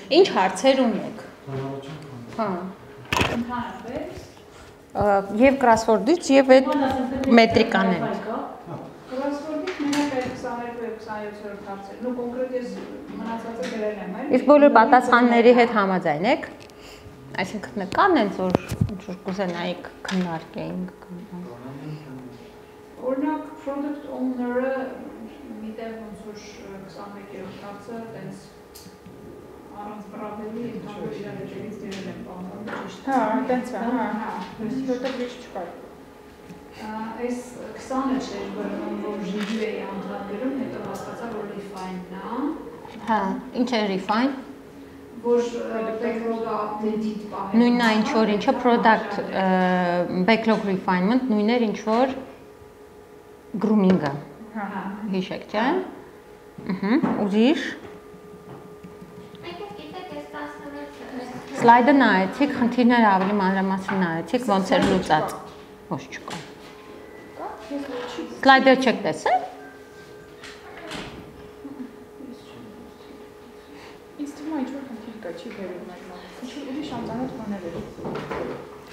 Ինչ հարցեր ունեք։ Հա։ Ընդհանրապես Եվ crossword-ից եւ այդ մետրիկաներից։ Crossword-ից մենակ այդ 22 եւ 27-րդ հարցեր։ Նու կոնկրետ ես մնացածը գրել եմ, այլ։ Իսկ բոլոր պատասխանների հետ համաձայն եք։ Այսինքն կան այնց որ ինչ-որ կուզենայիք քննարկեինք կամ։ Օրինակ product owner-ը միտեղ ոնց որ 21-րդ հարցը տենց առանց բրավելի ընդհանուր իրավիճակից դերել եմ բանում, ճիշտ։ Հա, տենց է, հա։ Որտեղ ոչ չկար։ Այս 20-ը չէր բռնում, որ review էի անդրադառնում, հետո հասկացա, որ refine-ն է։ Հա, ինչ է refine։ Որ backlog-ը update-ից պահել։ Նույնն է ինչ որ ինչը product backlog refinement, նույնն էր ինչ որ grooming-ը։ Հա։ Հիշեք, չէ՞։ Ուրիշ։ Սլայդը նայեցիք, խնդիրները ավելի մանրամասն նայեցիք, ոնց էր լուծած։ Ոչ չկա։ Սլայդը չեք տեսել։ Ինձ թվում է ինչ-որ խնդիր կա, չի բերում այդ մա։ Ինչ-որ ուրիշ անծանոթ բաներ էր։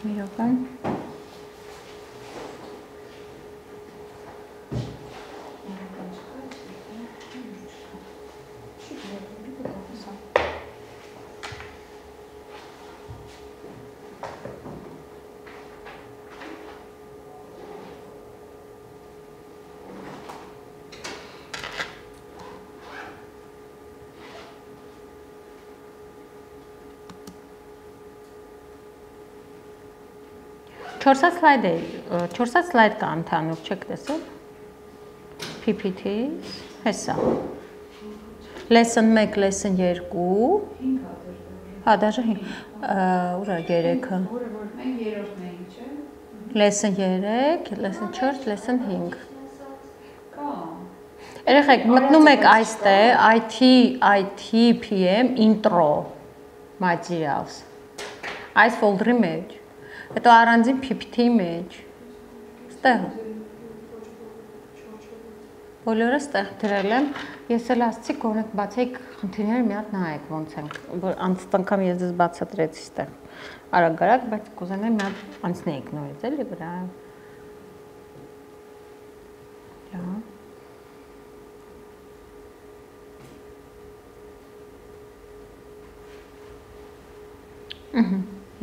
Մի րոպե։ Չորսած սլայդ կա ընդհանուր, չեք տեսել։ PPT-ից, հեսա։ Lesson 1, lesson 2։ Հա, դաժե 5։ Ուրա 3-ը։ Մենք երրորդն էինք, չէ՞։ Lesson 3, lesson 4, lesson 5։ Կա։ Երեխեք, մտնում եք այստեղ IT PM intro materials։ Այս folder-ի մեջ։ Հետո առանձին PPT-ի մեջ։ Ստեղ։ Բոլորը ստեղ դրել եմ։ Ես էլ ասացի, գոնե բացեք խնդիրները մի հատ նայեք ոնց են, որ անցած անգամ ես ձեզ բացատրեցի ստեղ։ Արագ-արագ, բայց կուզենայի մի հատ անցնեիք նորից էլի վրա։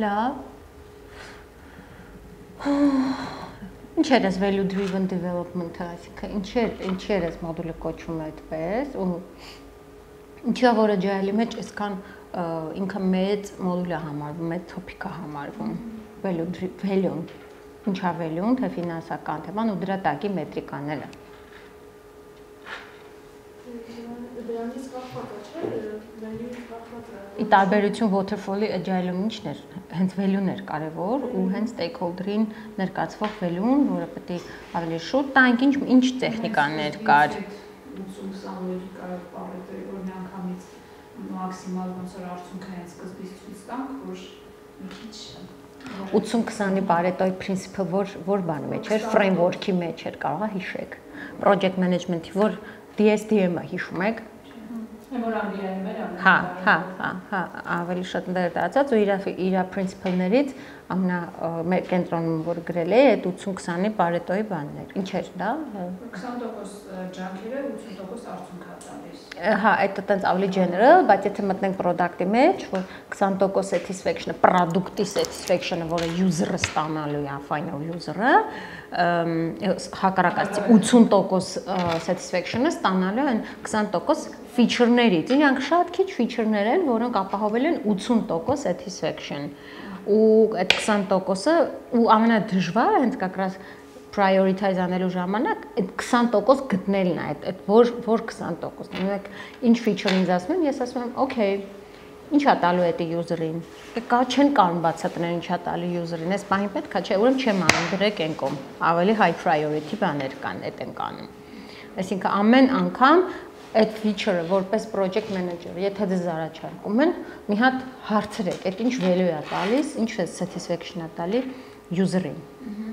Լավ։ Ինչ էր այս value driven development-ը, այսինքն ինչ էր այս մոդուլը կոչվում այդպես ու ինչա որ agile-ի մեջ այսքան ինքը մեծ մոդուլ է համարվում, մեծ topic է համարվում, value-ն, ինչա value-ն, թե ֆինանսական թեման ու դրա տակի մետրիկաները։ Դրանից կախված է, չէ՞, value-ից կախված է։ Ի տարբերություն waterfall-ի agile-ում ինչն էր, հենց value-ն էր կարևոր ու հենց stakeholder-ին ներկայացվող value-ն, որը պետք է ավելի շուտ տանք, ինչ տեխնիկաներ կար։ 80-20 լոգիկա պարետը, որ միանգամից մաքսիմալ ոնց որ արդյունքը հենց սկզբից ցույց տանք, որ մի քիչ 80-20-ի Pareto-ի principle որ բանի մեջ էր, framework-ի մեջ էր, կարող է հիշեք։ Project management-ի որ DSDM-ը հիշում եք։ Հա, ավելի շատ ներդարձած ու իր principle-ներից ամենակենտրոնում որ գրել է այդ 80-20-ի Pareto-ի բանն էր։ Ինչ էր դա։ 20% ջանքերը 80% արդյունք է տալիս։ Հա, այդ տենց ավելի general, բայց եթե մտնենք product-ի մեջ, որ 20% satisfaction-ը, product-ի satisfaction-ը, որը user-ը ստանալու է, final user-ը, հակառակացի 80% satisfaction-ը ստանալու են 20% feature-ներից։ Իրանք շատ քիչ feature-ներ են, որոնք ապահովել են 80% satisfaction։ Ու այդ 20%-ը ու ամենադժվարը հենց կակրաս prioritize անելու ժամանակ այդ 20% գտնելն է, այդ որ 20%-ն։ Ունեք ինչ feature ինձ ասում են, ես ասում եմ, okay, ինչ է տալու այդ user-ին։ Կա չեն կարող բացատրել ինչ է տալու user-ին, այս բանի պետք է, չէ, ուրեմն չեմ անում, դրեք այն կողմ։ Ավելի high priority բաներ կան, այդ են կանում։ Այսինքն ամեն անգամ այդ feature-ը որպես project manager, եթե դες առաջարկում են, մի հատ հարցրեք, այդ ինչ value է տալիս, ինչ satisfaction է տալի user-ին։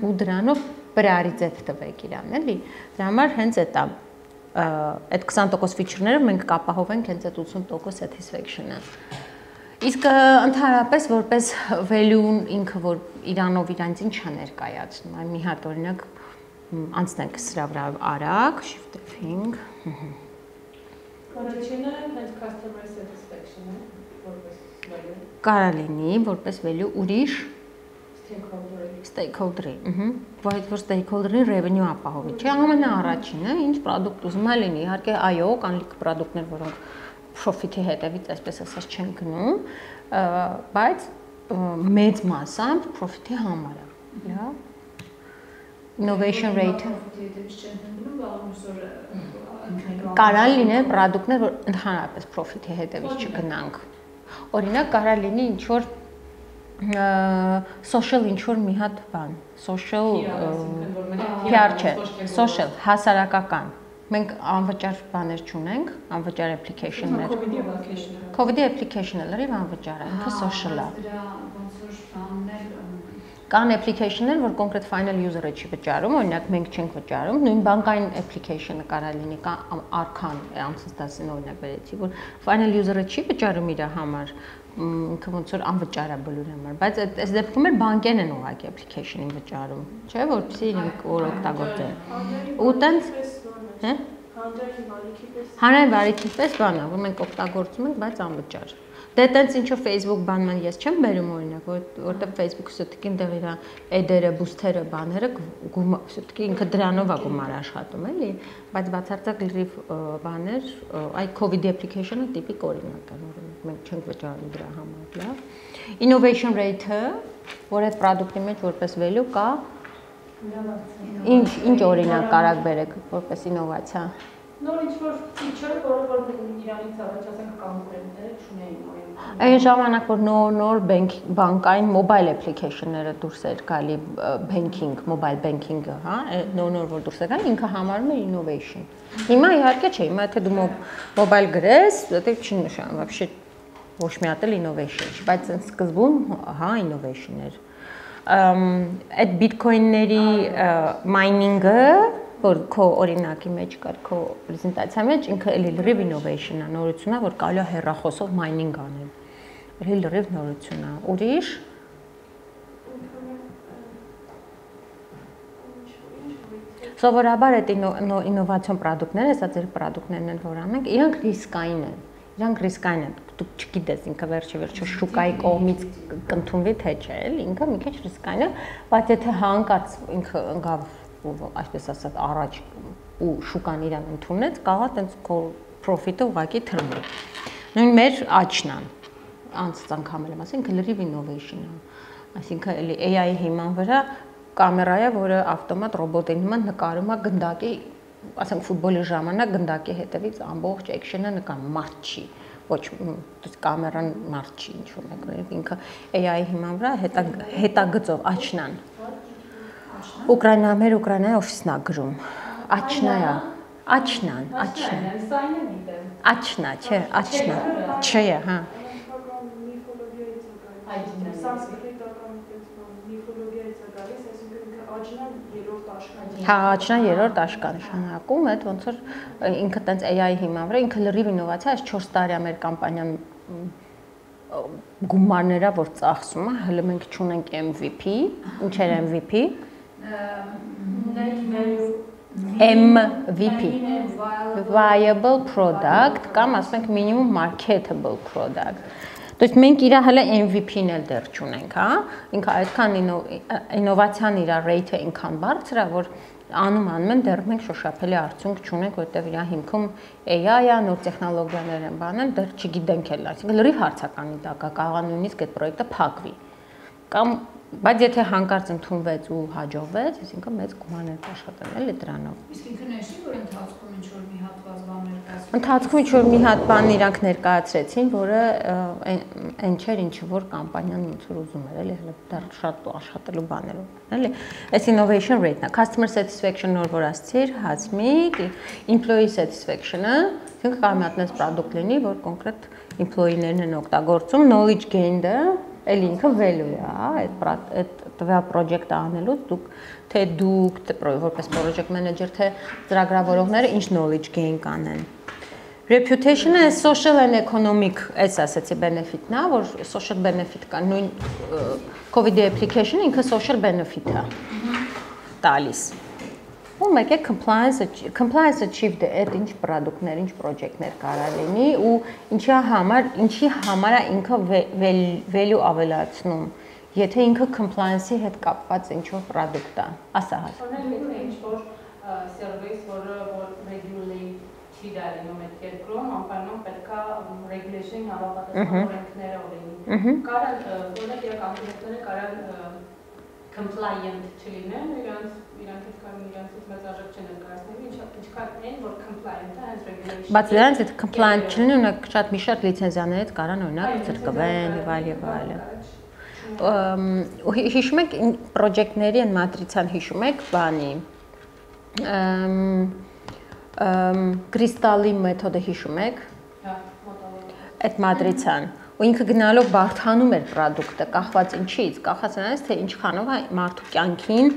Ու դրանով prioritize տվեք իրան, էլի։ Դրա համար հենց այդ այդ 20% feature-ները մենք կապահովենք հենց այդ 80% satisfaction-ը։ Իսկ ընդհանրապես որպես value-ն ինքը որ իրանով իրանց ինչ է ներկայացնում, այ մի հատ օրինակ անցնենք սրա վրա արագ, shift F5. Առաջինը հենց customer satisfaction-ը, որպես value։ Կարա լինի որպես value ուրիշ stakeholder-ի։ Բայց որ stakeholder-ի revenue ապահովի, չէ, ամենաառաջինը, ինչ product ուզում է լինի, իհարկե այո, կան լիք product-ներ, որոնք profit-ի հետևից, այսպես ասած, չեն գնում, բայց մեծ մասամբ profit-ի համար է, հա։ Innovation rate-ը կարա լինեն product-ներ, որ ընդհանրապես profit-ի հետևից չգնանք։ Օրինակ կարա լինի ինչ որ social ինչ-որ մի հատ բան, social PR չէ, social հասարակական։ Մենք անվճար բաներ չունենք, անվճար application-ներ։ COVID-ի application-ը լրիվ անվճար է, ինքը social է։ Կան application-ներ, որ կոնկրետ final user-ը չի վճարում, օրինակ մենք չենք վճարում, նույն բանկային application-ը կարա լինի, կա արքան անցած դասին օրինակ վերեցի, որ final user-ը չի վճարում իր համար, ինքը ոնց որ անվճար է բոլորի համար, բայց այս դեպքում էլ բանկերն են ուղղակի application-ին վճարում, չէ՞, որպեսզի իրենք օգտագործեն։ Ու տենց, հա? Հանրային բարիքի պես բան է, որ մենք օգտագործում ենք, բայց անվճար։ Դե տենց ինչ որ Facebook բանման ես չեմ բերում օրինակ, որտեղ Facebook-ը սուտիկին դեռ իր ad-երը, boost-երը, բաները սուտիկի ինքը դրանով է գումար աշխատում, էլի, բայց բացարձակ լրիվ բաներ, այ COVID application-ը տիպիկ օրինակ է, որ մենք չենք վճարում դրա համար, լավ։ Innovation rate-ը, որ այդ product-ի մեջ որպես value կա, ինչ օրինակ կարակ բերեք որպես ինովացիա։ Նոր ինչ-որ feature, որը իրանից առաջ ասենք կոնկուրենտները չունեին օրինակ։ Այն ժամանակ որ նոր բանկային mobile application-ները դուրս էր գալի banking, mobile banking-ը, հա, նոր որ դուրս եկան, ինքը համարում էր innovation։ Հիմա իհարկե չէ, հիմա եթե դու mobile գրես, դա չի նշանակում, вообще ոչ մի հատ էլ innovation չի, բայց այն սկզբում հա innovation էր։ Այդ bitcoin-ների mining-ը որ քո օրինակի մեջ կար քո պրեզենտացիա մեջ ինքը էլի լրիվ innovation-ա, նորություն է, որ կարելի է հեռախոսով mining անել։ Էլի լրիվ նորություն է։ Ուրիշ Սովորաբար այդ ինովացիոն պրոդուկտները, հեսա ձեր պրոդուկտներն են, որ անենք, իրանք ռիսկային են։ Իրանք ռիսկային են։ Դուք չգիտես ինքը վերջի շուկայի կողմից կընդունվի թե չէ, էլի ինքը մի քիչ ռիսկային է, բայց եթե հանկարծ ինքը ընկավ այսպես ասած առաջ ու շուկան իրան ընդունեց, կարող է տենց քո profit-ը ուղղակի թռնի։ Նույն մեր աճն է։ Անցած անգամ եմ ասել, ինքը լրիվ innovation է։ Այսինքն էլի AI-ի հիման վրա կամերա է, որը ավտոմատ ռոբոտի նման նկարում է գնդակի, ասենք ֆուտբոլի ժամանակ գնդակի հետևից ամբողջ action-ը նկարում, մարդ չի։ Ոչ կամերան մարդ չի ինչ-որ մեկ, ինքը AI-ի հիման վրա հետագծով աճն է։ Ուկրաինայի օֆիսն է գրում։ Աչնա է։ Աչնան, Աչնա, չէ, Աչնա։ Չէ, հա։ Հա, Աչնա երրորդ աշկա նշանակում, այդ ոնց որ ինքը տենց AI-ի հիման վրա, ինքը լրիվ ինովացիա, այս 4 տարի է մեր կամպանիան գումարները որ ծախսում է, հələ մենք չունենք MVP, ինչ էր MVP։ MVP viable product կամ ասենք minimum marketable product։ То есть մենք իրա հələ MVP-ն էլ դեռ չունենք, հա։ Ինքը այդքան ինովացիան իր rate-ը ինքան բարձր է, որ անում են դեռ մենք շոշափելի արդյունք չունենք, որտեղ իր հիմքում AI-ը, նոր տեխնոլոգիաներ են բանել, դեռ չգիտենք էլ, այսինքն լրիվ հարցականի տակ է, կարող է նույնիսկ այդ պրոյեկտը փակվի։ Կամ բայց եթե հանկարծ ընդունվեց ու հաջողվեց, այսինքն մեծ գումարներ աշխատեն էլի դրանով։ Իսկ ինքը նշի, որ ընթացքում ինչ-որ մի հատված բան ներկայացրեցին։ Ընթացքում ինչ-որ մի հատ բան իրանք ներկայացրեցին, որը այն չէր, ինչ որ կամպանիան ոնց որ ուզում էր, էլի հələ դեռ շատ աշխատելու բաներ ունեն, էլի։ Այս innovation rate-ն է, customer satisfaction նոր որ ասցիր, հասմիկ, employee satisfaction-ը, այսինքն կարող է մատնես product լինի, որ կոնկրետ employee-ներն են օգտագործում, knowledge gain-ը էլ ինքը value է, այդ տվյալ project-ը անելուց դուք թե դուք որպես project manager թե ծրագրավորողները ինչ knowledge gain կանեն։ Reputation-ը social and economic, այս ասացի benefit-ն է, որ social benefit կա, նույն COVID application-ը ինքը social benefit-ը տալիս։ Ու մեկ է compliance achieved այդ ինչ product-ներ, ինչ project-ներ կարա լինի ու ինչի համար է ինքը value ավելացնում, եթե ինքը compliance-ի հետ կապված ինչ-որ product է, ասա հա։ Օրինակ ինչ-որ service, որը regulate չի դառնում այդ երկրում, անպայման պետքա regulation հավաքական օրենքները ունենի։ Կարան օրինակ կամպանիաները կարան compliant չլինեն, իրանք իրանցից մեծ արժեք չեն ներկայացնելու, ինչքան այն, որ compliant-ը հենց regulation։ Բայց դրանից այդ compliant չլինի, օրինակ շատ մի շարք լիցենզիաներից կարան օրինակ ծրկվեն եւ այլ։ Հիշում եք պրոջեկտների այն մատրիցան հիշում եք բանի կրիստալի մեթոդը հիշում եք։ Այդ մատրիցան ու ինքը գնալով բարթանում էր product-ը, կախված ինչից, կախված նրանից թե ինչքանով է մարդու կյանքին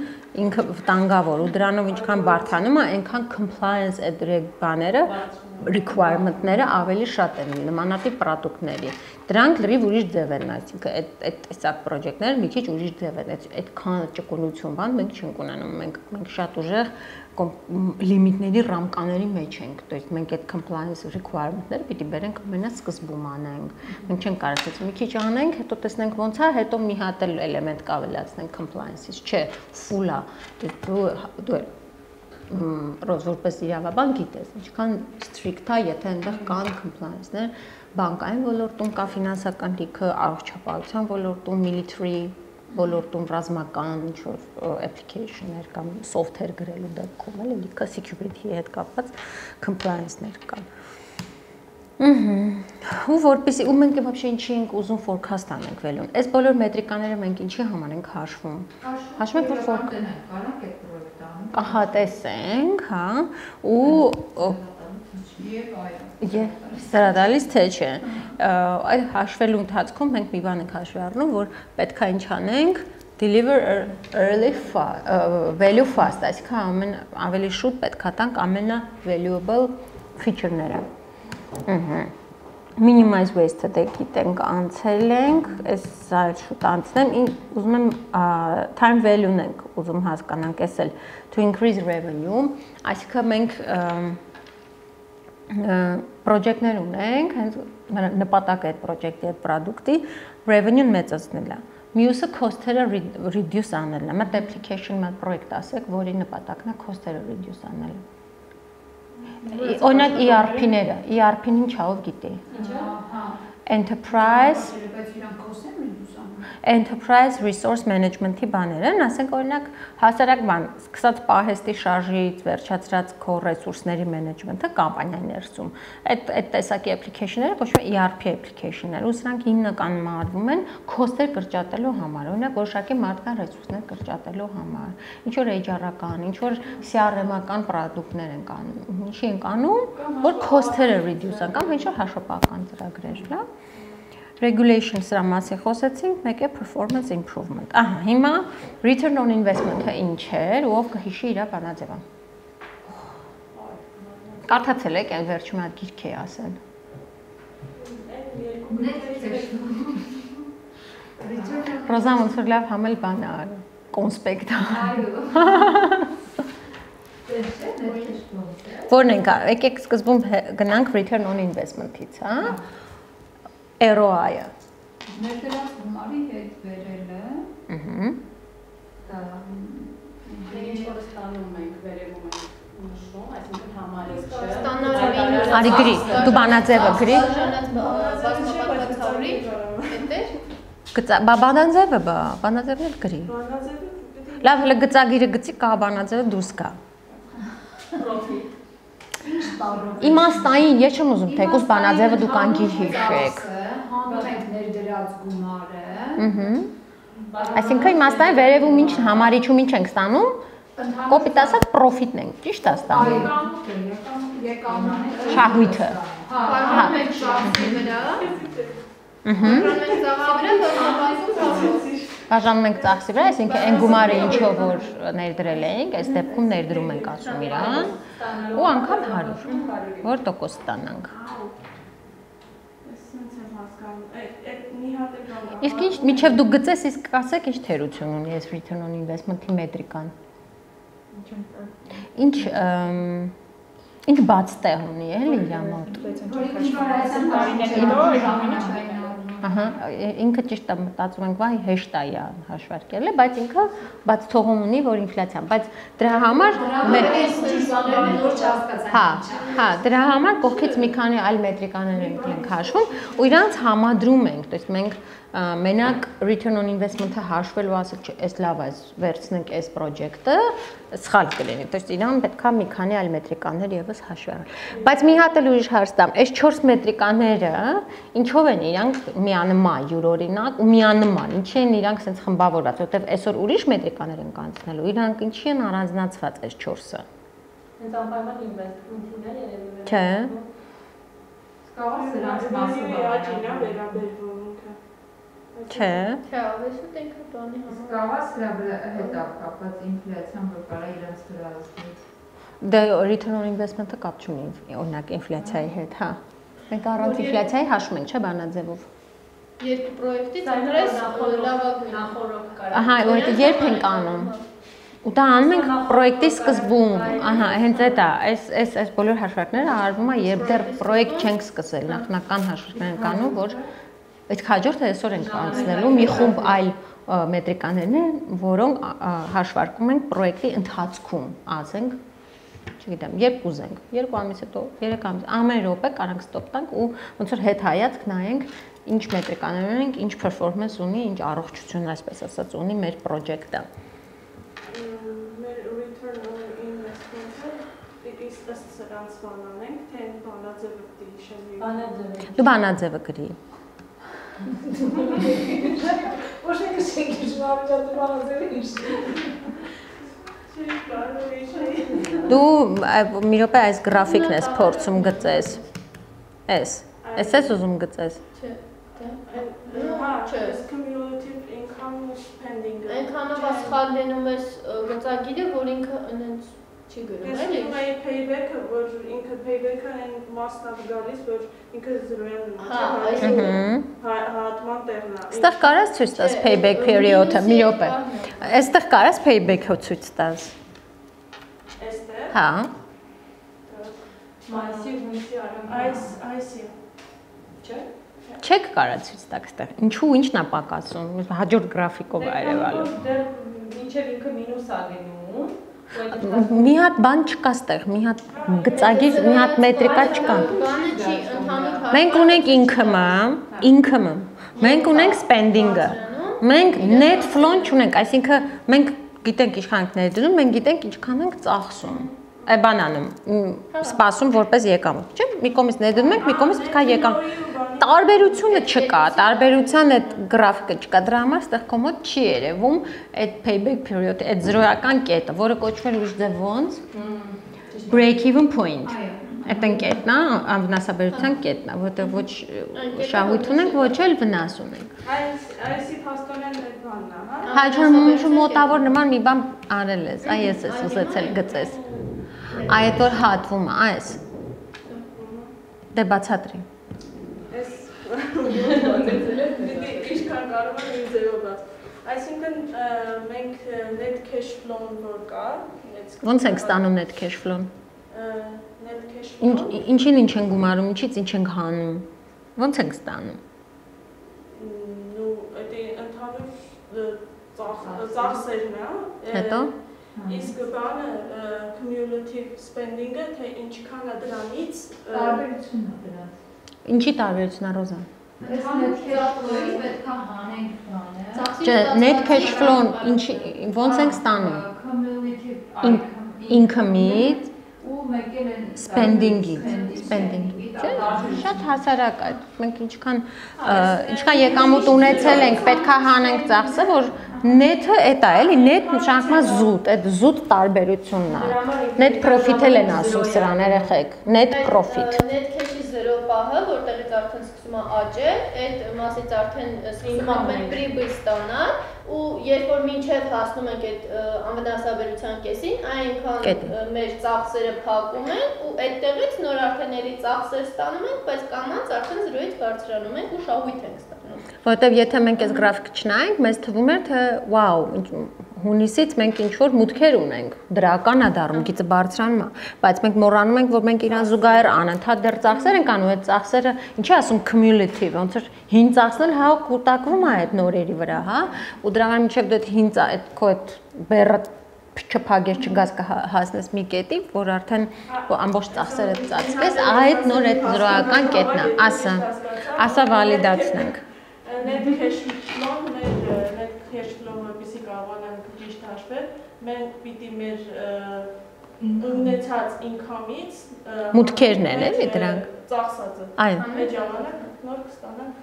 ինքը վտանգավոր ու դրանով ինչքան բարթանում է, այնքան compliance այդ բաները requirement-ները ավելի շատ են նմանատիպ product-ների։ Դրանք լրիվ ուրիշ ձև են, այսինքն այդ տեսակ project-ները մի քիչ ուրիշ ձև են, այդքան ճկունություն բան մենք չենք ունենում, մենք շատ ուժեղ լիմիտների ռամկաների մեջ ենք, то есть մենք այդ compliance requirement-ները պիտի բերենք ամենասկզբում անենք։ Մենք չենք կարող մի քիչ անենք, հետո տեսնենք ոնց է, հետո մի հատ էլ էլեմենտ կավելացնենք compliance-ից, չէ, full-ա։ Դու ռոզ որպես իրավաբան գիտես, ինչքան strict է, եթե այնտեղ կան compliance-ներ, բանկային ոլորտում կա ֆինանսական լիքը, առողջապահության ոլորտում, military ոլորտում ռազմական ինչ-որ application-ներ կամ software գրելու դեպքում էլ լիքը security-ի հետ կապված compliance-ներ կան։ Ու որպեսի ու մենք вообще ինչի ենք ուզում forecast անենք վելուն։ Այս բոլոր մետրիկաները մենք ինչի համար ենք հաշվում։ Հաշվում ենք որ կարանք այդ պրոյեկտը անենք։ Ահա տեսենք, հա, ու Ստրադալիս թե չէ։ Այդ հաշվելու ընթացքում մենք մի բան ենք հաշվի առնում, որ պետք է ինչ անենք, deliver early value fast, այսինքն ավելի շուտ պետք է տանք ամենա valuable feature-ները։ Minimize waste-ը դե գիտենք, անցել ենք, այս շուտ անցնեմ, ուզում եմ time value-ն ենք ուզում հասկանանք, էս էլ to increase revenue, այսինքն մենք project-ներ ունենք, հենց նպատակը այդ project-ի, այդ product-ի revenue-ն մեծացնելն է։ Մյուսը cost-երը reduce անելն է։ Մատ application, մատ project ասեք, որի նպատակն է cost-երը reduce անելը։ Օրինակ ERP-ները, ERP-ն ինչ ով գիտի։ Enterprise Resource Management-ի բաներ են, ասենք օրինակ հասարակ բան, սկսած պահեստի շարժից վերջացրած քո ռեսուրսների մենեջմենթը կամպանիայի ներսում։ Այդ տեսակի application-ները կոչվում են ERP application-ներ, ու սրանք հիմնականում արվում են cost-եր կրճատելու համար, օրինակ որոշակի մարդկային ռեսուրսներ կրճատելու համար, ինչ որ HR-ական, ինչ որ CRM-ական product-ներ են կանում, ինչի են կանում, որ cost-երը reduce են կամ ինչ որ հաշվապահական ծրագրեր, լավ։ Regulation սրա մասին խոսեցինք, մեկ է performance improvement։ Ահա, հիմա return on investment-ը ինչ էր, ու ով կհիշի իր բանաձևը։ Կարդացել եք, այն վերջում այդ գիրք է ասել։ Ռոզա ոնց որ լավ համել բան է, կոնսպեկտ։ Որն ենք, եկեք սկզբում գնանք return on investment-ից, հա։ ROI-ը։ Ներդրած գումարի հետ վերելը։ Ինչ որ ստանում ենք, վերևում ենք նշում, այսինքն համարից չէ։ Ստանալու Արի գրի, դու բանաձևը գրի։ բազմապատկացավորի, էտեր։ Բանաձևն էլ գրի։ Լավ, հələ գծագիրը գծի, կա բանաձևը դուրս գա։ Իմաստային, ես չեմ ուզում թեկուզ բանաձևը դուք անգիր հիշեք։ Հանում ենք ներդրած գումարը։ Այսինքն իմաստային վերևում ինչ համարիչում ինչ ենք ստանում, կոպիտ ասած պրոֆիտն ենք, ճիշտ է ստանում։ Շահույթը։ Հանում ենք շահի վրա։ Հանում ենք ծաղավրա, Բաժանում ենք ծախսի վրա, այսինքն այն գումարը ինչով որ ներդրել ենք, այս դեպքում ներդրում ենք ասում իրան, ու անգամ 100, որ տոկոս ստանանք։ Իսկ ինչ միջև դու գծես, իսկ ասեք ինչ թերություն ունի այս return on investment-ի մետրիկան։ Ինչ բաց տեղ ունի, էլի իր մոտ։ Ահա, ինքը ճիշտ է մտածում ենք, վայ, հեշտ է հաշվարկել, բայց ինքը բաց թողում ունի, որ ինֆլյացիան, բայց դրա համար հա, դրա համար կողքից մի քանի այլ մետրիկաներ ենք հաշվում ու իրանց համադրում ենք, то есть մենք մենակ return on investment-ը հաշվելու ասել, չէ, այս լավ է, վերցնենք այս project-ը, սխալ կլինի, то есть իրան պետքա մի քանի այլ մետրիկաներ եւս հաշվի առնել։ Բայց մի հատ էլ ուրիշ հարց տամ, այս 4 մետրիկաները ինչով են իրանք միանման, յուրօրինակ ու միանման, ինչի են իրանք sense խմբավորված, որովհետեւ այսօր ուրիշ մետրիկաներ են կանցնելու, իրանք ինչի են առանձնացված այս 4-ը։ Հենց անպայման investment-ն է երևի։ Չէ։ Կարող է սրանց մասը վերաբերվում ինքը։ Չէ։ Չէ, ավեսու տենքը բանի համար։ Կարող է հետ կապված ինֆլյացիան, որ կարա իրենց վրա ազդի։ Դե return on investment-ը կապ չունի, օրինակ ինֆլյացիայի հետ, հա։ Մենք առանց ինֆլյացիայի հաշվում ենք, չէ, բանաձևով։ Երկու պրոյեկտից ընտրես լավագույնը։ նախորդ կարա։ Ահա, որովհետեւ երբ ենք անում։ Ու դա անում ենք պրոյեկտի սկզբում, ահա, հենց այդ է, այս բոլոր հաշվարկները արվում է, երբ դեռ պրոյեկտ չենք սկսել, նախնական հաշվարկներ ենք անում, որ այդ հաջորդը այսօր ենք անցնելու մի խումբ այլ մետրիկաներն են, որոնք հաշվարկում ենք պրոյեկտի ընթացքում, ասենք, չգիտեմ, երբ ուզենք, 2 ամիս հետո, 3 ամիս, ամեն րոպե կարանք ստոպ տանք ու ոնց որ հետ հայացք նայենք, ինչ մետրիկաներ ունենք, ինչ performance ունի, ինչ առողջություն, այսպես ասած, ունի մեր պրոջեկտը։ Դու բանաձևը գրի։ Ոչ ինքը շենքի շնորհիվ բանաձևը ինչ։ Դու մի րոպե այս գրաֆիկն ես փորձում գծես։ Էս ես ուզում գծես։ Չէ, Հա, այս cumulative income spending-ը։ այնքանով ասխալ լինում ես գծագիրը, որ ինքը այնց չի գրում, էլի։ Ես payback-ը, որ ինքը payback-ը այն մասն է գալիս, որ ինքը 0-ն է, հատման տեղն է։ Այստեղ կարաս ցույց տաս payback period-ը, մի րոպե։ Այստեղ կարաս payback-ը ցույց տաս։ Այստեղ։ Հա։ Մայիսի, հունիսի արան։ Այսի։ Չէ։ Չեք կարա ցույց տաք այստեղ։ Ինչու, ինչն է պակասում։ Հաջորդ գրաֆիկով այրևալու։ Դեռ մինչև ինքը մինուս ա գնում։ Մի հատ բան չկա այստեղ, մի հատ գծագիր, մի հատ մետրիկա չկա։ Բանը չի, ընդհանուր Մենք ունենք income-ը, մենք ունենք spending-ը։ Մենք net flow-ն չունենք, այսինքն մենք գիտենք ինչքան ենք ներդրում, մենք գիտենք ինչքան ենք ծախսում։ Այ բանանում, սպասում որպես եկամուտ, չէ՞։ Մի կողմից ներդրում ենք, մի կողմից պետք է եկամուտ։ Տարբերությունը չկա, տարբերության այդ գրաֆիկը չկա, դրա համար այստեղ կոմոդ չի երևում այդ payback period, այդ զրոյական կետը, որը կոչվում է ուրիշ ձև ոնց break even point։ Այդ կետն է, անվնասաբերության կետն է, որտեղ ոչ շահույթ ունենք, ոչ էլ վնաս ունենք։ Այսի փաստորեն այդ բանն է, հա։ Հաջորդ մոտավոր նման մի բան արել ես, այ ես ուզեցել գծես։ Այդ որ հատվում է, այս։ Դե բացատրի։ Ինչքան կարող եմ իր ձևով բաց։ Այսինքն մենք net cash flow-ն որ կա, Ոնց ենք ստանում net cash flow-ն։ net cash flow։ Ինչին ինչ են գումարում, ինչից ինչ ենք հանում։ Ոնց ենք ստանում։ Ну, это ընդհանուր ծախսերն է։ Հետո Իսկ բանը cumulative spending-ը, թե ինչքան է դրանից Տարբերությունն է դրանց։ Ինչի տարբերությունն է Ռոզա։ Net cash flow-ից պետք է հանենք բանը։ Չէ, net cash flow-ն ինչի ոնց ենք ստանում։ Cumulative Income-ից ու մեկ էլ են spending-ից։ Չէ, շատ հասարակ է։ Մենք ինչքան եկամուտ ունեցել ենք, պետք է հանենք ծախսը, որ Net-ը էտա էլի, net նշանակում է զուտ, այդ զուտ տարբերությունն է։ Net profit-ել են ասում սրան երեխեք, net profit։ Net cash-ի 0 պահը, որտեղից արդեն սկսում է աճել, այդ մասից արդեն սկսում ենք մենք pribble ստանալ ու երբ որ մինչև հասնում ենք այդ անվնասաբերության կեսին, այնքան մեր ծախսերը փակում են ու այդտեղից նոր արդեն էլի ծախսեր ստանում ենք, բայց կամած արդեն 0-ից բարձրանում ենք ու շահույթ ենք ստանում։ Որտեվ եթե մենք այս գրաֆիկը չնայենք, մեզ թվում էր թե վաու, հունիսից մենք ինչ որ մուտքեր ունենք, դրական է դառնում, գիծը բարձրանում է, բայց մենք մոռանում ենք, որ մենք իրան զուգահեռ անընդհատ դեռ ծախսեր ենք անում, այդ ծախսերը, ինչի ասում cumulative, ոնց որ հին ծախսն հա կուտակվում է այդ նորերի վրա, հա, ու դրա համար մինչև դու հին այդ քո այդ բեռը չփագես չգաս կհասնես մի կետի, որ արդեն ամբողջ ծախսերը ծածկես, այդ նոր այդ զրոյական կետն է, ասա վալիդացնենք։ Net cash flow, net cash flow-ը պիսի կարողանանք ճիշտ հաշվել, մենք պիտի մեր ունեցած income-ից մուտքերն են էլի դրանք։ Ծախսածը։ Այո։ Այդ ժամանակ նոր կստանանք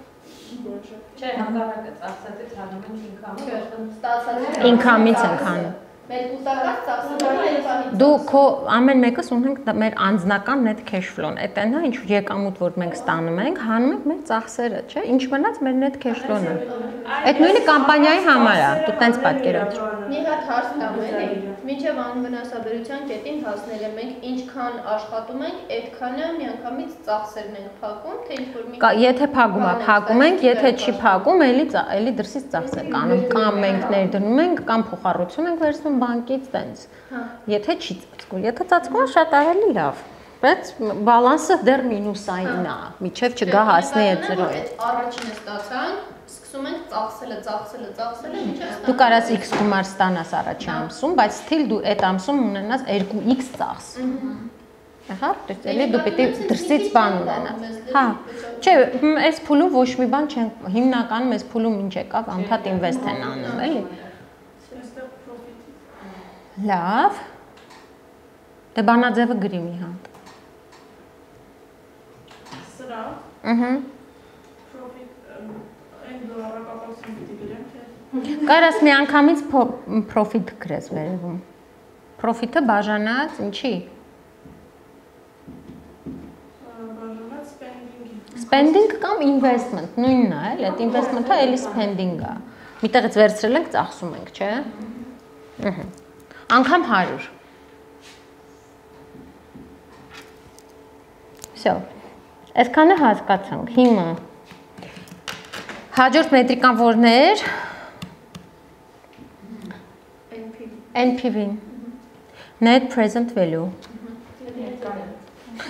որոշը։ Չէ, հակառակը ծախսածից հանում ենք income-ը, Ստացած Income-ից ենք հանում։ Մեր կուտակած ծախսերը այլևս Դու քո ամեն մեկս ունենք մեր անձնական net cash flow-ն։ Այդ այն է, ինչ եկամուտ որ մենք ստանում ենք, հանում ենք մեր ծախսերը, չէ՞։ Ինչ մնաց մեր net cash flow-ն է։ Այդ նույնը կամպանիայի համար է, դու տենց պատկերացրու։ մի հատ հարց տամ էլի։ Մինչև անվնասաբերության կետին հասնել է մենք ինչքան աշխատում ենք, այդքանը միանգամից ծախսերն ենք փակում, թե ինչ որ մի Եթե փակում է, փակում ենք, եթե չի փակում, էլի դրսից ծախս ենք անում, կամ մենք ներդնում ենք, կամ փոխառություն ենք վերցնում բանկից տենց։ Եթե չի ծածկում, եթե ծածկում է շատ ավելի լավ, բայց բալանսը դեռ մինուսային է, միջև չգա հասնի այդ զրոյին։ Առաջինը ստացանք, սկսում ենք ծախսելը, մինչև Դու կարաս X գումար ստանաս առաջի ամսում, բայց still դու այդ ամսում ունենաս 2X ծախս։ Ահա, դեռ դու պիտի դրսից բան ունենաս։ Հա, չէ, այս փուլում ոչ մի բան չեն, հիմնականում այս փուլում ինչ եկավ, անդադ ինվեստ են անում, էլի։ Լավ։ Դե բանաձևը գրի մի հատ։ Սրա։ Ահա։ Profit այն դոլարակապակցություն պիտի գրեմ, թե Կարաս մի անգամից profit գրես վերևում։ Profit-ը բաժանած ինչի։ բաժանած spending-ի։ Spending կամ investment, նույնն է, էլի, այդ investment-ը էլի spending-ը։ Միտեղից վերցրել ենք, ծախսում ենք, չէ՞։ Ահա։ Անգամ 100։ Всё։ Այսքանը հասկացանք։ Հիմա հաջորդ մետրիկան որն էր։ NPV-ն։ Net present value։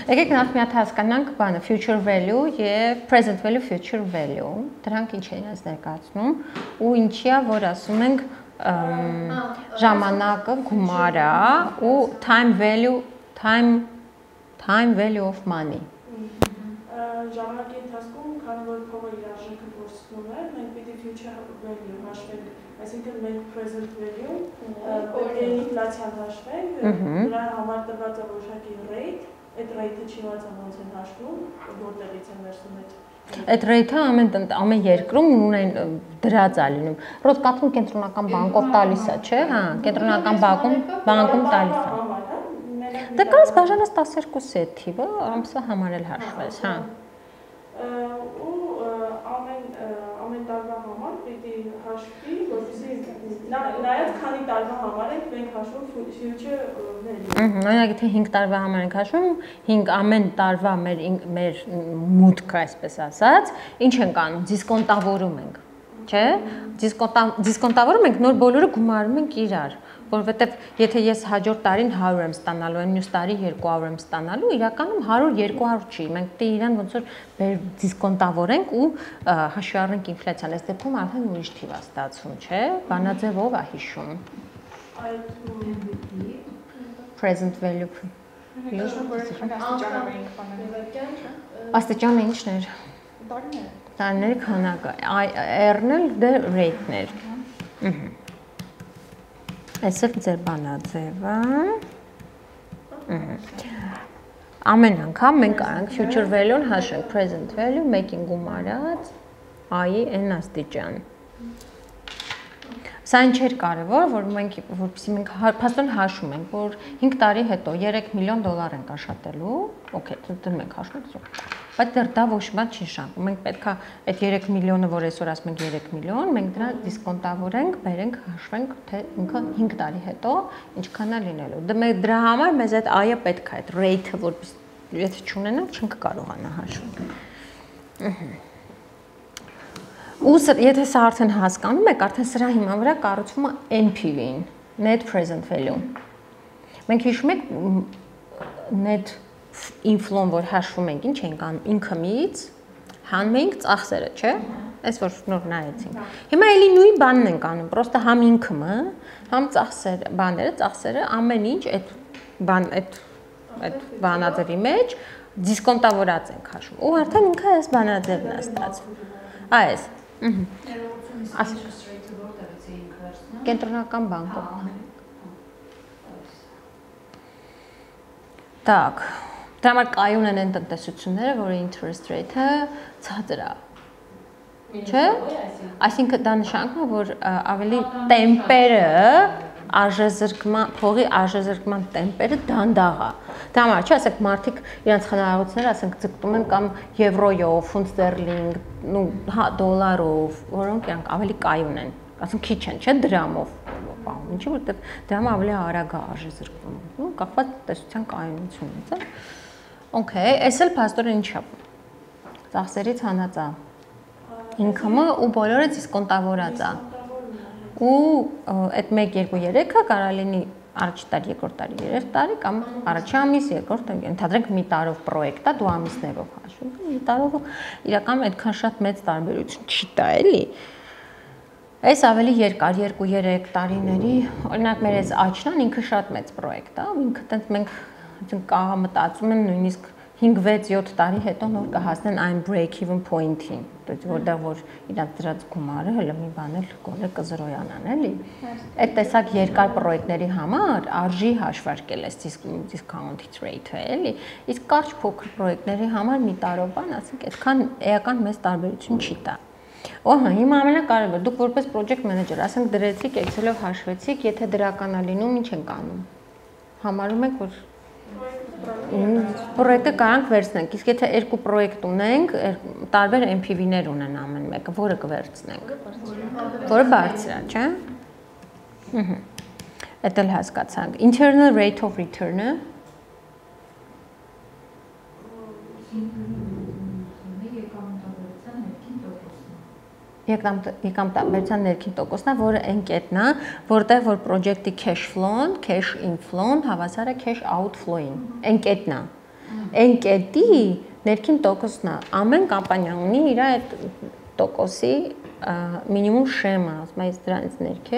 Եկեք նախ մի հատ հասկանանք բանը future value եւ present value, future value։ Դրանք ինչ են այս ներկայացնում ու ինչի է, որ ասում ենք ժամանակը գումարը ու time value of money։ Ժամանակի ընթացքում, քանի որ փողը իր արժեքը կորցնում է, մենք պիտի future value հաշվենք, այսինքն մենք present value պետք է ինֆլացիան հաշվենք, դրա համար տրված է որոշակի rate, այդ rate-ը չիմաց է ոնց են հաշվում, որտեղից են վերցնում Այդ rate-ը ամեն երկրում ունեն դրած է լինում։ Ռոսկատում կենտրոնական բանկով տալիս է, չէ՞, հա, կենտրոնական բանկում տալիս է։ Դե կարես բաժանես 12-ի թիվը, ամսը համարել հաշվես, հա։ Ու ամեն տարվա համար պիտի հաշվի, որպեսզի նայած քանի տարվա համար ենք մենք հաշվում future value։ Օրինակ եթե 5 տարվա համար ենք հաշվում, ամեն տարվա մեր մուտքը, այսպես ասած, ինչ ենք անում, դիսկոնտավորում ենք, չէ՞։ Դիսկոնտավորում ենք, նոր բոլորը գումարում ենք իրար, որովհետև եթե ես հաջորդ տարին 100 եմ ստանալու, այն մյուս տարի 200 եմ ստանալու, իրականում 100-200 չի, մենք դե իրան ոնց որ դիսկոնտավորենք ու հաշվի առնենք ինֆլյացիան, այս դեպքում արդեն ուրիշ թիվ է ստացվում, չէ՞, բանաձևով է հիշում։ Present value։ Աստիճանը ինչն էր։ Տարիների քանակը, R-ն էլ դե rate-ներ։ Այսօր ձեր բանաձևը։ Ամեն անգամ մենք կարանք future value-ն հաշվենք, present value, մեկին գումարած I-ի n աստիճան։ Սա ինչ էր կարևոր, որ որպեսզի մենք փաստորեն հաշվում ենք, որ 5 տարի հետո 3 միլիոն դոլար ենք աշխատելու, օքեյ, դնում ենք հաշվում, բայց դեռ դա ոչ մի չի շարժվում։ Մենք պետքա այդ 3 միլիոնը, որ այսօր ասում ենք 3 միլիոն, մենք դրա դիսկոնտավորենք, բերենք, հաշվենք, թե ինքը 5 տարի հետո ինչքան է լինելու։ Դրա համար մեզ այդ I-ը պետք է, այդ rate-ը, որպես եթե չունենանք, չենք կարողանա հաշվել։ Ու եթե սա արդեն հասկանում եք, արդեն սրա հիման վրա կառուցվում է NPV-ին, net present value։ Մենք հիշում եք net inflow-ն, որ հաշվում ենք, ինչ ենք անում income-ից, հանում ենք ծախսերը, չէ՞։ Այս որ նոր նայեցինք։ Հիմա էլի նույն բանն ենք անում, պրոստը համ income-ը, համ ծախսերը, ամեն ինչ այդ բանաձևի մեջ դիսկոնտավորած ենք հաշվում։ Ու արդեն ինքը այս բանաձևն է ստացվում։ Այս Կենտրոնական բանկով։ Так, դրա համար կայուն են այն տնտեսությունները, որը interest rate-ը ցածր է։ Չէ՞։ Այսինքն դա նշանակում է, որ ավելի տեմպերը փողի արժեզրկման տեմպերը դանդաղ է։ Դա համար չէ, ասենք մարդիկ իրենց խնայողությունները, ասենք ձգտում են կամ եվրոյով, ֆունտ ստերլինգ, դոլարով, որոնք իրանք ավելի կայուն են։ Ասենք քիչ են, չէ՞, դրամով պահում։ Ինչի՞ որտեղ դրամը ավելի արագ է արժեզրկվում։ Ու կախված տնտեսության կայունությունից է։ Okay, այս էլ փաստորեն ինչ է։ Ծախսերից հանած է։ Income-ը ու բոլորը դիսկոնտավորած է։ Ու այդ 1, 2, 3-ը կարող լինի առաջ տարի, երկրորդ տարի, երրորդ տարի կամ առաջ ամիս, երկրորդ տարի, ընդհանրենք մի տարով պրոյեկտ է, դու ամիսներով հաշվում ես, մի տարով իրական այդքան շատ մեծ տարբերություն չի տա, էլի։ Այս ավելի երկար 2-3 տարիների, օրինակ մեր այս աչնան ինքը շատ մեծ պրոյեկտ է, ինքը տենց մենք մտածում են նույնիսկ 5-6-7 տարի հետո նոր կհասնեն այն break-even point-ին, որտեղ որ իրանց դրած գումարը հələ մի բան էլ գոնե կզրոյանան, էլի։ Այդ տեսակ երկար պրոյեկտների համար արժի հաշվարկել է discount rate-ը, էլի։ Իսկ կարճ փոքր պրոյեկտների համար մի տարով բան, ասենք, այդքան էական մեծ տարբերություն չի տա։ Ահա, հիմա ամենակարևորը, դուք որպես project manager, ասենք դրեցիք Excel-ով հաշվեցիք, եթե դրական է լինում, ինչ ենք անում։ Համարում եք, որ պրոյեկտը կարանք վերցնենք, իսկ եթե երկու պրոյեկտ ունենք, տարբեր NPV-ներ ունեն ամեն մեկը, որը կվերցնենք, որը բարձր է, չէ՞։ Այդ էլ հասկացանք։ Internal rate of return-ը եկամտաբերության ներքին տոկոսն է, որը այն կետն է, որտեղ որ պրոջեկտի cash flow-ն, cash inflow-ն հավասար է cash outflow-ին։ Այն կետն է։ Այն կետի ներքին տոկոսն է։ Ամեն կամպանիա ունի իր այդ տոկոսի մինիմում շեմը, ասում եմ, դրանից ներքև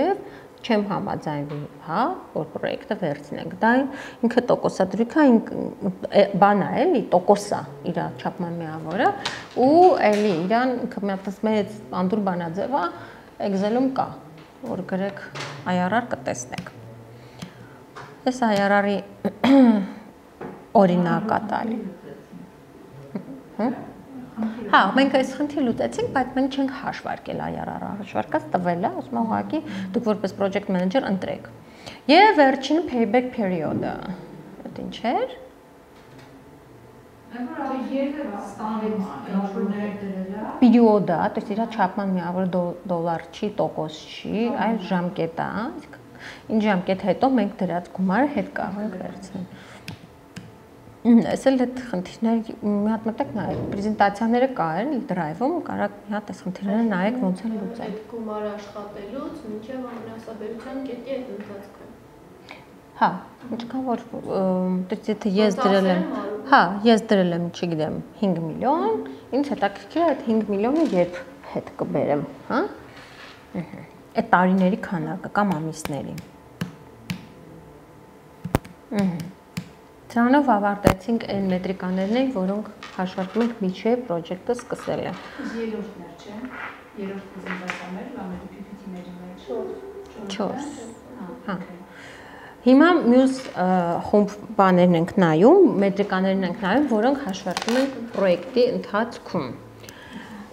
չեմ համաձայնվի, հա, որ պրոյեկտը վերցնենք։ Դա ինքը տոկոսադրույքա բան է, էլի, տոկոսա իր չափման միավորը, ու էլի իրան ինքը մեծ անդուր բանաձև է, Excel-ում կա, որ գրեք IRR կտեսնեք։ Այս IRR-ի օրինակ է տալի։ Հա, մենք այս խնդիրը լուծեցինք, բայց մենք չենք հաշվարկել IRR-ը, հաշվարկած տվել է, ասում եմ ուղղակի դուք որպես project manager ընտրեք։ Եվ վերջին payback period-ը։ Այդ ինչ էր։ Period-ը, то есть իր չափման միավորը դոլար չի, տոկոս չի, այլ ժամկետ է։ Ինչ ժամկետ հետո մենք դրած գումարը հետ կարող ենք վերցնել։ Այս էլ այդ խնդիրները մի հատ մտեք նայեք, պրեզենտացիաները կար Drive-ում, կարաք մի հատ այս խնդիրները նայեք ոնց են լուծել։ Գումար աշխատելուց մինչև ամենասաբերության կետի այդ ընթացքը։ Հա, ինչքան որ եթե ես դրել եմ, հա, ես դրել եմ, չգիտեմ, 5 միլիոն, ինձ հետաքրքիր է այդ 5 միլիոնը երբ հետ կբերեմ, հա։ Այդ տարիների քանակը կամ ամիսների։ Դրանով ավարտեցինք այն մետրիկաներն, որոնք հաշվարկում ենք միջև պրոջեկտը սկսելը։ Երրորդն էր, չէ՞։ Երրորդ պրեզենտացիաներ, ամենի PPT-ների մեջ 4։ Հա։ Հիմա մյուս խումբ բաներն ենք նայում, մետրիկաներն ենք նայում, որոնք հաշվարկում ենք պրոյեկտի ընթացքում։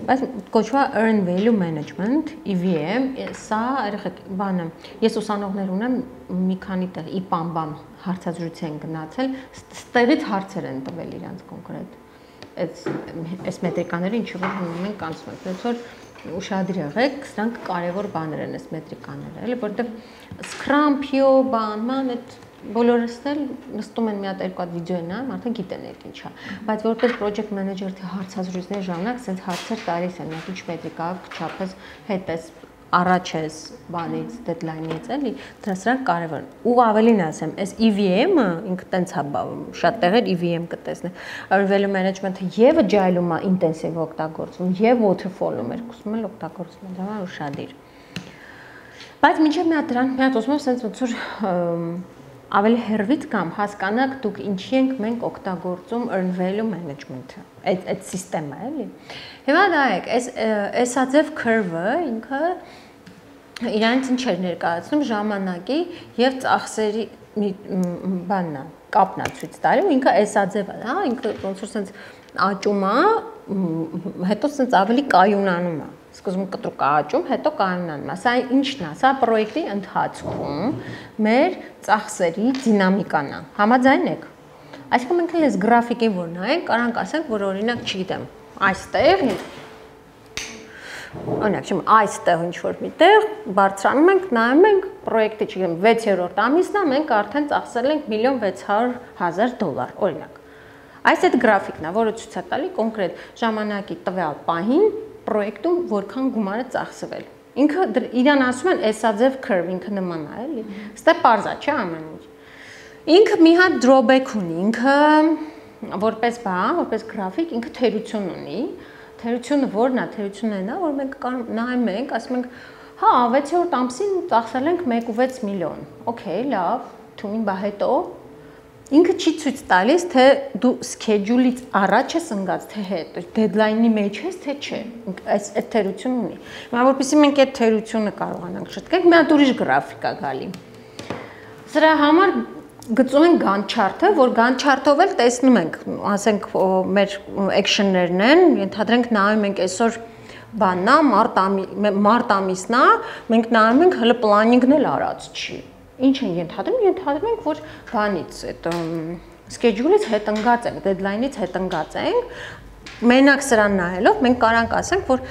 Բայց կոչվում է earn value management, EVM, սա երեխեք բանը։ Ես ուսանողներ ունեմ մի քանի տեղ IPAM-բամ հարցազրույց են գնացել, ստերից հարցեր են տվել իրանց կոնկրետ։ Այս մետրիկաները ինչ որ հնում են կանցնում։ Դրանց որ ուշադիր եղեք, սրանք կարևոր բաներ են այս մետրիկաները, էլի, որտեղ Scrum, PO, բանման այդ բոլորս էլ նստում են մի հատ երկու հատ վիդեո նայում, արդեն գիտեն այդ ինչա։ Բայց որպես project manager թե հարցազրույցներ ժամանակ ասենց հարցեր տալիս են, ինչ մետրիկա, չափես հետ ես առաջ ես բանից, deadline-ից, էլի, դրանք կարևոր են։ Ու ավելին ասեմ, այս EVM-ը ինքը տենց է շատ տեղեր EVM կտեսնեք։ Value management-ը եւ agile-ում է intensive օգտագործվում, եւ waterfall-ում երկուսում էլ օգտագործվում են, դա ուշադիր։ Բայց մինչև մի հատ դրանք մի հատ ուսում ասենց ոնց որ ավելի հերվից կամ հասկանաք դուք ինչի ենք մենք օգտագործում earn value management-ը, այդ սիստեմը, էլի։ Հիմա նայեք, այս ածև curve-ը ինքը իրանից ինչ էր ներկայացնում ժամանակի եւ ծախսերի բանն է, կապն է ցույց տալի, ու ինքը այս ածևը, հա, ինքը ոնց որ sense աճում է, հետո sense ավելի կայունանում է։ Սկզբում կտրուկ աճում, հետո կայունանում է։ Սա ի՞նչն է։ Սա պրոյեկտի ընթացքում մեր ծախսերի դինամիկան է։ Համաձայն եք։ Այսինքն մենք այս գրաֆիկին որ նայենք, կարանք ասենք, որ օրինակ չգիտեմ, այստեղ օրինակ, այստեղ ինչ որ միտեղ բարձրանում ենք, նայում ենք, պրոյեկտի, չգիտեմ, 6-րդ ամիսն է, մենք արդեն ծախսել ենք $1,600,000, օրինակ։ Այս այդ գրաֆիկն է, որը ցույց է տալի կոնկրետ ժամանակի տվյալ պահին պրոյեկտում որքան գումար է ծախսվել։ Ինքը իրան ասում են S-աձև curve, ինքը նման է, էլի։ Ստե պարզ է, չէ՞ ամեն ինչ։ Ինքը մի հատ drawback ունի, ինքը որպես բան, որպես գրաֆիկ, ինքը թերություն ունի։ Թերությունը որն է, թերությունն է, որ մենք նայում ենք, ասում ենք, հա, 6-րդ ամսին ծախսել ենք 1.6 միլիոն։ Okay, լավ, թումին բա հետո ինքը չի ցույց տալիս, թե դու schedule-ից առաջ ես ընկած, թե հետ, deadline-ի մեջ ես, թե չէ։ Այս թերություն ունի։ Հիմա որպեսզի մենք այդ թերությունը կարողանանք շտկենք, մի հատ ուրիշ գրաֆիկ է գալի։ Սրա համար գծում ենք Gantt chart-ը, որ Gantt chart-ով էլ տեսնում ենք, ասենք մեր action-ներն են, ենթադրենք նայում ենք այսօր բանն է, մարտ ամիսն է, մենք նայում ենք հələ planning-ն էլ արած չի։ Ինչ են ենթադրում, ենթադրում ենք, որ բանից, այդ schedule-ից հետ ընկած ենք, deadline-ից հետ ընկած ենք, մենակ սրան նայելով մենք կարանք ասենք, որ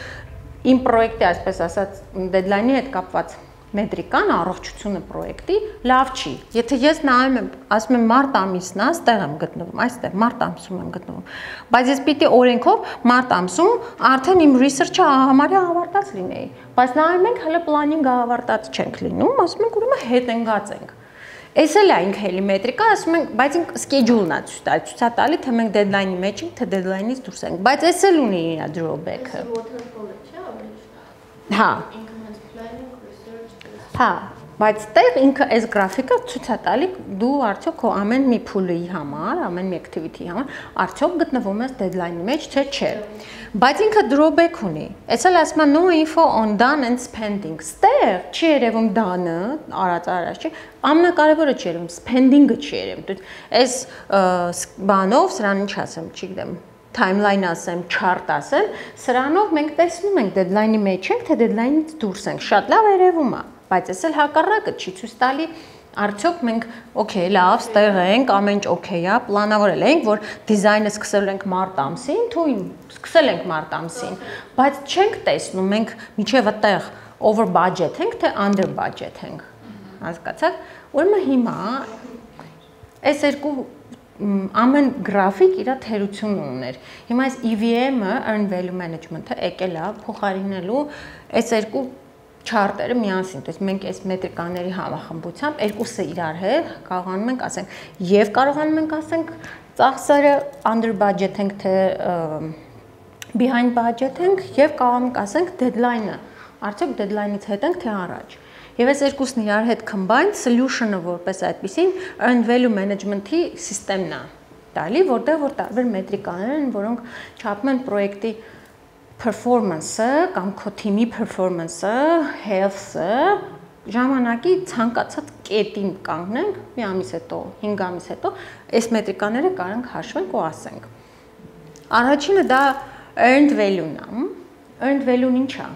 իմ պրոյեկտի, այսպես ասած, deadline-ի հետ կապված մետրիկան, առողջությունը պրոյեկտի լավ չի։ Եթե ես նայում եմ, ասում եմ մարտ ամիսն է, այստեղ եմ գտնվում, այստեղ մարտ ամսում եմ գտնվում։ Բայց ես պիտի օրենքով մարտ ամսում արդեն իմ research-ը համարյա ավարտած լինեի։ Բայց նայում ենք հələ planning-ը ավարտած չենք լինում, ասում ենք ուրեմն հետ ընկած ենք։ Այս էլ է ինքը էլի մետրիկա, ասում ենք, բայց ինքը schedule-ն է ցույց տալի, թե մենք deadline-ի մեջ ենք, թե deadline-ից դուրս ենք։ Բայց այս էլ ունի իր drawback-ը։ Հա։ Հա, բայց տեղ ինքը այս գրաֆիկը ցույց է տալի դու արդյոք քո ամեն մի փուլի համար, ամեն մի activity-ի համար արդյոք գտնվում ես deadline-ի մեջ, թե չէ։ Բայց ինքը drawback ունի։ Այս էլ ասում է no info on done and spending։ Ստեղ չի երևում done-ը, արած չի, ամենակարևորը չի երևում, spending-ը չի երևում։ Այս բանով, սրան ինչ ասեմ, չգիտեմ, timeline ասեմ, chart ասեմ, սրանով մենք տեսնում ենք deadline-ի մեջ ենք, թե deadline-ից դուրս ենք։ Շատ լավ երևում է։ Բայց ես էլ հակառակը չի ցույց տալի, արդյոք մենք okay, լավ, ստեղ ենք, ամեն ինչ okay է, պլանավորել ենք, որ դիզայնը սկսել ենք մարտ ամսին, թույն սկսել ենք մարտ ամսին, բայց չենք տեսնում, մենք միջև այդտեղ over budget ենք, թե under budget ենք։ Հասկացաք։ Ուրեմն հիմա այս երկու ամեն գրաֆիկ իր թերությունը ուներ։ Հիմա այս EVM-ը, earn value management-ը եկել է փոխարինելու այս երկու chart-երը միասին, то есть մենք այս մետրիկաների համախմբությամբ երկուսը իրար հետ կարողանում ենք ասենք եւ կարողանում ենք ասենք ծախսերը under budget ենք թե behind budget ենք եւ կարողանում ենք ասենք deadline-ը արդյոք deadline-ից հետ ենք թե առաջ։ Եվ այս երկուսն իրար հետ combined solution-ը որպես այդպեսին earn value management-ի սիստեմն է տալի, որտեղ որ տարբեր մետրիկաներ են, որոնք չափում են պրոյեկտի performance-ը կամ քո թիմի performance-ը, health-ը ժամանակի ցանկացած կետին կանգնենք, մի ամիս հետո, 5 ամիս հետո, այս մետրիկաները կարանք հաշվենք ու ասենք։ Առաջինը դա earned value-ն է, earned value-ն ինչ է։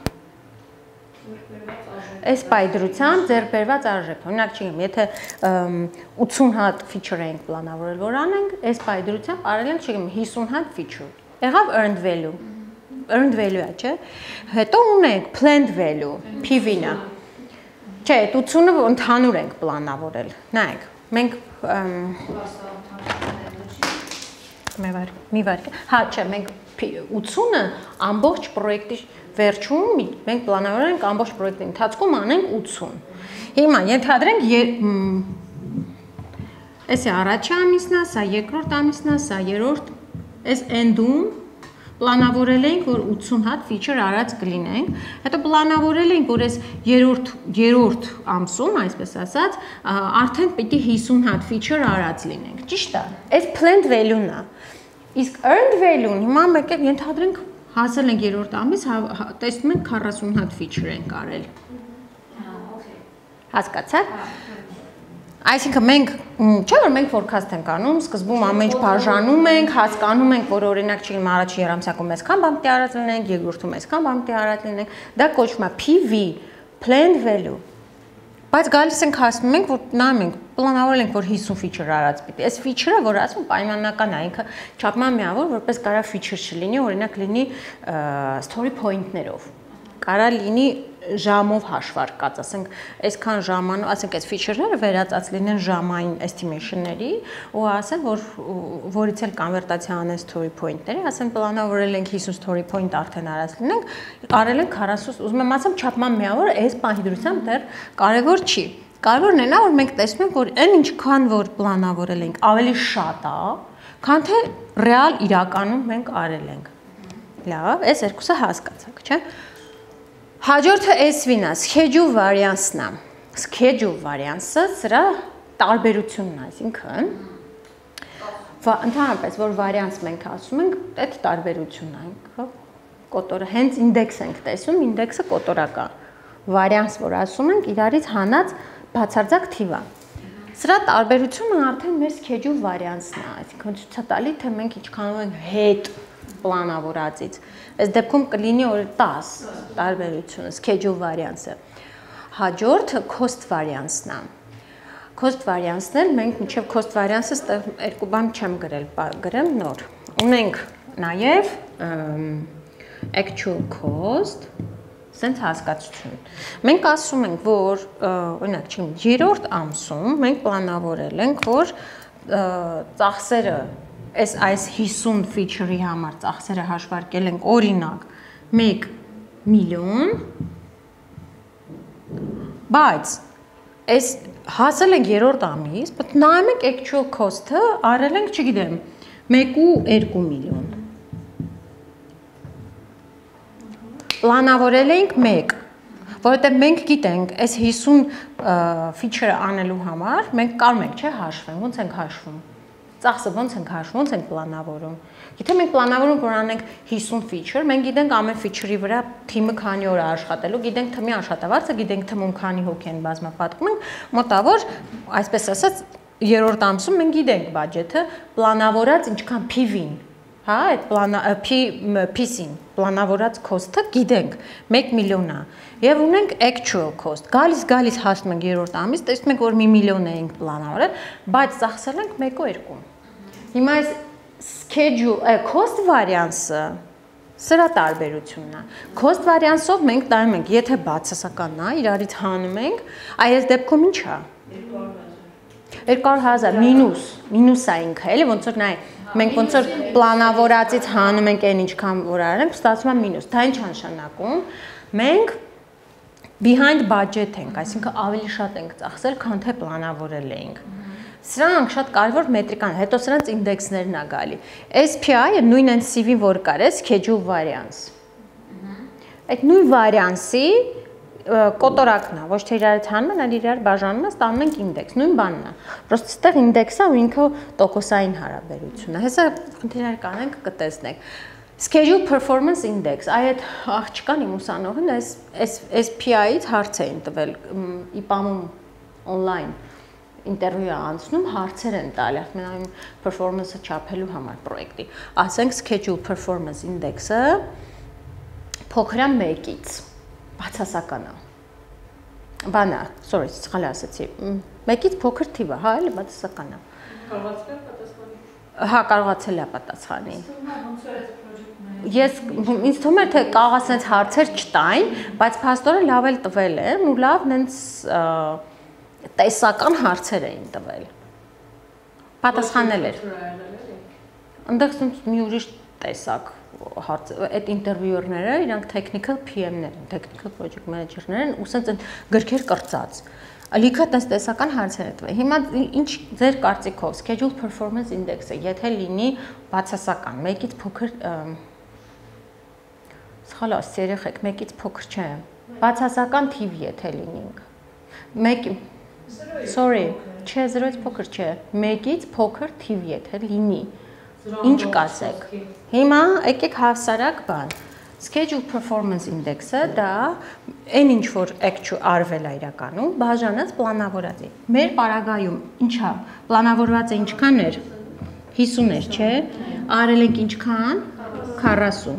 Այս պայդրությամբ ձեռք բերված արժեքը։ Օրինակ չգիտեմ, եթե 80 հատ feature ենք պլանավորել, որ անենք, այս պայդրությամբ արել ենք, չգիտեմ, 50 հատ feature։ Եղավ earned value։ Earned value-ը, չէ՞։ Հետո ունենք planned value, PV-ն։ Չէ, այդ 80-ը ընդհանուր ենք պլանավորել։ Նայեք, մենք մի վարք։ Հա, չէ, մենք 80-ը ամբողջ պրոյեկտի վերջում մենք պլանավորել ենք ամբողջ պրոյեկտի ընթացքում անենք 80։ Հիմա ենթադրենք էսի առաջի ամիսն է, սա երկրորդ ամիսն է, սա երրորդ, այս end-ում պլանավորել ենք, որ 80 հատ feature արած կլինենք, հետո պլանավորել ենք, որ այս երրորդ ամսում, այսպես ասած, արդեն պիտի 50 հատ feature արած լինենք, ճիշտ է, այս planned value-ն է, իսկ earned value-ն հիմա մեկ էլ ենթադրենք հասել ենք երրորդ ամիս, տեսնում ենք 40 հատ feature ենք արել, հասկացաք? Այսինքն մենք, չէ՞ որ մենք forecast ենք անում, սկզբում ամեն ինչ բաժանում ենք, հասկանում ենք, որ օրինակ չգիտեմ առաջի երամսյակում այսքան բան պիտի արած լինենք, երկրորդում այսքան բան պիտի արած լինենք, դա կոչվում է PV, planned value։ Բայց գալիս ենք հասնում ենք, որ նայում ենք, պլանավորել ենք, որ 50 feature արած պիտի։ Այս feature-ը, որ ասում պայմանական է, ինքը չափման միավոր, որպես կարա feature չլինի, օրինակ լինի story point-ներով։ Կարա լինի ժամով հաշվարկած, ասենք, այսքան ժամանոց, ասենք, այս feature-ները վերածած լինեն ժամային estimation-ների ու ասեն, որ որից էլ կոնվերտացիա անեն story point-ների, ասեն, պլանավորել ենք 50 story point արդեն արած լինենք, արել ենք 40, ուզում եմ ասեմ, չափման միավոր, այս պահի դրությամբ դեռ կարևոր չի։ Կարևորն է նա, որ մենք տեսնում ենք, որ այն ինչքան որ պլանավորել ենք, ավելի շատ է, քան թե ռեալ իրականում մենք արել ենք։ Լավ, այս երկուսը հասկացաք, չէ՞։ Հաջորդը SV-ն է, schedule variance-ն է։ Schedule variance-ը սրա տարբերությունն է, այսինքն ընդհանրապես որ variance մենք ասում ենք, այդ տարբերությունն է, կոտորը հենց index ենք տեսում, index-ը կոտորական։ Variance, որ ասում ենք, իրարից հանած բացարձակ թիվ է։ Սրա տարբերությունը արդեն մեր schedule variance-ն է, այսինքն ցույց է տալի, թե մենք ինչքանով ենք հետ պլանավորածից։ Այս դեպքում կլինի որ 10 տարբերությունը, schedule variance-ը։ Հաջորդը cost variance-ն է։ Cost variance-ն էլ մենք մինչև cost variance-ը երկու բան չեմ գրել, գրեմ նոր։ Ունենք նաև actual cost, սենց հասկացություն։ Մենք ասում ենք, որ օրինակ, չգիտեմ, երրորդ ամսում մենք պլանավորել ենք, որ ծախսերը այս 50 feature-ի համար ծախսերը հաշվարկել ենք օրինակ 1 միլիոն, բայց այս հասել ենք երրորդ ամիս, բայց նայում ենք actual cost-ը արել ենք, չգիտեմ, 1.2 միլիոն։ Պլանավորել ենք 1, որովհետև մենք գիտենք, այս 50 feature-ը անելու համար մենք կարող ենք, չէ՞, հաշվենք, ոնց ենք հաշվում։ Ծախսը ոնց ենք հաշվում, ոնց ենք պլանավորում։ Եթե մենք պլանավորում որ անենք 50 feature, մենք գիտենք ամեն feature-ի վրա թիմը քանի օր է աշխատելու, գիտենք թմի աշխատավարձը, գիտենք թմում քանի հոգի են բազմապատկում ենք, մոտավոր, այսպես ասած, երրորդ ամսում մենք գիտենք բաջեթը, պլանավորած ինչքան PV-ին, հա, այդ PC-ին, պլանավորած cost-ը գիտենք 1 միլիոն է։ Եվ ունենք actual cost։ Գալիս հասնում ենք երրորդ ամիս, տեսնում ենք որ 1 միլիոն էինք պլանավորել, բայց ծախսել ենք 1.2։ Հիմա այս schedule cost variance-ը սրա տարբերությունն է։ Cost variance-ով մենք տանում ենք, եթե բացասականն է, իրարից հանում ենք, այս դեպքում ինչ է։ 200,000 մինուս է ինքը, էլի ոնց որ նայ, մենք ոնց որ պլանավորածից հանում ենք այն ինչքան որ արել ենք, ստացվում է մինուս։ Դա ինչ նշանակում։ Մենք behind budget ենք, այսինքն ավելի շատ ենք ծախսել, քան թե պլանավորել էինք։ Սրանք շատ կարևոր մետրիկան, հետո սրանց ինդեքսներն է գալի։ SPI-ը նույն NCV-ին որ կար է, schedule variance։ Այդ նույն variance-ի կոտորակն է, ոչ թե իրարից հանում են, այլ իրար բաժանում են, ստանում ենք ինդեքս, նույն բանն է։ Պրոստը ստեղ ինդեքսը ու ինքը տոկոսային հարաբերություն է։ Հեսա խնդիրներ կանենք կտեսնենք։ Schedule performance index, այդ աղջկան իմ ուսանողին այս SPI-ից հարց էին տվել, IPAM-ում online ինտերվյու անցնում, հարցեր են տալի, ասում performance-ը չափելու համար պրոյեկտի։ Ասենք schedule performance index-ը փոքր է 1-ից, բացասական է։ Բանա, sorry, սխալ ասացի։ 1-ից փոքր թիվ է, հա, էլի բացասական է։ Կարողացել եք պատասխանել։ Հա, կարողացել է պատասխանի։ Ես ինձ թվում է թե կարող ասենց հարցեր չտային, բայց փաստորեն լավ էլ տվել են ու լավ նենց տեսական հարցեր էին տվել։ Պատասխանել էր։ Այնտեղ մի ուրիշ տեսակ հարց, այդ ինտերվյուերները իրանք technical PM-ներ են, technical project manager-ներ են, ու սենց գրքեր կրծած։ Լիքը տեսական հարցեր է տվել։ Հիմա ինչ ձեր կարծիքով schedule performance index-ը, եթե լինի բացասական, 1-ից փոքր սխալ ասացի երեխեք, 1-ից փոքր չէ։ Բացասական թիվ եթե լինենք։ 1 Sorry, չէ, 0-ից փոքր չէ։ 1-ից փոքր թիվ եթե լինի։ Ինչ կասեք։ Հիմա եկեք հավասարակ բան։ Schedule performance index-ը դա այն ինչ որ արվել է իրականում, բաժանած պլանավորած է։ Մեր պարագայում ինչա, պլանավորված է ինչքան էր 50 էր, չէ։ Արել ենք ինչքան 40։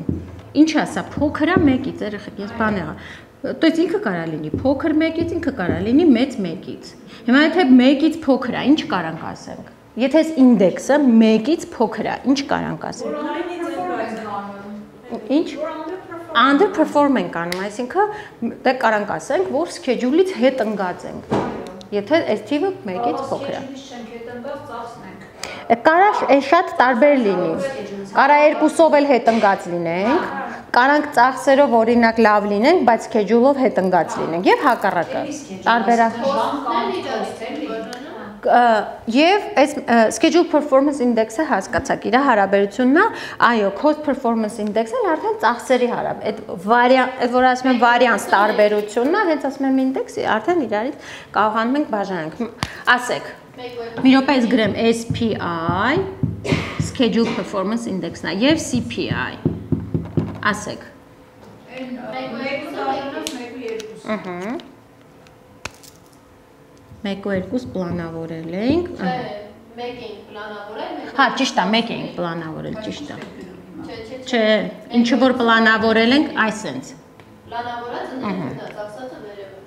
Ինչա սա փոքր է 1-ից, երեխեք, ես բան եղա։ То есть ինքը կարա լինի փոքր 1-ից, ինքը կարա լինի մեծ 1-ից։ Հիմա եթե 1-ից փոքր է, ինչ կարանք ասենք։ Եթե այս ինդեքսը 1-ից փոքր է, ինչ կարանք ասենք։ Ինչ underperform ենք անում, այսինքն դե կարանք ասենք, որ schedule-ից հետ ընկած ենք։ Եթե այս թիվը 1-ից փոքր է։ Կարա շատ տարբեր լինի։ Կարա 2-ով էլ հետ ընկած լինենք, կարանք ծախսերով օրինակ լավ լինենք, բայց schedule-ով հետ ընկած լինենք եւ հակառակը։ Տարբերակ։ Եվ այս schedule performance index-ը հասկացաք, իր հարաբերությունն է, այո, cost performance index-ը արդեն ծախսերի հարաբերություն, որ ասում եմ variance տարբերությունն է, հենց ասում եմ index-ը, արդեն իրարից կարողանում ենք բաժանենք։ Ասեք, մի րոպե ես գրեմ SPI, schedule performance index-ն է, եւ CPI։ Ասեք։ Ահա 1-2 պլանավորել ենք։ 1 ենք պլանավորել։ Հա, ճիշտ է, 1 ենք պլանավորել, ճիշտ է։ Չէ, ինչը որ պլանավորել ենք, այսենց։ Պլանավորած ընդ ծախսածը վերևը։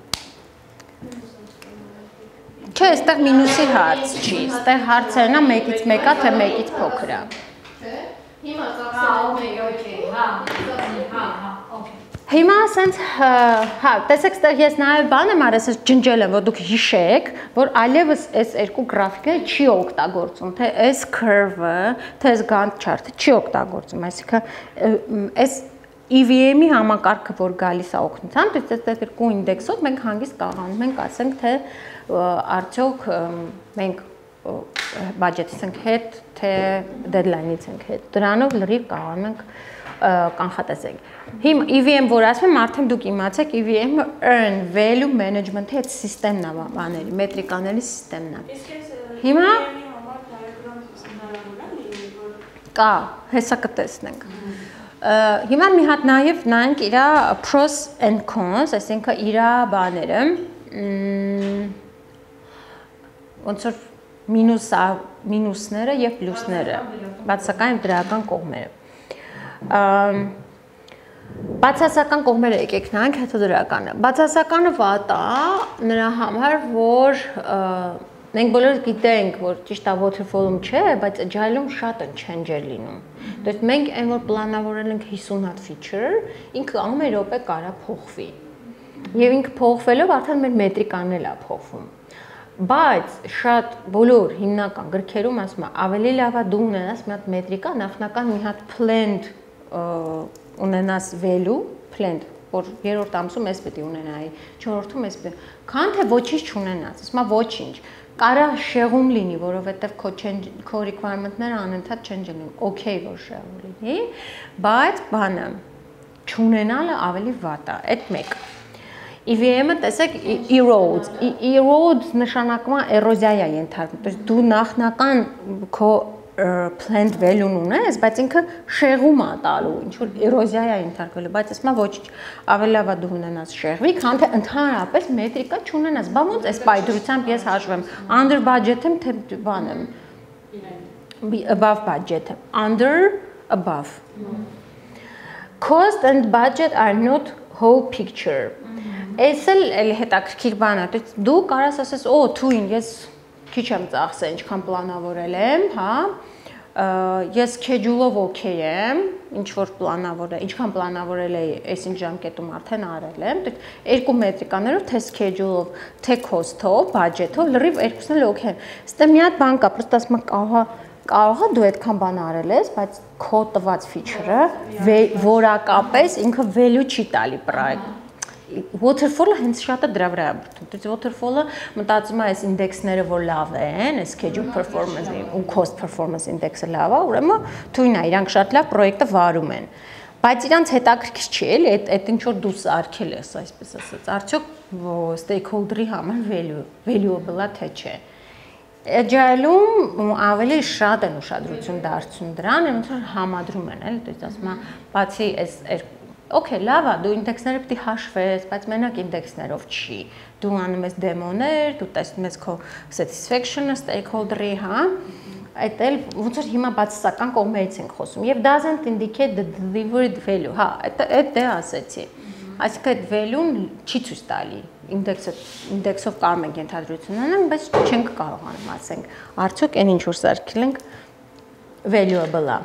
Չէ, այստեղ մինուսի հարց չի։ Այստեղ հարցերն է 1-ից 1-ա, թե 1-ից փոքր է։ Չէ։ Հիմա ծախսերը Հա, Հիմա ասենց, հա, տեսեք, ստեղ ես նաև բան եմ արել, ասենց ջնջել եմ, որ դուք հիշեք, որ այլևս այս երկու գրաֆիկները չի օգտագործում, թե այս curve-ը, թե այս Gantt chart-ը չի օգտագործում, այսինքն այս EVM-ի համակարգը, որ գալիս է օգնությամբ, այս երկու ինդեքսով մենք հանգիստ կարողանում ենք ասենք, թե արդյոք մենք բաջետից ենք հետ, թե deadline-ից ենք հետ։ Դրանով լրիվ կարողանում ենք կանխատեսենք։ Հիմա EVM որ ասում եմ, արդեն դուք իմացեք EVM-ը earn value management-ի հետ սիստեմն է, բաների, մետրիկաների սիստեմն է։ Հիմա կա, հեսա կտեսնենք։ Հիմա մի հատ նաև նայենք իր pros and cons, այսինքն իր բաները, ոնց որ մինուսները եւ պլյուսները, բացասական եւ դրական կողմերը։ Բացասական կողմերը եկեք նայենք, հետո դրականը։ Բացասականը վատ է նրա համար, որ մենք բոլորս գիտենք, որ ճիշտ է waterfall-ում չէ, բայց agile-ում շատ են change-եր լինում։ То есть մենք այն որ պլանավորել ենք 50 հատ feature, ինքը ամեն րոպե կարա փոխվի։ Եվ ինքը փոխվելով արդեն մեր մետրիկանն էլ է փոխվում։ Բայց շատ բոլոր հիմնական գրքերում ասում է ավելի լավ է դու ունենաս մի հատ մետրիկա, նախնական մի հատ planned ունենաս value, planned, որ երրորդ ամսում էս պետք է ունենայի, չորրորդում էս պետք է, քան թե ոչինչ չունենաս, ասում է ոչինչ, կարա շեղում լինի, որովհետև քո requirement-ները անընդհատ change լինում, okay որ շեղում լինի, բայց բանը չունենալը ավելի վատ է, այդ մեկ։ EVM-ը տեսեք erodes նշանակում է էրոզիա է ենթարկվում, то есть դու նախնական քո planned value-ն ունես, բայց ինքը շեղում է տալու, ինչ որ էրոզիա է ենթարկվելու, բայց ասում եմ ոչինչ, ավելի լավ է դու ունենաս շեղվի, քան թե ընդհանրապես մետրիկա չունենաս, բա ոնց այս պայդրությամբ ես հաշվեմ, under budget եմ, թե բան եմ, above budget եմ, under, above։ Cost and budget are not whole picture. Այս էլ հետաքրքիր բան է, դու կարաս ասես, օ, թույն, ես քիչ եմ ծախսել, ինչքան պլանավորել եմ, հա, ես schedule-ով okay եմ, ինչ որ պլանավորել, ինչքան պլանավորել էի, այսինչ ժամկետում արդեն արել եմ, երկու մետրիկաներով, թե schedule-ով, թե cost-ով, budget-ով, լրիվ երկուսն էլ okay են։ Ստե մի հատ բան կա, պրոստը ասում եմ, կարող է դու այդքան բան արել ես, բայց քո տված feature-ը որակապես ինքը value չի տալի պրոյեկտ։ Waterfall-ը հենց շատ է դրա վրա բրդում։ Waterfall-ը մտածում է այս ինդեքսները, որ լավ են, այս schedule performance ու cost performance index-ը լավ է, ուրեմն թույն է, իրանք շատ լավ պրոյեկտը վարում են։ Բայց իրանք հետաքրքիր չի, էլի, այդ ինչ որ դու սարքել ես, այսպես ասած, արդյոք stakeholder-ի համար valuable-ա թե չէ։ Agile-ում ավելի շատ են ուշադրություն դարձնում դրան, ոնց որ համադրում են, էլի, դու ասում ես, բացի այս Okay, լավ է, դու ինդեքսները պետք է հաշվես, բայց մենակ ինդեքսներով չի։ Դու անում ես դեմոներ, դու տեսնում ես քո satisfaction-ը stakeholder-ի, հա։ Այդ էլ ոնց որ հիմա բացասական կողմերից ենք խոսում։ Եվ doesn't indicate the delivered value, հա, այդ դե ասեցի։ Այսինքն այդ value-ն չի ցույց տալի։ Ինդեքսով կարող ենք ենթադրություն ունենալ, բայց չենք կարողանում ասենք, արդյոք այն ինչ որ սարքել ենք valuable է։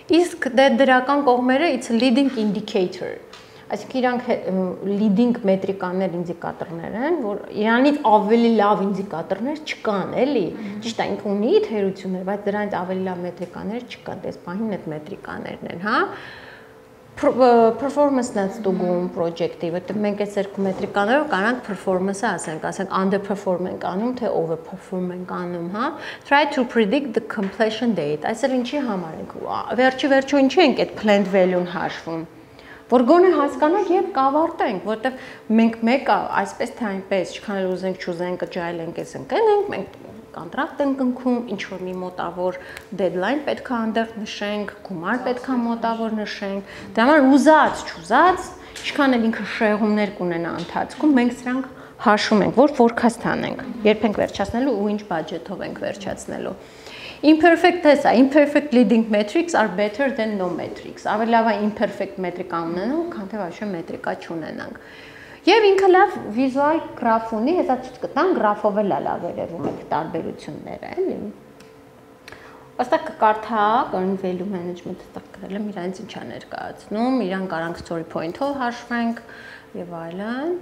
Իսկ դրական կողմերը it's a leading indicator։ Այսինքն իրանք leading մետրիկաներ, ինդիկատորներ են, որ իրանից ավելի լավ ինդիկատորներ չկան, էլի։ Ճիշտ է, ինքը ունի թերություններ, բայց դրանից ավելի լավ մետրիկաներ չկան, դες պահին այդ մետրիկաներն են, հա։ Performance-ն է ստուգում project-ի, որտեղ մենք այս երկու մետրիկաներով կարանք performance-ը ասենք underperform ենք անում, թե overperform ենք անում, հա։ Try to predict the completion date։ Այսօր ինչի համար ենք։ Վերջի ինչի ենք այդ planned value-ն հաշվում։ Որ գոնե հասկանանք եւ կավարտենք, որտեղ մենք մեկը այսպես թե այնպես, ինչքան էլ ուզենք չուզենք, agile ենք, ես ընկնենք, մենք կոնտրակտ ենք ընկնում, ինչ որ մի մոտավոր deadline պետք է անդեղ նշենք, գումար պետք է մոտավոր նշենք։ Դրա համար ուզած, չուզած, ինչքան էլ ինքը շեղումներ կունենա ընթացքում, մենք սրանք հաշվում ենք, որ forecast անենք, երբ ենք վերջացնելու ու ինչ բյուջետով ենք վերջացնելու։ Imperfect test, imperfect leading metrics are better than no metrics։ Ավելի լավ է imperfect մետրիկա ունենանք, քան թե ոչ մետրիկա չունենանք։ Եվ ինքը լավ վիզուալ գրաֆ ունի, հեսա ցույց կտան գրաֆով էլ լավ երևում է տարբերությունները, էլի։ Ոստակ կկարդակ, earn value management-ը տակ գրել եմ, իրանց ինչա ներկայացնում, իրան կարանք story point-ով հաշվենք եւ այլն։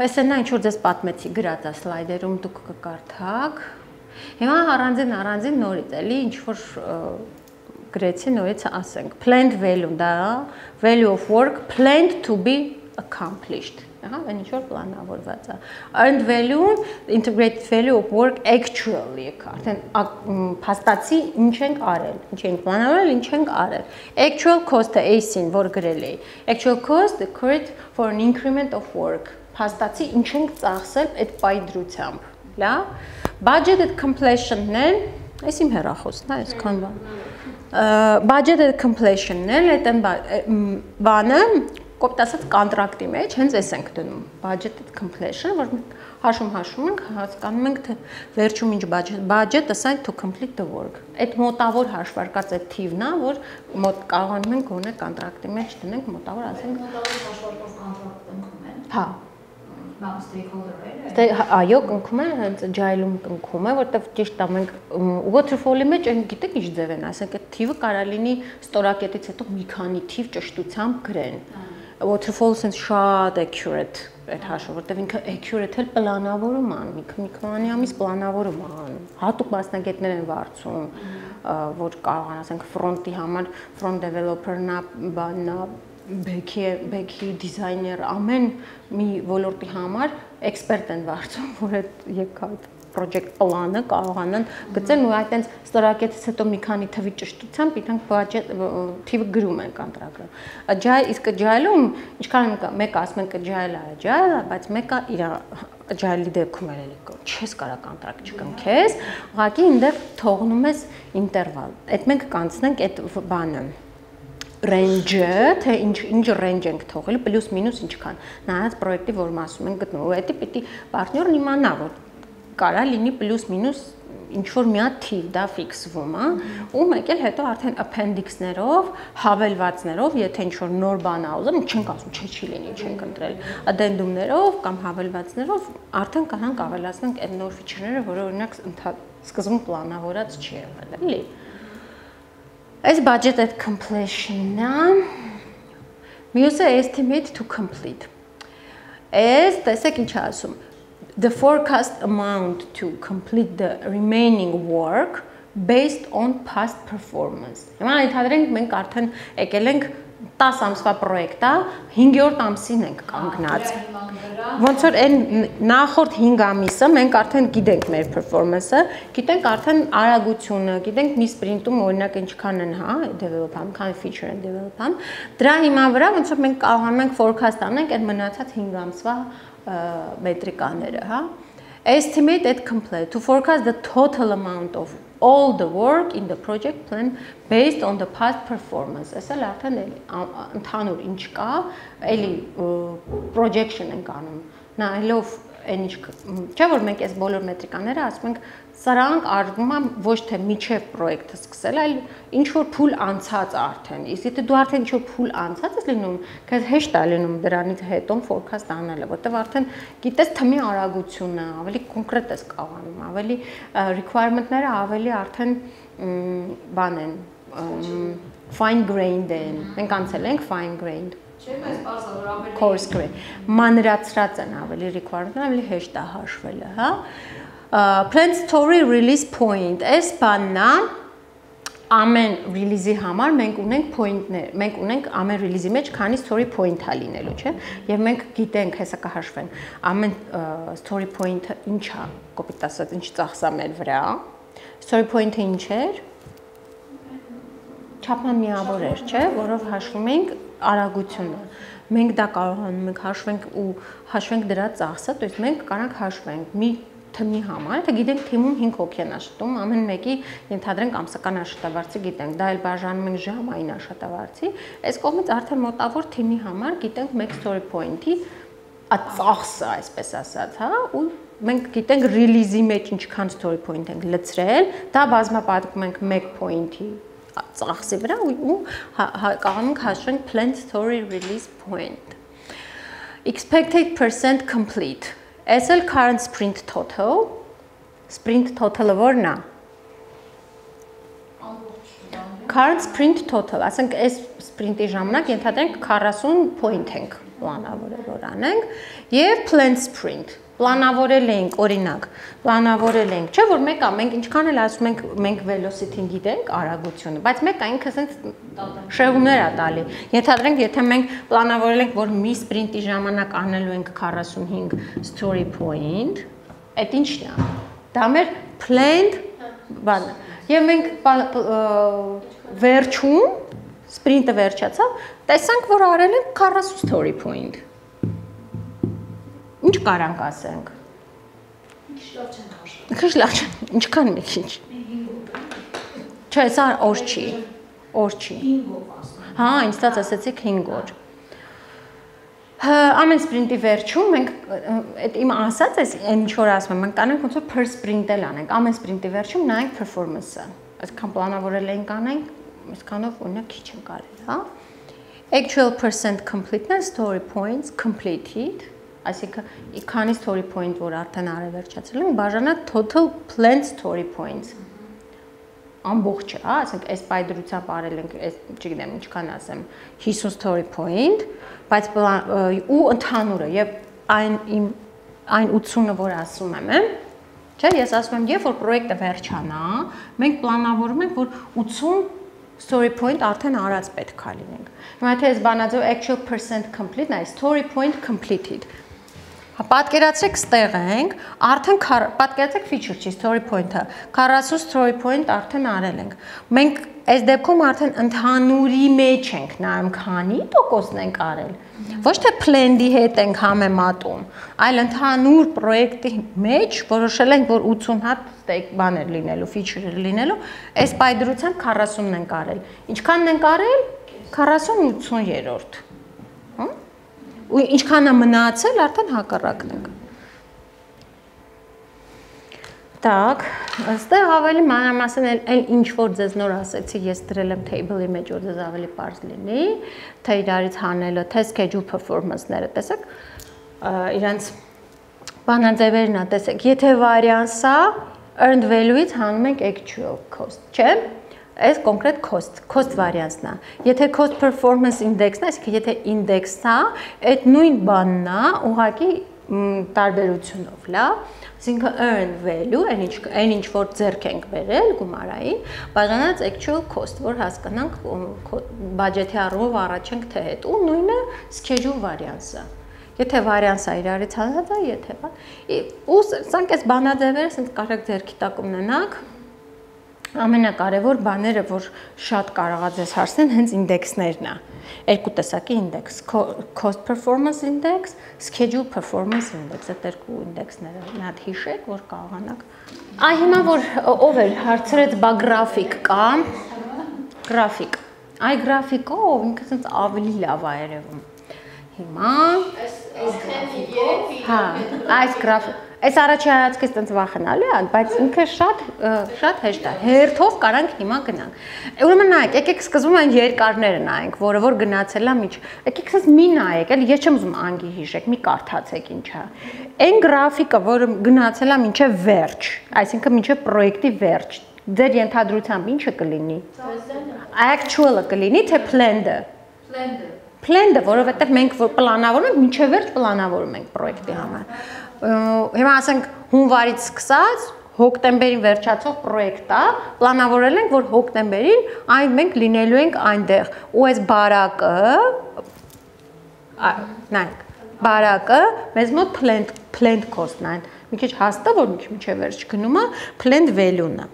Այսինքն ինչ որ ձեզ պատմեցի գրած է սլայդերում, դուք կկարդակ։ Հիմա առանձին նորից էլի ինչ որ գրեցի նորից ասենք planned value դա value of work planned to be accomplished ահա այն ինչ որ պլանավորված է earned value integrated value of work actually արդեն փաստացի ինչ ենք արել ինչ ենք պլանավորել ինչ ենք արել actual cost-ը AC-ին որ գրել էի actual cost occurred for an increment of work փաստացի ինչ ենք ծախսել այդ պայդրությամբ լավ budgeted completion-ն է այս իմ հեռախոսն է այսքան budgeted completion-ն է այդ բանը կոպիտ ասած կոնտրակտի մեջ հենց էս ենք դնում budgeted completion որ հաշվում ենք հասկանում ենք թե վերջում ինչ budget assigned to complete the work այդ մոտավոր հաշվարկած այդ թիվն է որ մոտ կարողանում ենք գոնե կոնտրակտի մեջ դնենք մոտավոր ասենք մոտավոր հաշվարկով կոնտրակտ ընկնում են հա այո կնքում է հենց agile-ում կնքում է որտեվ ճիշտ է մենք waterfall-ի մեջ այն գիտեք ինչ ձև են ասենք այդ թիվը կարա լինի ստորակետից հետո մի քանի թիվ ճշտությամբ գրեն waterfall-ը sense շատ accurate այդ հաշվը որտեվ ինքը accurate էլ պլանավորում է մի քանի ամիս պլանավորում է հատուկ մասնագետներ են վարձում որ կարող են ասենք front-ի համար front developer-ն բաննա բեքի դիզայներ ամեն մի ոլորտի համար էքսպերտ են վարձում որ այդ եկած project plan-ը կարողանան գծել ու այտենց ստորակետից հետո մի քանի թվի ճշտությամբ իրանք budget թիվը գրում են կոնտրակտը agile իսկ agile-ում ինչքան մեկը ասում են agile, բայց մեկը իր agile-ի դեպքում էլ էլի չես կարա կոնտրակտ չկնքես ուղղակի այնտեղ թողնում ես ինտերվալ այդ մենք կանցնենք այդ բանը range-ը, թե ինչ range ենք թողել, պլյուս մինուս ինչքան, նայած պրոյեկտի որ մասում ենք գտնում, ու դա պիտի պարտներն իմանա, որ կարա լինի պլյուս մինուս ինչ որ մի հատ թիվ դա ֆիքսվում է, ու մեկ էլ հետո արդեն appendix-ներով, հավելվածներով, եթե ինչ որ նոր բան ա ուզում, չենք ասում, չի լինի, չենք ընտրել, addendum-ներով կամ հավելվածներով արդեն կարանք ավելացնենք այդ նոր feature-ները, որը օրինակ սկզբում պլանավորած չի եղել, էլի։ Այս budget at completion-ն է, մյուսը estimate to complete։ Այս տեսեք ինչ ասում, the forecast amount to complete the remaining work based on past performance։ Հիմա ենթադրենք մենք արդեն եկել ենք 10 ամսվա պրոյեկտ է, 5-րդ ամսին ենք կանգնած։ Ոնց որ այն նախորդ 5 ամիսը մենք արդեն գիտենք մեր performance-ը, գիտենք արդեն արագությունը, գիտենք մի սպրինտում օրինակ ինչքան են, հա, develop-ան, քան feature են develop-ան։ Դրա հիման վրա ոնց որ մենք կարողանում ենք forecast անենք այդ մնացած 5 ամսվա մետրիկաները, հա։ Estimate at complete to forecast the total amount of all the work in the project plan based on the past performance. Այսա արդեն ընդհանուր ինչ կա, էլի projection ենք անում։ Նայելով այն ինչ, չէ՞ որ մենք այս բոլոր մետրիկաները ասում ենք, սրանք արվում է ոչ թե միջև պրոյեկտը սկսել, այլ ինչ որ փուլ անցած արդեն։ Իսկ եթե դու արդեն ինչ որ փուլ անցած ես լինում, քեզ հեշտ է լինում դրանից հետո forecast անելը, որտեվ արդեն գիտես թմի արագությունը, ավելի կոնկրետ ես կարողանում, ավելի requirement-ները ավելի արդեն բան են, fine grained են։ Մենք անցել ենք fine grained։ Չէ՞, բայց բարձր որ ավելի coarse grained, մանրացրած են ավելի requirement-ները, ավելի հեշտ է հաշվելը, հա։ Plan story release point, այս բանն է ամեն release-ի համար մենք ունենք point-ներ, մենք ունենք ամեն release-ի մեջ քանի story point է լինելու, չէ՞։ Եվ մենք գիտենք, հեսա կհաշվեն, ամեն story point-ը ինչ է, կոպիտ ասած, ինչ ծախսա մեր վրա։ Story point-ը ինչ էր։ Չափման միավոր էր, չէ՞, որով հաշվում ենք արագությունը։ Մենք դա կարողանում ենք հաշվենք ու հաշվենք դրա ծախսը, то есть մենք կարող ենք հաշվենք մի թմի համար, թե գիտենք թիմում 5 հոգի են աշխատում, ամեն մեկի ենթադրենք ամսական աշխատավարձը գիտենք, դա էլ բաժանում ենք ժամային աշխատավարձի, այս կողմից արդեն մոտավոր թիմի համար գիտենք մեկ story point-ի ծախսը, այսպես ասած, հա, ու մենք գիտենք release-ի մեջ ինչքան story point ենք լցրել, դա բազմապատկում ենք մեկ point-ի ծախսի վրա ու կարողանում ենք հաշվենք planned story release point. Expected percent complete. Այս էլ current sprint total. Sprint total-ը որն է? Current sprint total, ասենք այս sprint-ի ժամանակ ենթադրենք 40 point ենք պլանավորել որ անենք եւ planned sprint. Պլանավորել ենք, օրինակ, պլանավորել ենք, չէ՞ որ մեկը մենք ինչքան էլ ասում ենք մենք velocity-ն գիտենք, արագությունը, բայց մեկը ինքը ասենց շեղումներ է տալի։ Ենթադրենք, եթե մենք պլանավորել ենք, որ մի սպրինտի ժամանակ անելու ենք 45 story point, այդ ի՞նչն է։ Դա մեր planned բանը։ Եվ մենք վերջում սպրինտը վերջացավ, տեսանք, որ արել ենք 40 story point։ Ինչ կարանք ասենք։ Ինչ լավ չեն, ինչքան մեկ ինչ։ Չէ, սա օր չի, օր չի։ 5 օր ասում։ Հա, ինձ տած ասեցիք 5 օր։ Ամեն սպրինտի վերջում մենք այդ իմ ասած էս ինչ որ ասում եմ, մենք կանենք ոնց որ per sprint էլ անենք, ամեն սպրինտի վերջում նայենք performance-ը։ Այսքան պլանավորել ենք անենք, այսքանով օրինակ քիչ ենք արել, հա։ Actual percent completeness story points completed Այսինքն քանի story point որ արդեն արել վերջացել ենք, բաժանա total planned story points։ Ամբողջը, հա, ասենք այս պայդրությամբ արել ենք, այս չգիտեմ, ինչքան ասեմ, 50 story point, բայց ու ընդհանուրը եւ այն 80-ը որ ասում եմ, չէ, ես ասում եմ, երբ որ պրոյեկտը վերջանա, մենք պլանավորում ենք, որ 80 story point արդեն արած պետք է լինենք։ Հիմա եթե այս բանաձև actual percent complete, նայ story point completed Պատկերացրեք ստեղ ենք, արդեն պատկերացրեք feature չի, story point-ը, 40 story point արդեն արել ենք։ Մենք այս դեպքում արդեն ընդհանուրի մեջ ենք նայում քանի տոկոսն ենք արել։ Ոչ թե plan-ի հետ ենք համեմատում, այլ ընդհանուր պրոյեկտի մեջ որոշել ենք, որ 80 հատ բաներ լինելու, feature-եր լինելու, այս պայդրությամբ 40-ն ենք արել։ Ինչքանն ենք արել? 40-80-րդ։ Ու ինչքան է մնացել, արդեն հակառակն ենք։ Так, այստեղ ավելի մանրամասն էլ ինչ որ ձեզ նոր ասեցի, ես դրել եմ table-ի մեջ, որ ձեզ ավելի པարզ լինի, թե իրարից հանելը, թե schedule performance-ները, տեսեք, իրանց բանաձևերն է, տեսեք, եթե variance-ա, earned value-ից հանում ենք actual cost, չէ՞։ Այս կոնկրետ cost variance-ն է։ Եթե cost performance index-ն է, այսինքն եթե index-ը, այդ նույն բանն է, ուղղակի տարբերությունով, լավ։ Այսինքն earned value, այն ինչ որ ձեռք ենք բերել գումարային, բաժանած actual cost, որ հասկանանք բաջետի առումով առաջ ենք թե հետ, ու նույնը schedule variance-ը։ Եթե variance-ը իրարից հանած է, եթե բա։ Ու սրանք այս բանաձևերը ասենք կարեք ձեռքի տակ ունենաք։ Ամենակարևոր բաները, որ շատ կարող է ձեզ հարցնեն, հենց ինդեքսներն է։ Երկու տեսակի ինդեքս, cost performance index, schedule performance index, այդ երկու ինդեքսները մի հատ հիշեք, որ կարողանաք։ Այ հիմա որ ով էր հարցրեց, բա գրաֆիկ կա, գրաֆիկ։ Այ գրաֆիկով ինքը sense ավելի լավ է երևում։ Հիմա հա, այս գրաֆիկ Այս առաջի հայացքից տենց վախենալու է, բայց ինքը շատ հեշտ է։ Հերթով կարանք հիմա գնանք։ Ուրեմն նայեք, եկեք սկզբում այն երկարները նայենք, որը որ գնացել է միջ։ Եկեք ասես մի նայեք, էլի ես չեմ ուզում անգի հիշեք, մի կարդացեք ինչ է։ Այն գրաֆիկը, որը գնացել է մինչև վերջ, այսինքն մինչև պրոյեկտի վերջ, ձեր ենթադրությամբ ինչը կլինի։ Actual-ը կլինի, թե planned-ը։ Planned-ը, որովհետև մենք որ պլանավորում ենք, մինչև վերջ պլանավորում ենք պրոյեկտի համար։ Հիմա ասենք հունվարից սկսած հոկտեմբերին վերջացող պրոյեկտ է, պլանավորել ենք, որ հոկտեմբերին այն մենք լինելու ենք այնտեղ, ու այս բարակը, նայեք, բարակը մեզ մոտ planned cost-ն է, մի քիչ հաստա, որ մինչև վերջ գնում է, planned value-ն է,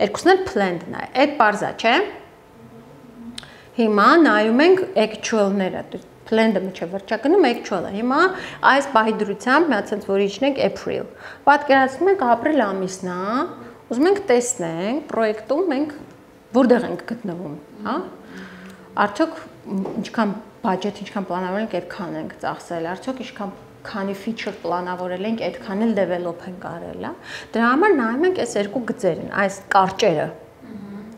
երկուսն էլ planned-ն է, այդ պարզ է, չէ՞։ Հիմա նայում ենք actual-ները, planned-ը միջև վերջակնում actual-ը։ Հիմա այս պահի դրությամբ մի հատ sense որ իջնենք April։ Պատկերացնում ենք ապրիլ ամիսն է, ուզում ենք տեսնենք պրոյեկտում մենք որտեղ ենք գտնվում, հա։ Արդյոք ինչքան բաջետ, ինչքան պլանավորել ենք, այդքան ենք ծախսել, արդյոք ինչքան քանի feature պլանավորել ենք, այդքան էլ develop ենք արել, հա։ Դրա համար նայում ենք այս երկու գծերն, այս կարճերը։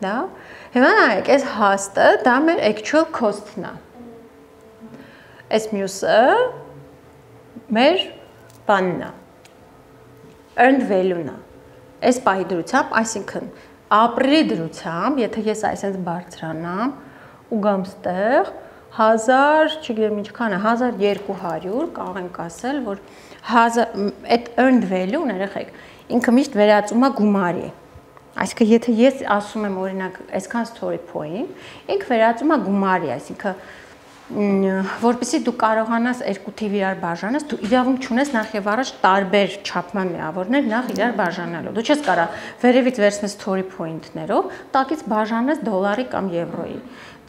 Դա։ Հիմա նայեք, այս հաստը դա մեր actual cost-ն է։ Այս մյուսը մեր բանն է, earned value-ն է, այս պահի դրությամբ, այսինքն ապրիլի դրությամբ, եթե ես այսպես բարձրանամ ու գամ ստեղ 1000, չգիտեմ ինչքան է, 1200 կարող ենք ասել, որ այդ earned value-ն երեխեք, ինքը միշտ վերածում է գումարի։ Այսինքն եթե ես ասում եմ օրինակ այսքան story point, ինքը վերածում է գումարի, այսինքն որպեսզի դու կարողանաս երկու թիվ իրար բաժանես, դու իրավունք չունես նախ եւ առաջ տարբեր չափման միավորներ նախ իրար բաժանելու։ Դու չես կարող վերևից վերցնես story point-ներով, տակից բաժանես դոլարի կամ եվրոյի։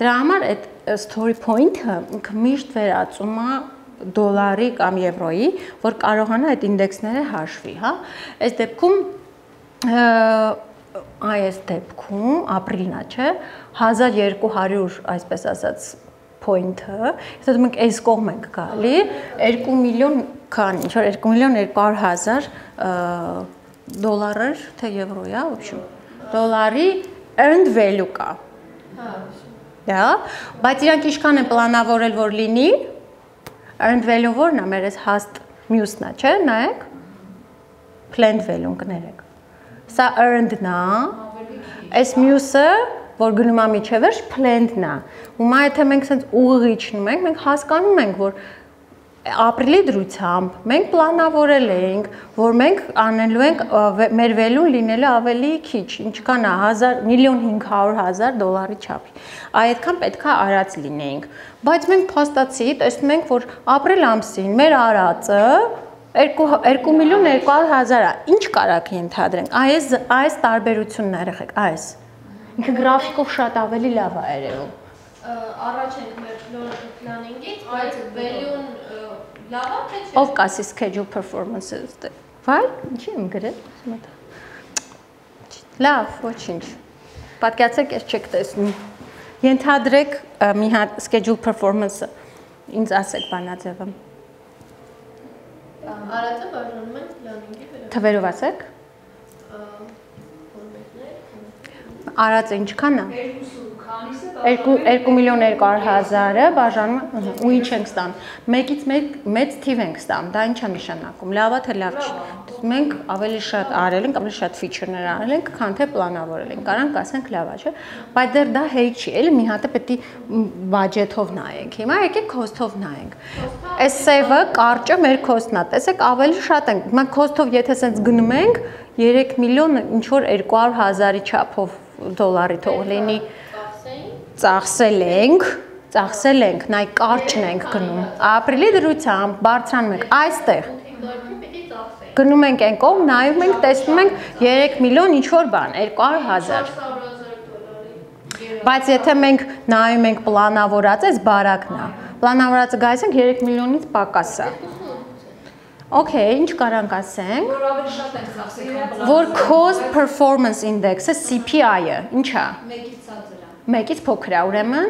Դրա համար այդ story point-ը ինքը միշտ վերածում է դոլարի կամ եվրոյի, որ կարողանա այդ ինդեքսները հաշվի, հա։ Այս դեպքում այս դեպքում ապրիլն է, չէ, 1200, այսպես ասած, point-ը, եթե մենք այս կողմ ենք գալի, 2 միլիոն քան, ինչ որ 2 միլիոն 200,000 դոլարներ, թե եվրո է, в общем, դոլարի earned value կա։ Դա, բայց իրանք ինչքան են պլանավորել, որ լինի, earned value որն է, մեր այս հաստ մյուսն է, չէ, նայեք, planned value-ն կներեք։ Սա earned-ն է, այս մյուսը, որ գնում է միջև վերջ, planned-ն է։ Հիմա եթե մենք սենց ուղիղ իջնում ենք, մենք հասկանում ենք, որ ապրիլի դրությամբ մենք պլանավորել ենք, որ մենք անելու ենք մեր value-ն լինելու ավելի քիչ, ինչքան է 1,500,000 դոլարի չափի։ Այդքան պետք է արած լինեինք։ Բայց մենք փաստացի տեսնում ենք, որ ապրիլ ամսին մեր արածը 2 միլիոն 200,000 է։ Ինչ կարաք ենթադրենք։ Այս տարբերությունն է, երեխեք, այս։ Ինքը գրաֆիկով շատ ավելի լավ է երևում։ Առաջ ենք մեր planning-ից, բայց value-ն լավ է, թե չէ։ Ով կասի schedule performance-ը։ Վայ, ինչի եմ գրել։ Լավ, ոչինչ։ Պատկերացրեք, ես չեք տեսնում։ Ենթադրեք մի հատ schedule performance-ը։ Ինձ ասեք բանաձևը։ Արածը բաժանում ենք planning-ի վրա։ Թվերով ասեք։ Արած ինչքան է։ 2.200.000-ը բաժանում ու ինչ ենք ստանում։ Մեկից մեծ թիվ ենք ստանում, դա ինչ է նշանակում։ Լավ է թե լավ չի։ Մենք ավելի շատ արել ենք, ավելի շատ ֆիչերներ արել ենք, քան թե պլանավորել ենք։ Կարանք ասենք լավ է, չէ՞։ Բայց դեռ դա հեյք չի, էլի մի հատ է պետք է բաջեթով նայենք։ Հիմա եկեք cost-ով նայենք։ Այս save-ը կարճը մեր cost-ն է, տեսեք ավելի շատ ենք։ Հիմա cost-ով եթե սենց գնում ենք 3 միլիոն ինչ որ 200.000-ի չափով դոլարի թող լինի ծախսել ենք, նայ կարճն ենք գնում։ Ապրիլի դրությամբ բարձրանում ենք այստեղ։ Գնում ենք այն կողմ, նայում ենք, տեսնում ենք 3 միլիոն ինչ որ բան, 200.000։ Բայց եթե մենք նայում ենք պլանավորած, այս բարակն է։ Պլանավորածը գայս ենք 3 միլիոնից պակաս է։ Okay, ինչ կարանք ասենք, որ cost performance index-ը CPI-ը, ինչ է։ Մեկից փոքր է, ուրեմն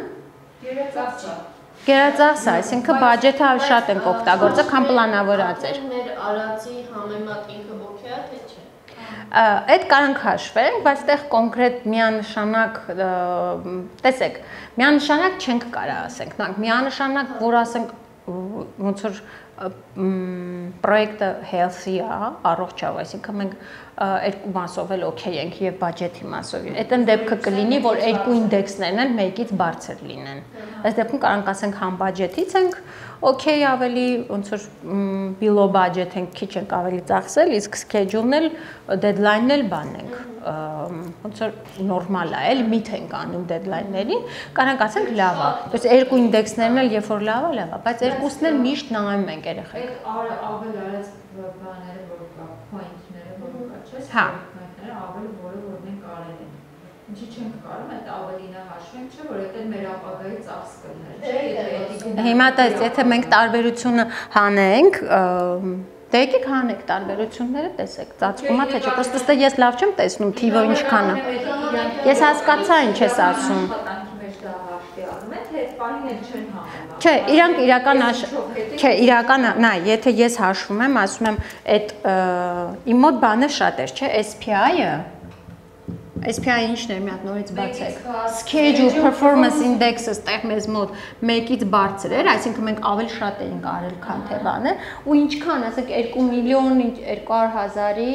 գերածախս է, այսինքն բաջեթը շատ ենք օգտագործել, քան պլանավորած էր։ Արածի համեմատ ինքը օքեյ է, թե չէ։ Այդ կարանք հաշվենք, բայց այդտեղ կոնկրետ միանշանակ, տեսեք, միանշանակ չենք կարող ասենք, միանշանակ, որ ասենք ոնց որ պրոյեկտը healthy է, առողջ է, այսինքն մենք երկու մասով էլ օքեյ ենք եւ բաջեթի մասով։ Այդտեղ դեպքը կլինի, որ երկու ինդեքսներն էլ մեկից բարձր լինեն։ Այս դեպքում կարանք ասենք համ բաջեթից ենք օքեյ ավելի ոնց որ below budget ենք, քիչ ենք ավելի ծախսել, իսկ schedule-ն էլ deadline-ն էլ բան ենք ոնց որ նորմալ է, էլ միտ ենք անում deadline-ներին, կարանք ասենք լավ է։ Դες երկու ինդեքսներն էլ երբ որ լավ է, բայց երկուսն էլ միշտ նայում ենք երեխեք։ Այդ ավել արած բաները, որ կա, point-ները, որ կա, չէ՞, հա, point-ները ավել, որը որ մենք արել ենք։ Ինչի չենք կարող, այդ ավելինը հաշվենք, չէ՞, որ դա մեր ապագայի ծախս կլներ, չէ՞։ Հիմա եթե մենք տարբերությունը հանենք, դե եկեք հանեք տարբերությունները, տեսեք, ծածկումա թե չէ, պրոստը ստե ես լավ չեմ տեսնում, թիվը ինչքան է։ Ես հասկացա ինչ ես ասում։ Չէ, իրանք իրական, նայ, եթե ես հաշվում եմ, ասում եմ, այդ իմ մոտ բանը շատ էր, չէ, SPI-ը, SPI-ը ինչն էր, մի հատ նորից բացեք, Schedule Performance Index-ը ստեղ մեզ մոտ մեկից բարձր էր, այսինքն մենք ավելի շատ էինք արել, քան թե բանը, ու ինչքան, ասենք 2 միլիոն 200.000-ի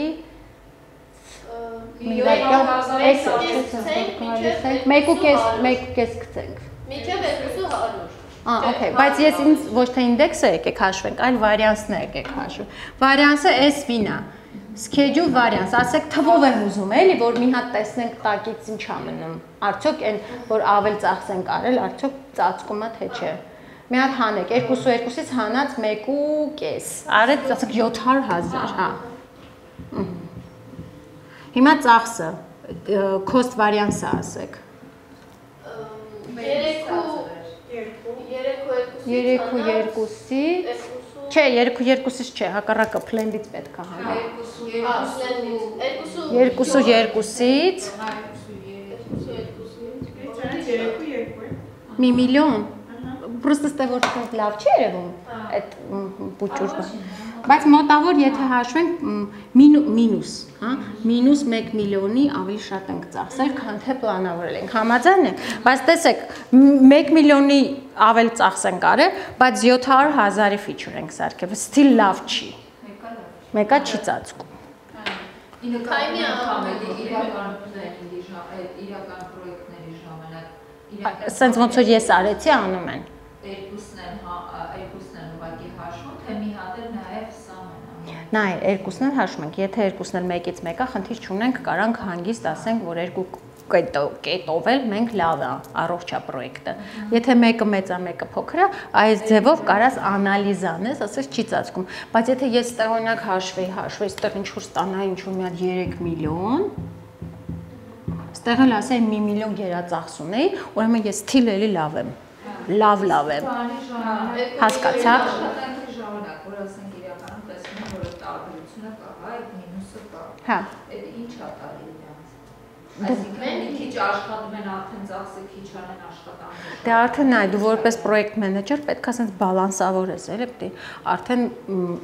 մեկուկես գցենք։ Միջև 200. Okay, բայց ես ինձ ոչ թե ինդեքսը եկեք հաշվենք, այլ վարիանսն եկեք հաշվենք։ Վարիանսը SV-ն է։ Schedule variance, ասեք թվով եմ ուզում, էլի, որ մի հատ տեսնենք տակից ինչ է մնում։ Արդյոք այն, որ ավել ծախս ենք արել, արդյոք ծածկում է թե չէ։ Մի հատ հանեք, 2.2-ից հանած 1.5, արեց, ասեք 700.000, հա։ Հիմա ծախսը, cost variance-ը ասեք։ 3.2-ից Չէ, 2.2-ից չէ, հակառակը planned-ից պետք է հանենք։ 2.2-ից 1 միլիոն։ Պրոստը ստե որ լավ չի երևում այդ բուճուրը։ Բայց մոտավոր եթե հաշվենք մինուս, հա, մինուս 1 միլիոնի ավելի շատ ենք ծախսել, քան թե պլանավորել ենք։ Համաձայն եք, բայց տեսեք 1 միլիոնի ավել ծախս ենք արել, բայց 700.000-ի feature ենք սարքել, still լավ չի։ Մեկը չի ծածկում։ Իրական պրոյեկտների ժամանակ Սենց ոնց որ ես արեցի անում են։ երկուսն են ուղղակի հաշվում, թե մի հատ էլ նաև սա մնա։ Նայ, երկուսն էլ հաշվում ենք, եթե երկուսն էլ մեկից մեկը խնդիր չունենք, կարանք հանգիստ ասենք, որ երկու կետով էլ մենք լավ է, առողջ է պրոյեկտը։ Եթե մեկը մեծ է, մեկը փոքր է, այս ձևով կարաս անալիզ անես, ասես չի ծածկում։ Բայց եթե ես ստեղ օրինակ հաշվեի, այստեղ ինչ որ ստանայի ինչ որ մի հատ 3 միլիոն, ստեղ էլ ասեի 1 միլիոն գերածախս ունեի, ուրեմն ես still էլի լավ եմ։ Լավ եմ։ Հասկացաք։ Ժամանակ, որ ասենք իրականում տեսնում որ տարբերությունը կա, այդ մինուսը կա։ Հա։ Այդ ինչ է տալի իրանց։ Այսինքն մի քիչ աշխատում են արդեն ծախսը քիչ անեն աշխատանքը։ Դե արդեն այ դու որպես պրոյեկտ մենեջեր պետք է ասենց բալանսավորես, էլի պետք է արդեն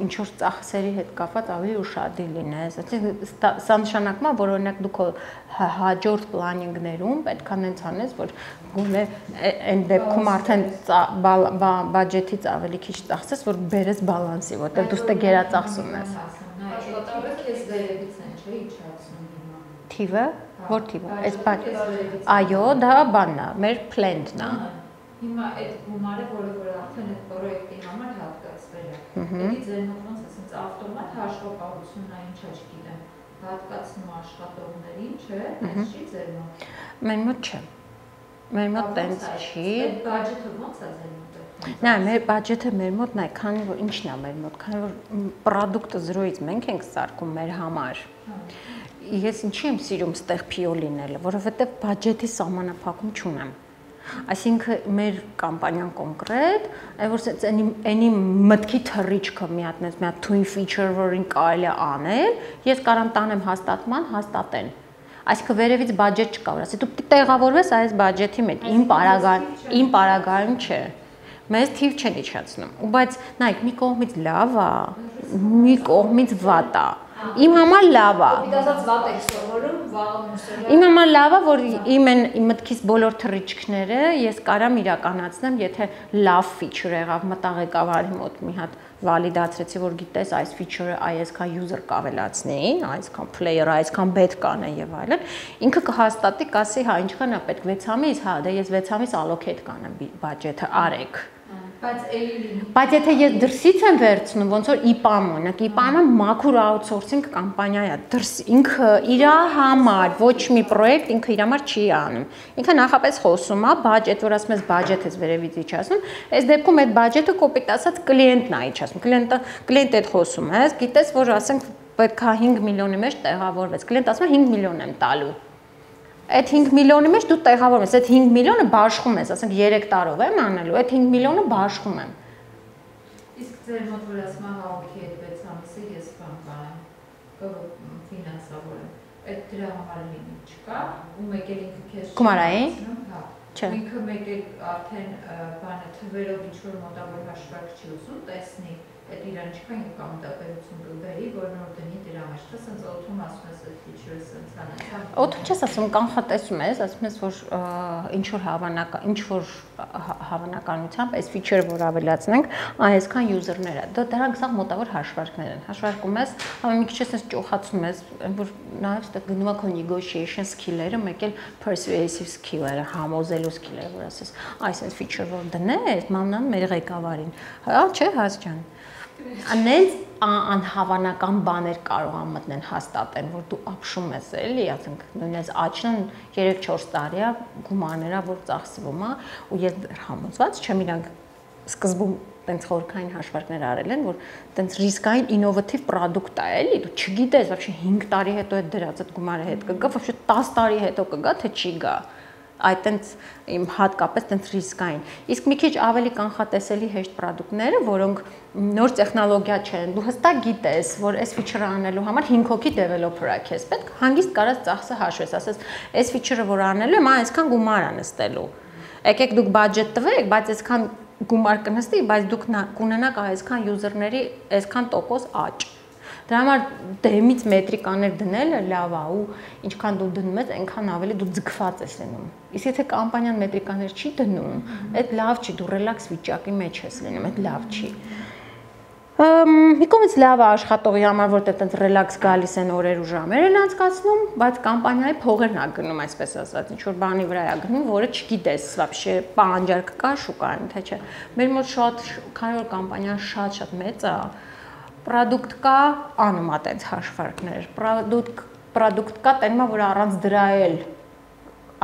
ինչ որ ծախսերի հետ կապված ավելի ուշադիր լինես։ Այսինքն սա նշանակում է, որ օրինակ դու քո հաջորդ պլանինգներում պետք է նենց անես, որ գոնե այն դեպքում արդեն բյուջետից ավելի քիչ ծախսես, որ բերես բալանսի, որտեղ դու ստե գերածախսում ես։ Աշխատողը քեզ վերևից են, չէ՞, իջացնում հիմա։ Թիվը, որ թիվը, այս այո, դա բանն է, մեր plan-ն է։ Հիմա այդ գումարը, որը արդեն այդ պրոյեկտի համար հատկացվել է, դի ձեր մոտ ոնց ասենց ավտոմատ հաշվապահությունն է, ինչա չգիտեմ, հատկացնում աշխատողներին, չէ՞, այս չի ձեր մոտ։ Մեր մոտ չէ։ Մեր մոտ տենց չի։ Այդ բյուջետը ոնց է ձեր մոտ։ Նա մեր բյուջետը մեր մոտ նայ, քանի որ ինչն է մեր մոտ, քանի որ պրոդուկտը 0-ից մենք ենք սարքում մեր համար։ Ես ինչի եմ սիրում ստեղ PO լինելը, որովհետև բյուջետի սահմանափակում չունեմ։ Այսինքն մեր կամպանիան կոնկրետ, այ որ այնի մտքի թռիչքը մի հատ twin feature, որին կարելի է անել, ես կարամ տանեմ հաստատման, հաստատեն։ Այսինքն վերևից բյուջետ չկա, որ ասի դու պիտի տեղավորվես այս բյուջետի մեջ, իմ պարագայում չէ։ Մեզ թիվ չեն իջացնում։ Ու բայց նայեք, մի կողմից լավ է, մի կողմից վատ է։ Իմ համար լավ է։ Դասած վատ եք սովորում, վաղը մուսել։ Իմ համար լավ է, որ իմ մտքից բոլոր թռիչքները ես կարամ իրականացնեմ, եթե լավ feature եղավ, մտաղեկավարի մոտ մի հատ վալիդացրեցի, որ գիտես այս feature-ը այսքան user կավելացնի, այսքան player-ը այսքան bad կանե եւ այլն, ինքը կհաստատի, կասի, հա, ինչքան է պետք 6 ամիս, հա, դե ես 6 ամիս allocate կանեմ բյուջետը, արեք։ Բայց եթե ես դրսից եմ վերցնում, ոնց որ IPAM օրինակ, IPAM-ը մաքուր outsourcing կամպանիա է, ինքը իր համար, ոչ մի պրոյեկտ ինքը իր համար չի անում։ Ինքը նախապես խոսում է, բյուջետ, որ ասում ես բյուջետ ես վերևից իջացնում, այս դեպքում այդ բյուջետը կոպիտ ասած կլիենտն է իջացնում։ Կլիենտը այդ խոսում է, գիտես, որ ասենք պետք է 5 միլիոնի մեջ տեղավորվես։ Կլիենտը ասում է 5 միլիոն եմ տալու։ Այդ 5 միլիոնի մեջ դու տեղավորում ես, այդ 5 միլիոնը բաշխում ես, ասենք 3 տարով եմ անելու, այդ 5 միլիոնը բաշխում եմ։ Իսկ ձեր մոտ որ ասում է հաղորդի այդ 6 ամիսը ես բան կանեմ, ֆինանսավորեմ, այդ դրա համար լիմիտ չկա, ու մեկ էլ ինքը քեզ Գումարային։ հա, Չէ։ ինքը մեկ էլ արդեն բանը թվերով ինչ-որ մոտավոր հաշվարկ չի ուզում, տեսնի, այդ իրան չկան ու կամ դապերություն կբերի, որ նոր դնի դրա մեջ, դա սենց օթում ասում ես այդ feature-ը սենց անեն։ Օթում չես ասում, կանխատեսում ես, ասում ես, որ ինչ-որ հավանականությամբ այս feature-ը որ ավելացնենք, այսքան user-ներ է։ Դրանք սա մոտավոր հաշվարկներ են։ Հաշվարկում ես, մի քիչ ես ճոխացնում ես, որ նաև ստեղ գնում է քո negotiation skill-երը, մեկ էլ persuasive skill-երը, համոզելու skill-երը, որ ասես, այս feature որ դնես, մաման մեր ղեկավարին։ Հա, չէ, Հաս ջան։ Անենց անհավանական բաներ կարող են մտնել հաստատեն, որ դու ապշում ես էլի, ասենք նույնպես աճն 3-4 տարի է գումարներա, որ ծախսվում է, ու ես համոզված չեմ իրանք սկզբում տենց խորքային հաշվարկներ արել են, որ տենց ռիսկային ինովատիվ պրոդուկտ է էլի, դու չգիտես, вообще 5 տարի հետո այդ դրած այդ գումարը հետ կգա, вообще 10 տարի հետո կգա, թե չի գա։ Այդ տենց իմ հատկապես տենց ռիսկային։ Իսկ մի քիչ ավելի կանխատեսելի հեշտ պրոդուկտները, որոնք նոր տեխնոլոգիա չեն, դու հստակ գիտես, որ այս feature-ը անելու համար 5 հոգի developer-ա քեզ պետք, հանգիստ կարած ծախսը հաշվես, ասես, այս feature-ը որ անելու եմ, այսքան գումար է նստելու։ Եկեք դուք բյուջետ տվեք, բայց այսքան գումար կնստի, բայց դուք կունենաք այսքան user-ների այսքան տոկոս աճ։ Դրա համար դեմից մետրիկաներ դնելը լավ է ու ինչքան դու դնում ես, այնքան ավելի դու ձգված ես լինում։ Իսկ եթե կամպանիան մետրիկաներ չի դնում, այդ լավ չի, դու ռելաքս վիճակի մեջ ես լինում, այդ լավ չի։ Մի կողմից լավ է աշխատողի համար, որտեղ այդպես ռելաքս գալիս են օրեր ու ժամեր են անցկացնում, բայց կամպանիայի փողերն է գնում, այսպես ասած, ինչ որ բանի վրա է գնում, որը չգիտես, вообще պահանջարկ կա շուկայում, թե չէ։ Մեր մոտ շատ, քանի որ կամպանիան շատ մեծ է, պրոդուկտ կա, անում է տենց հաշվարկներ, պրոդուկտ կա, տենմա, որ առանց դրա էլ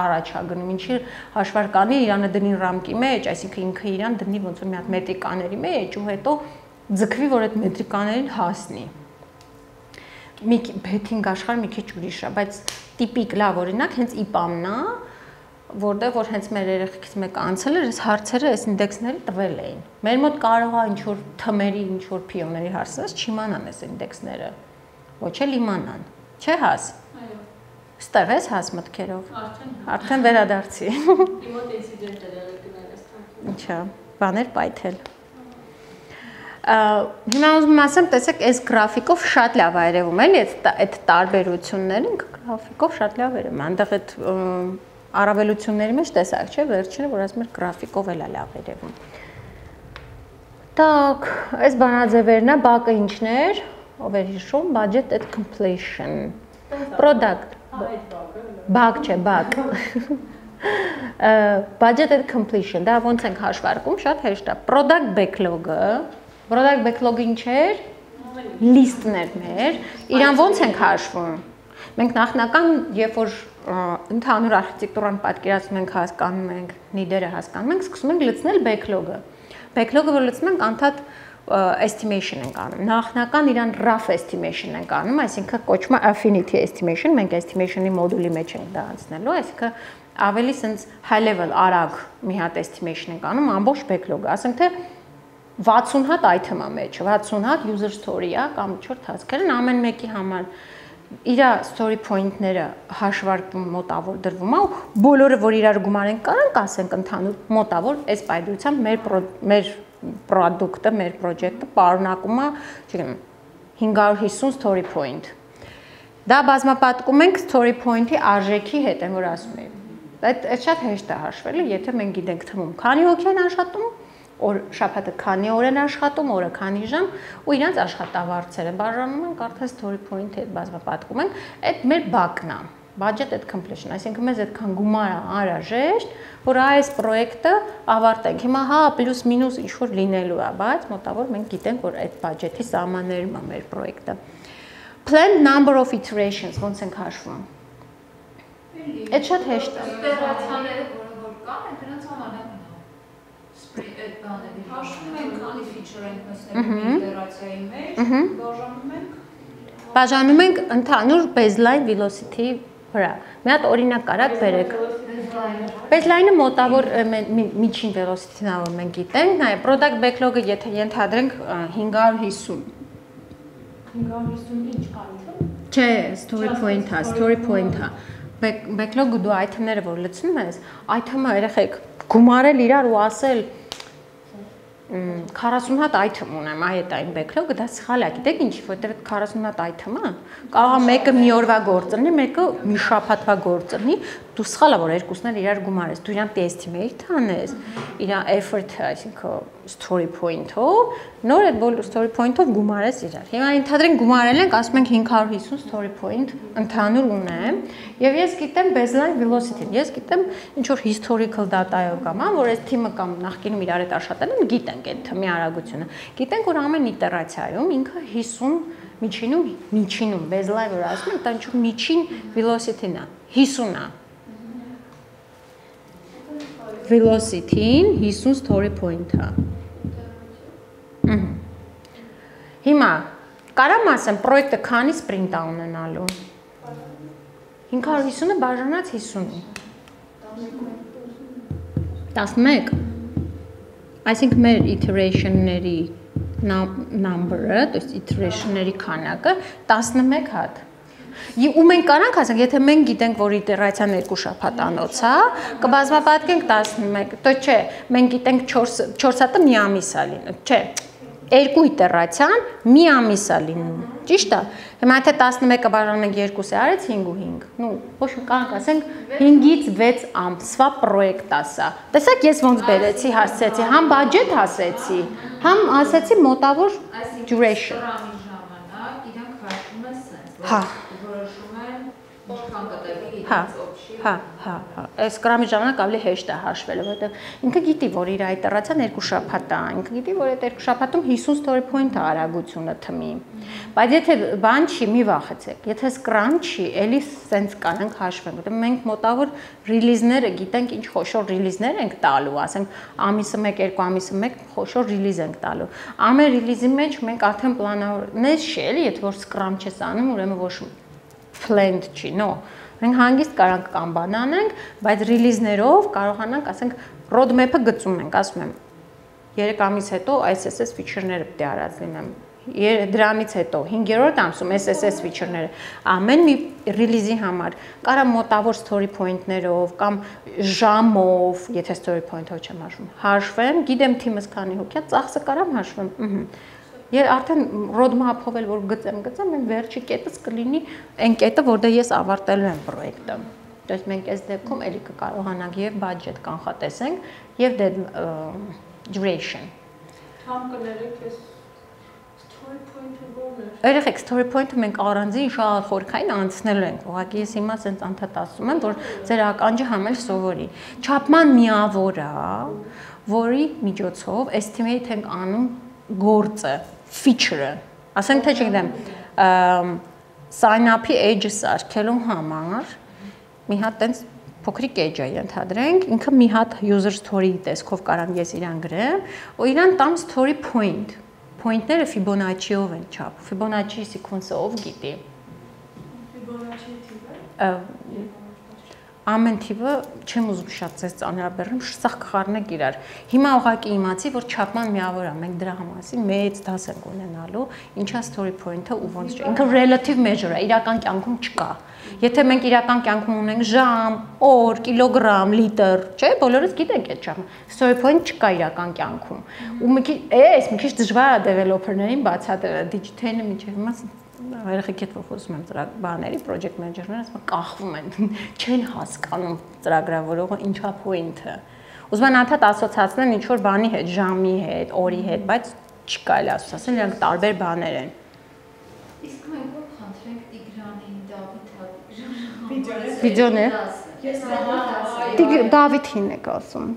առաջ է գնում, ինչի հաշվարկանի իրանը դնի ռամկի մեջ, այսինքն ինքը իրան դնի ոնց որ մի հատ մետրիկաների մեջ ու հետո ձգվի, որ այդ մետրիկաներին հասնի։ Մի բեթինգ աշխարհ մի քիչ ուրիշ է, բայց տիպիկ լավ օրինակ հենց IPAM-ն է, որտեղ որ հենց մեր երեխեքից մեկը անցել էր, այս հարցերը, այս ինդեքսները տվել էին։ Մեր մոտ կարող է ինչ որ թմերի, ինչ որ փիոների հարցնես, չիմանան այս ինդեքսները։ Ոչ էլ իմանան։ Չէ՞ Հաս։ Այո։ Ստեղ ես հաս մտքերով։ Արդեն վերադարձի։ Remote incident-ը եղել այս թանկին։ Ինչա, բաներ պայթել։ Հիմա ուզում ասեմ, տեսեք, այս գրաֆիկով շատ լավ է երևում, էլի, այդ տարբերությունները գրաֆիկով շատ լավ երևում։ Այնտեղ այդ առավելությունների մեջ տեսակ, չէ, վերջինը, որ ասում եմ գրաֆիկով էլ է լավ երևում։ Так, այս բանաձևերն է, բակը ինչն էր, ով էր հիշում, budget at completion, product, բակ չէ, բակ, budget at completion, դա ոնց ենք հաշվարկում, շատ հեշտ է, product backlog-ը ինչ էր, լիստներ մեր, իրան ոնց ենք հաշվում, մենք նախնական, երբ որ ընդհանուր արխիտեկտուրան պատկերացնում ենք, հասկանում ենք, նիդերը հասկանում ենք, սկսում ենք լցնել backlog-ը, backlog-ը որ լցնում ենք, անդադ estimation ենք անում, նախնական իրան rough estimation ենք անում, այսինքն կոչվում է affinity estimation, մենք estimation-ի մոդուլի մեջ ենք դա անցնելու, այսինքն ավելի sense high level արագ մի հատ estimation ենք անում, ամբողջ backlog-ը, ասենք թե 60 հատ item-ա մեջ, 60 հատ user story-ա կամ ինչ-որ task-եր են, ամեն մեկի համար իր story point-ները հաշվարկվում մոտավոր դրվում է ու բոլորը որ իրար գումար են կարանք ասենք ընդհանուր մոտավոր այս պայծրությամբ մեր product-ը, մեր project-ը պարունակում է, չգիտեմ, 550 story point։ Դա բազմապատկում ենք story point-ի արժեքի հետ, որ ասում եմ։ Այդ շատ հեշտ է հաշվելը, եթե մենք գիտենք թվում քանի հոգի են աշխատում, շաբաթը քանի օր են աշխատում, օրը քանի ժամ ու իրանց աշխատավարձերը բաժանում ենք, արդեն story point-ի հետ բազմապատկում ենք, այդ մեր բակն է, budget at completion, այսինքն մեզ այդքան գումար է անհրաժեշտ, որ այս պրոյեկտը ավարտենք։ Հիմա հա պլյուս մինուս ինչ որ լինելու է, բայց մոտավոր մենք գիտենք, որ այդ բյուջետի սահմաններում է մեր պրոյեկտը։ Planned number of iterations ոնց ենք հաշվում։ Այդ շատ հեշտ է։ Իტერացիաները, որ կան, դրանց համարն այդ բաների հաշվում ենք, քանի feature ենք մտցնելու իტერացիայի մեջ, բաժանում ենք ընդհանուր baseline velocity վրա։ Մի հատ օրինակ կարակ բերեք։ Baseline-ը մոտավոր միջին velocity-ն է, որ մենք գիտենք, նայ product backlog-ը եթե ենթադրենք 550 ինչ կան։ Չէ, story point-ը։ Backlog-ը դու item-ները որ լցնում ես, item-ը երեխեք գումարել իրար ու ասել 40 հատ item ունեմ, այդ այն backlog-ը դա սխալ է, գիտեք ինչի, որտեղ այդ 40 հատ item-ը կարող է մեկը մի օրվա գործ լինի, մեկը մի շաբաթվա գործ լինի, դու սխալ է որ երկուսն էլ իրար գումարես, դու իրան estimate անես, իր effort-ը, այսինքն story point-ով, նոր այդ բոլոր story point-ով գումարես իրար։ Հիմա ենթադրենք գումարել ենք, ասում ենք 550 story point ընդհանուր ունեմ, եւ ես գիտեմ baseline velocity-ն, ես գիտեմ ինչ որ historical data-ով կամ, որ այս թիմը կամ նախկինում իրար հետ աշխատել են, գիտենք այդ թմի արագությունը։ Գիտենք որ ամեն իտերացիայում ինքը 50 միջինում baseline որ ասում ենք, դա ինչ որ միջին velocity-ն է, 50-ն է։ Velocity-ին 50 story point-ը։ Հիմա կարամ ասեմ պրոյեկտը քանի սպրինտ է ունենալու։ 550-ը բաժանած 50-ի։ 11։ Այսինքն մեր iteration-ների number-ը, то есть iteration-ների քանակը 11 հատ։ Ու մենք կարանք ասենք, եթե մենք գիտենք, որ իտերացիան 2 շաբաթանոց է, կբազմապատկենք 11, то չէ, մենք գիտենք 4 հատը մի ամիս է լինում, չէ, 2 իտերացիան մի ամիս է լինում, ճիշտ է, հիմա եթե 11-ը բաժանենք 2-ի արեց 5 ու 5, նու, ոչ կարանք ասենք 5-ից 6 ամսվա պրոյեկտ է սա, տեսակ ես ոնց բերեցի, հասցեցի, համ բաջետ հասեցի, համ ասեցի մոտավոր duration։ Հա, այս գրամի ժամանակ ավելի հեշտ է հաշվելը, որովհետև ինքը գիտի, որ իր իտերացիան 2 շաբաթ է, ինքը գիտի, որ այդ 2 շաբաթում 50 story point-ը արագությունը թմի։ Բայց եթե բան չի, մի վախեցեք, եթե Scrum չի, էլի սենց կանենք հաշվենք, որովհետև մենք մոտավոր ռիլիզները գիտենք, ինչ խոշոր ռիլիզներ ենք տալու, ասենք ամիսը 1, 2 ամիսը 1 խոշոր ռիլիզ ենք տալու։ Ամեն ռիլիզի մեջ մենք արդեն պլանավորներ չի, էլի, եթե որ Scrum չես անում, ուրեմն ոչ planned չի, no։ Մենք հանգիստ կարանք կամ բան անենք, բայց ռիլիզներով կարողանանք, ասենք, roadmap-ը գծում ենք, ասում եմ, 3 ամիս հետո այս feature-ները պետք է արած լինեն, Դրանից հետո 5-րդ ամսում SSS feature-ները ամեն մի ռիլիզի համար կարա մոտավոր story point-ներով կամ ժամով, եթե story point-ով չեմ հաշվում, հաշվեմ, գիտեմ թիմս քանի հոգի է, ծախսը կարամ հաշվեմ։ Ես արդեն roadmap-ով էլ որ գծեմ, այն վերջի կետս կլինի այն կետը, որտեղ ես ավարտելու եմ պրոյեկտը։ То есть մենք այս դեպքում էլի կկարողանանք եւ budget կանխատեսենք եւ duration։ Համ կներեք ես story point-ը որն է։ Երեք story point-ը մենք առանձին շատ խորքային անցնելու ենք։ Ուղղակի ես հիմա ասենց անդադ ասում եմ, որ ձեր ականջը համել սովորի։ Չափման միավոր է, որի միջոցով estimate ենք անում գործը, feature-ը։ Ասենք թե չգիտեմ, sign up-ի age-ը սարքելու համար մի հատ տենց փոքրիկ edge է ենթադրենք, ինքը մի հատ user story-ի տեսքով կարամ ես իրան գրեմ, ու իրան տամ story point։ Point-ները Fibonacci-ով են չափ, Fibonacci sequence-ը ով գիտի։ Fibonacci թիվը։ Ամեն թիվը չեմ ուզում շատ ձեզ ծանրաբեռնեմ, սաղ կխառնեք իրար։ Հիմա ուղղակի իմացի, որ չափման միավոր է, մենք դրա մասին մեծ դաս ենք ունենալու, ինչա story point-ը ու ոնց չէ։ Ինքը relative measure է, իրական կյանքում չկա։ Եթե մենք իրական կյանքում ունենք ժամ, օր, կիլոգրամ, լիտր, չէ՞, բոլորս գիտենք այդ ժամը։ Story point չկա իրական կյանքում։ Ու մի քիչ դժվար է developer-ներին բացատրել, digital-ը միջև հիմա երեխեք հետ խոսում եմ բաների, project manager-ները ասում են կախվում են, չեն հասկանում ծրագրավորողը ինչա point-ը։ Ուզում են անդադ ասոցացնեն ինչ որ բանի հետ, ժամի հետ, օրի հետ, բայց չկա էլ ասոցացնել, նրանք տարբեր բաներ են։ Իսկ մենք ո՞ր խնդրենք Տիգրանին, Վիդեոներ։ Դավիթին եք ասում։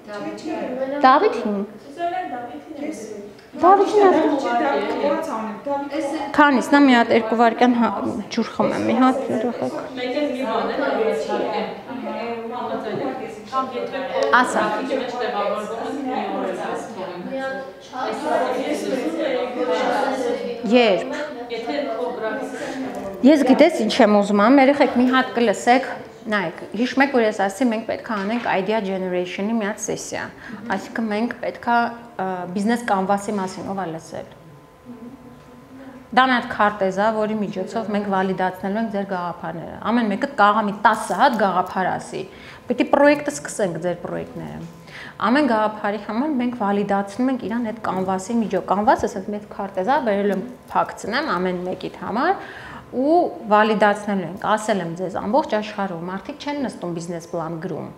Դավիթին։ Դավիթին ո՞նց անենք։ Քանից նա մի հատ 2 վայրկյան ջուր խմեմ, մի հատ երեխեք։ Մեկ էլ մի բան է, չարեմ։ Ասա։ Ինչ տեղավորվում է մի օր Երբ։ Եթե փոքրացնենք։ Ես գիտես ինչ եմ ուզում, երեխեք մի հատ կլսեք, նայեք, հիշում եք որ ես ասացի մենք պետք է անենք idea generation-ի մի հատ սեսիա, այսինքն մենք պետք է business canvas-ի մասին ով է լսել։ Դա մի հատ քարտեզ է, որի միջոցով մենք վալիդացնելու ենք ձեր գաղափարները։ Ամեն մեկը կարող է մի 10 հատ գաղափար ասի։ Պետք է պրոյեկտը սկսենք ձեր պրոյեկտները։ Ամեն գաղափարի համար մենք վալիդացնում ենք իրան այդ canvas-ի միջոցով։ Canvas-ը ասած մեծ քարտեզ է, բերել եմ փակցնեմ ամեն մեկիդ համար ու վալիդացնելու ենք, ասել եմ ձեզ ամբողջ աշխարհում մարդիկ չեն նստում բիզնես պլան գրում։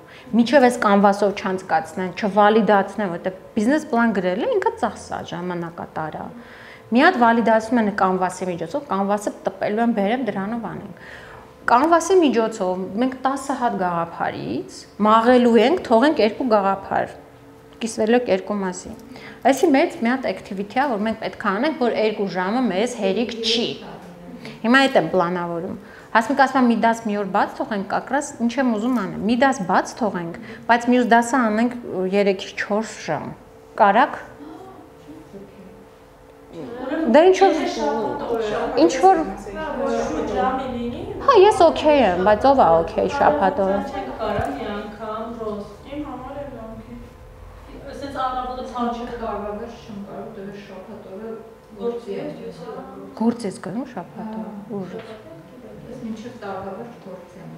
Միջև այս canvas-ով չանցկացնեն, չվալիդացնեն, որտեղ բիզնես պլան գրելը ինքը ծախս է, ժամանակատար է։ Մի հատ վալիդացում են canvas-ի միջոցով, canvas-ը տպելու են, բերեմ դրանով անենք։ Canvas-ի միջոցով մենք 10 հատ գաղափարից մաղելու ենք, թողենք 2 գաղափար։ Կիսվելու եք 2 մասի։ Այսի մեծ մի հատ activity-ա, որ մենք պետք է անենք, որ 2 ժամը մեզ հերիք չի։ Հիմա այդ եմ պլանավորում։ Հասմիկ ասում մի դաս մի օր բաց թողենք, կակրաս ինչ եմ ուզում անեմ։ Մի դաս բաց թողենք, բայց մյուս դասը անենք 3-4 ժամ։ Կարակ։ Դա ինչ որ Հա, ես օքեյ եմ, բայց ով է օքեյ շաբաթօրը։ Կարա մի անգամ ռոզ։ Իմ համար էլ լավ է։ Այսպես առավոտը ցանչը կարող է չեմ կարող դեռ շաբաթօրը գործի եմ։ Գործ ես գնում շաբաթօրը։ Ուժ։ Ես մինչև տարվա գործի եմ։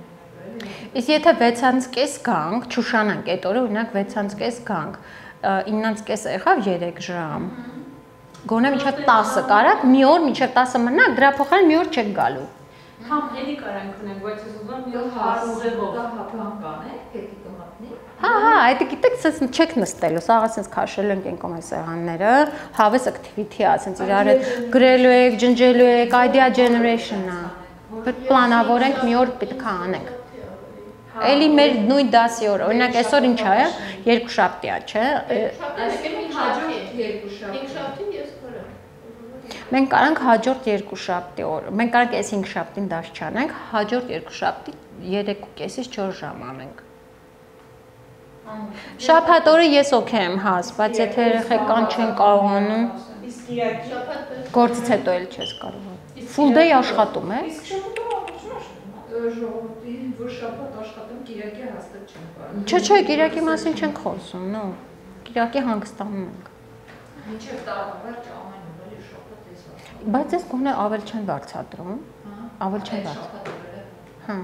Իսկ եթե 6:30 գանք, չուշանանք այդ օրը, օրինակ 6:30 գանք, 9:30 եղավ 3 ժամ։ Գոնե մինչև 10-ը կարակ, մի օր մինչև 10-ը մնաք, դրա փոխարեն մի օր չեք գալու։ Կամ էլի կարանք ունենք, բայց ես ուզում եմ հարուզելով։ Դա հապան կանեք, պետք է կմատնի։ Հա, այդ գիտեք, ասես չեք նստելու, սա ասես քաշելու ենք այն կոմե սեղանները, հավես activity-ա, ասես իրար հետ գրելու եք, ջնջելու եք, idea generation-ա։ Պետք պլանավորենք մի օր պետք է անենք։ Էլի մեր նույն դասի օրը, օրինակ այսօր ինչ է, երկուշաբթի է, չէ։ Մենք կարանք հաջորդ երկուշաբթի օր, մենք կարանք այս 5 շաբթին դաս չանենք, հաջորդ երկուշաբթի 3:30-ից 4 ժամ անենք։ Շաբաթ օրը ես օքեյ եմ հաս, բայց եթե երեխեքան չեն կարողանում, Իսկ Կիրակի գործից հետո էլ չես կարող։ Full day աշխատում է։ Իսկ շաբաթը ժողովրդի որ շաբաթ աշխատում Կիրակի հաստատ չեմ կարող։ Չէ, Կիրակի մասին չենք խոսում, նո։ Կիրակի հանգստանում ենք։ Մինչև տարվա վերջ ամեն օր շաբաթ ես Բայց ես գոնե ավել չեն վարձատրում։ Ավել չեն վարձատրում։ Հա։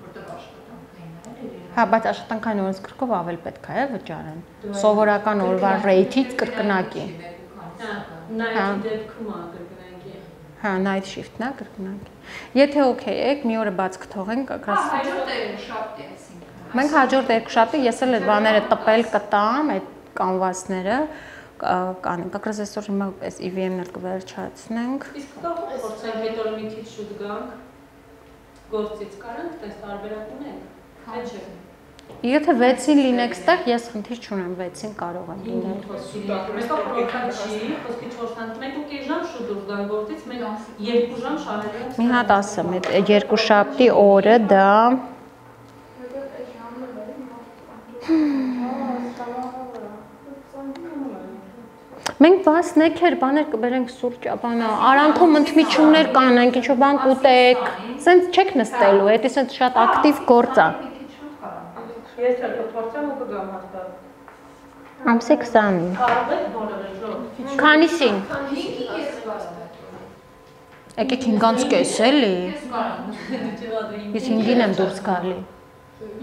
Որտեղ աշխատանքային է։ Հա, բայց աշխատանքային օրենսգրքով ավել պետք է վճարեն։ Սովորական օրվա ռեյթից կրկնակի։ Նայքի դեպքում է կրկնակի։ Հա, night shift-ն է կրկնակի։ Եթե օքեյ եք, մի օրը բաց կթողենք, ակրաս։ Հաջորդ երկուշաբթի այսինքն։ Մենք հաջորդ երկուշաբթի ես էլ այդ բաները տպել կտամ, այդ կանվասները կանենք։ Ակրաս այսօր հիմա այս EVM-ն էլ կվերջացնենք։ Իսկ կարող եք փորձենք այդ օրը մի քիչ շուտ գանք գործից կարանք տես տարբերակ ունենք։ Թե չէ։ Եթե 6-ին լինեք ստեղ, ես խնդիր չունեմ 6-ին կարող եմ լինել։ Մեկը պրոգրամ չի, խոսքի 4 ժամ, մենք ու կես ժամ շուտ դուրս գանք գործից, մենք 2 ժամ շահել ենք։ Մի հատ ասեմ, այդ երկուշաբթի օրը դա Մենք բասնեքեր, բաներ կբերենք սուրճ, բանա, արանքում ընդմիջումներ կանենք, ինչ-որ բան կուտեք, սենց չեք նստելու, դա սենց շատ ակտիվ գործ է։ Ես էլ կփորձեմ ու կգամ հաստատ։ Ամսի 20-ին։ Կարող եք որևէ ժամ։ Քանիսին։ 5-ին ես վաստակ։ Եկեք 5-ից կես էլի։ Ես կարող Ես 5-ին եմ դուրս գալի։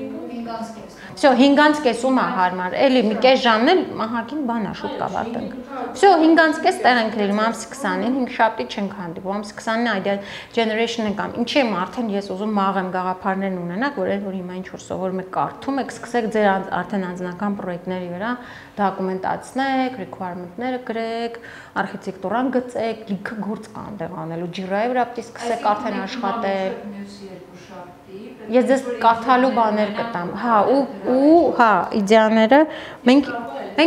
5-ից կես։ Всё, 5-ից կեսում է հարմար։ Էլի մի կես ժամն էլ մահակին բան է, շուտ կավարտենք։ Всё, 5-ից կես տեղ ենք լինում ամսի 20-ին, 5 շաբթի չենք հանդիպում, ամսի 20-ին idea generation-ն կամ ինչի եմ արդեն ես ուզում մաղեմ գաղափարներն ունենաք, որ այն որ հիմա ինչ որ սովորում եք կարդում եք, սկսեք ձեր արդեն անձնական պրոյեկտների վրա դոկումենտացնեք, requirement-ները գրեք, արխիտեկտուրան գծեք, լիքը գործ կա այնտեղ անելու, Jira-ի վրա պետք է սկսեք արդեն աշխատել։ Ես ձեզ կարդալու բաներ կտամ։ Հա, ու հա, իդեաները մենք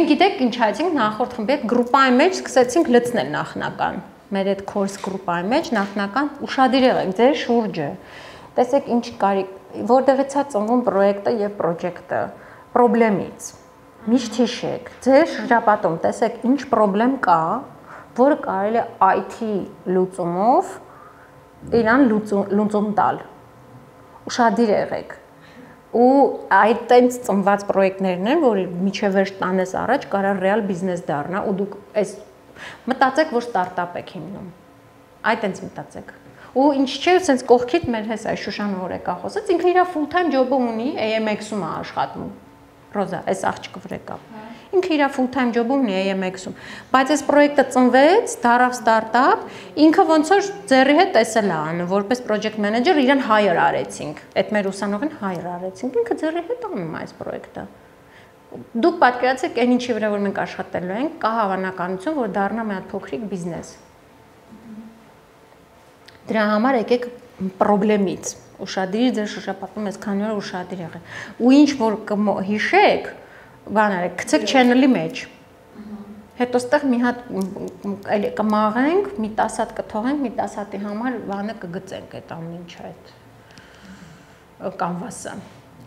գիտեք ինչ հայցինք նախորդ խմբի հետ գրուպայի մեջ սկսեցինք լցնել նախնական։ Մեր այդ course գրուպայի մեջ նախնական ուշադիր եղեք ձեր շուրջը։ Տեսեք ինչ կարի, որտեղից է ծնվում պրոյեկտը եւ պրոջեկտը, խնդրից։ Միշտ հիշեք, ձեր շրջապատում տեսեք ինչ խնդրեմ կա, որը կարելի է IT լուծումով իրան լուծում տալ։ Ուշադիր եղեք։ Ու այդ տենց ծնված պրոյեկտներն են, որ միջև վերջ տանես առաջ կարա ռեալ բիզնես դառնա ու դուք այս մտածեք, որ ստարտափ եք հիմնում։ Այդ տենց մտածեք։ Ու ինչ չէ, sense կողքիդ մեր հես այս Շուշանը որ եկա խոսեց, ինքը իր full time job-ը ունի, AMX-ում է աշխատում։ Ռոզա, այս աղջիկը վրա կա։ Ինքը իր full time job-ը ունի AMX-ում։ Բայց այս պրոյեկտը ծնվեց, դարավ ստարտափ, ինքը ոնց որ ձեռի հետ տեսել է անում, որպես project manager իրան hire արեցինք։ Այդ մեր ուսանողին hire արեցինք, ինքը ձեռի հետ անում այս պրոյեկտը։ Դուք պատկերացեք, այն ինչի վրա որ մենք աշխատելու ենք, կա հավանականություն, որ դառնա մի հատ փոքրիկ բիզնես։ Դրա համար եկեք խնդրից, ուշադիր ձեր շրջապատում այսքան օր ուշադիր եղեք։ Ու ինչ որ հիշեք, բան արեք, գցեք channel-ի մեջ։ Հետո ստեղ մի հատ կմաղենք, մի 10 հատ կթողենք, մի 10 հատի համար բանը կգծենք այդ ամեն ինչը այդ կանվասը։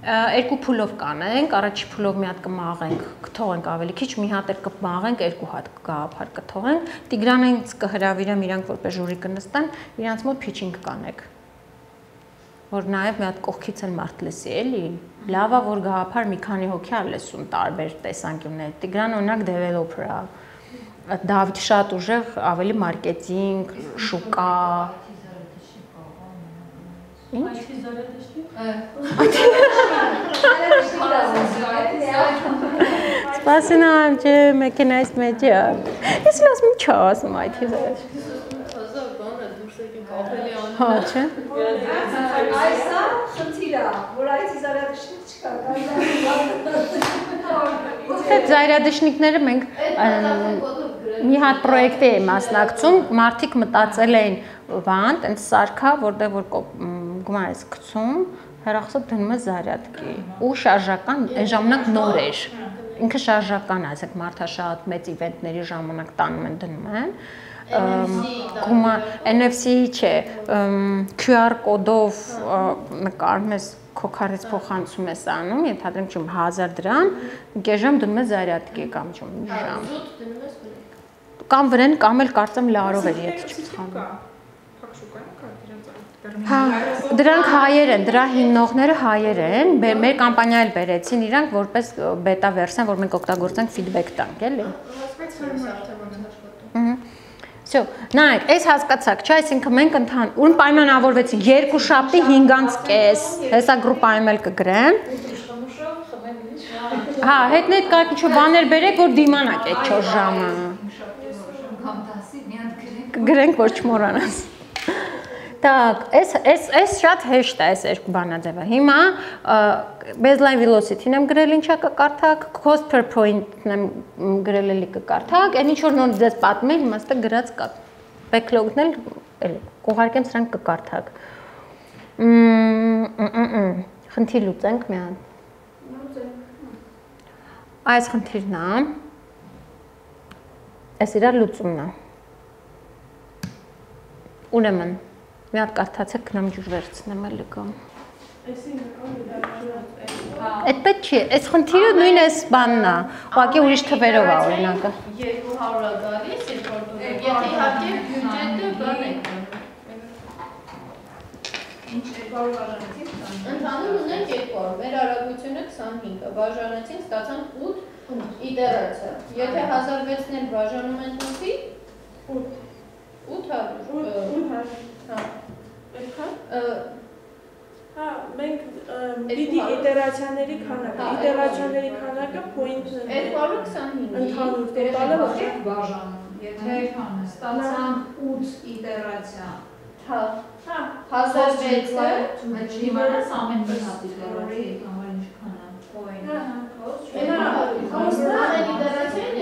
Երկու փուլով կանենք, առաջի փուլով մի հատ կմաղենք, կթողենք ավելի քիչ, մի հատ էլ կմաղենք, երկու հատ գաղափար կթողենք։ Տիգրանից կհրավիրեմ իրանք որպես ժուրի կնստան, իրանց մոտ pitching կանեք։ Որ նաև մի հատ կողքից էլ մարդ լսի, էլի։ Լավ է, որ գաղափար մի քանի հոգի է լսում տարբեր տեսանկյուններ։ Տիգրան օրինակ developer է։ Դավիթ շատ ուժեղ ավելի մարքեթինգ, շուկա։ Ինչ։ Սպասին ամջը մեքենայից մեջ է։ Ես լասում չասում այդ հիզար։ Հազար բան է դուրս եկին կապելի անում։ Հա, չէ։ Այսա խնդիր է, որ այդ զարադաշնիկ չկա, Այդ զայրադշնիկները մենք մի հատ պրոյեկտի է մասնակցում, մարդիկ մտածել էին բան, տենց սարքա, որտեղ որ գումար ես գցում, հեռախոսը դնում է զարյադկի ու շարժական այն ժամանակ նոր էր։ Ինքը շարժական է, ասեք մարդը շատ մեծ իվենտների ժամանակ տանում են դնում են։ NFC-ի չէ, QR կոդով նկարում ես քո քարից փոխանցում ես անում, ենթադրենք չեմ 1000 դրամ, կես ժամ դնում ես զարյադկի կամ չեմ ժամ։ Կամ վրան կամ էլ կարծեմ լարով էր, եթե չփոխանում։ Հա, դրանք հայեր են, դրա հիմնողները հայեր են, մեր կամպանիա էլ բերեցին իրանք որպես բետա վերսիան, որ մենք օգտագործենք ֆիդբեք տանք, էլի։ Всё, նայեք, այս հասկացաք, չէ՞, այսինքն մենք ուն պայմանավորվեցինք 2 շաբթի 5:30, հեսա գրուպայում էլ կգրեմ։ Հա, հետն այդ կարգ ինչ-որ բաներ բերեք, որ դիմանաք այդ 4 ժամը։ Կգրենք, որ չմոռանաս։ Так, այս շատ հեշտ է այս երկու բանաձևը։ Հիմա baseline velocity-ն եմ գրել ինչա կկարդակ, cost per point-ն եմ գրել էլի կկարդակ, այն ինչ որ նոր ձեզ պատմեմ, հիմա ստե գրած կա։ Backlog-ն էլ էլի կուղարկեմ սրանք կկարդակ։ Խնդիր լուծենք մի հատ։ Այս խնդիրն է։ Այս իրար լուծումն է։ Ուրեմն մի հատ կարդացեք գնամ ջուր վերցնեմ էլի կամ։ Այդ պետք չի, այս խնդիրը նույն էս բանն է, ուղղակի ուրիշ թվերով է օրինակը։ 200-ը գալիս, երբ որ դու եթե իհարկե բյուջետը բան է։ Ինչ 200 բաժանեցինք 25։ Ընդհանուր ունենք 200, մեր արագությունը 25-ը, բաժանեցինք, ստացանք 8 իդերացիա։ Եթե 1006-ն էլ բաժանում ենք 8-ի, 800։ Հա։ Հա, մենք պիտի իտերացիաների քանակը, իտերացիաների քանակը point-ն է։ 225-ի ընդհանուր տոտալը բաժանում, եթե ստացանք 8 իտերացիա։ Հա, 1006-ը իմանաս ամեն մի հատ իտերացիայի համար ինչքան է point։ ամեն իտերացիան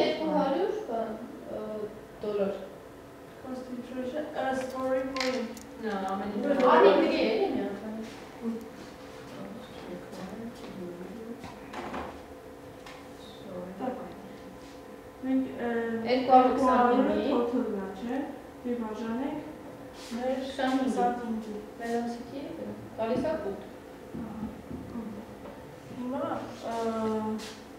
$200 concentration story point։ No, ամեն Արի գրի էլի մի անգամ։ Մենք 225-ի total-ն է, չէ՞։ Դի բաժանենք մեր 25-ի։ Վերամսիքի գալիս է 8։ Հիմա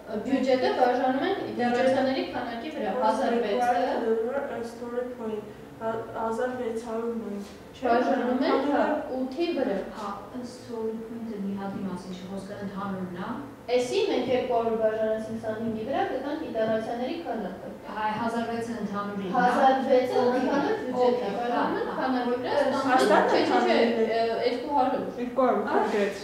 բյուջետը բաժանում ենք իդերացիաների քանակի վրա 1006-ը story point 1600 բաժանում ենք 8-ի վրա։ Հա, story point-ը մի հատի մասին խոսքը ընդհանուրն է։ Էսի մենք 200 բաժանեցինք 25-ի վրա, կտանք իդերացիաների քանակը։ Հայ 1006-ը ընդհանուրին է։ 1006-ը ընդհանուր բյուջետն է, բաժանում ենք քանակի վրա, ստանում ենք 200։ 200 գրեց։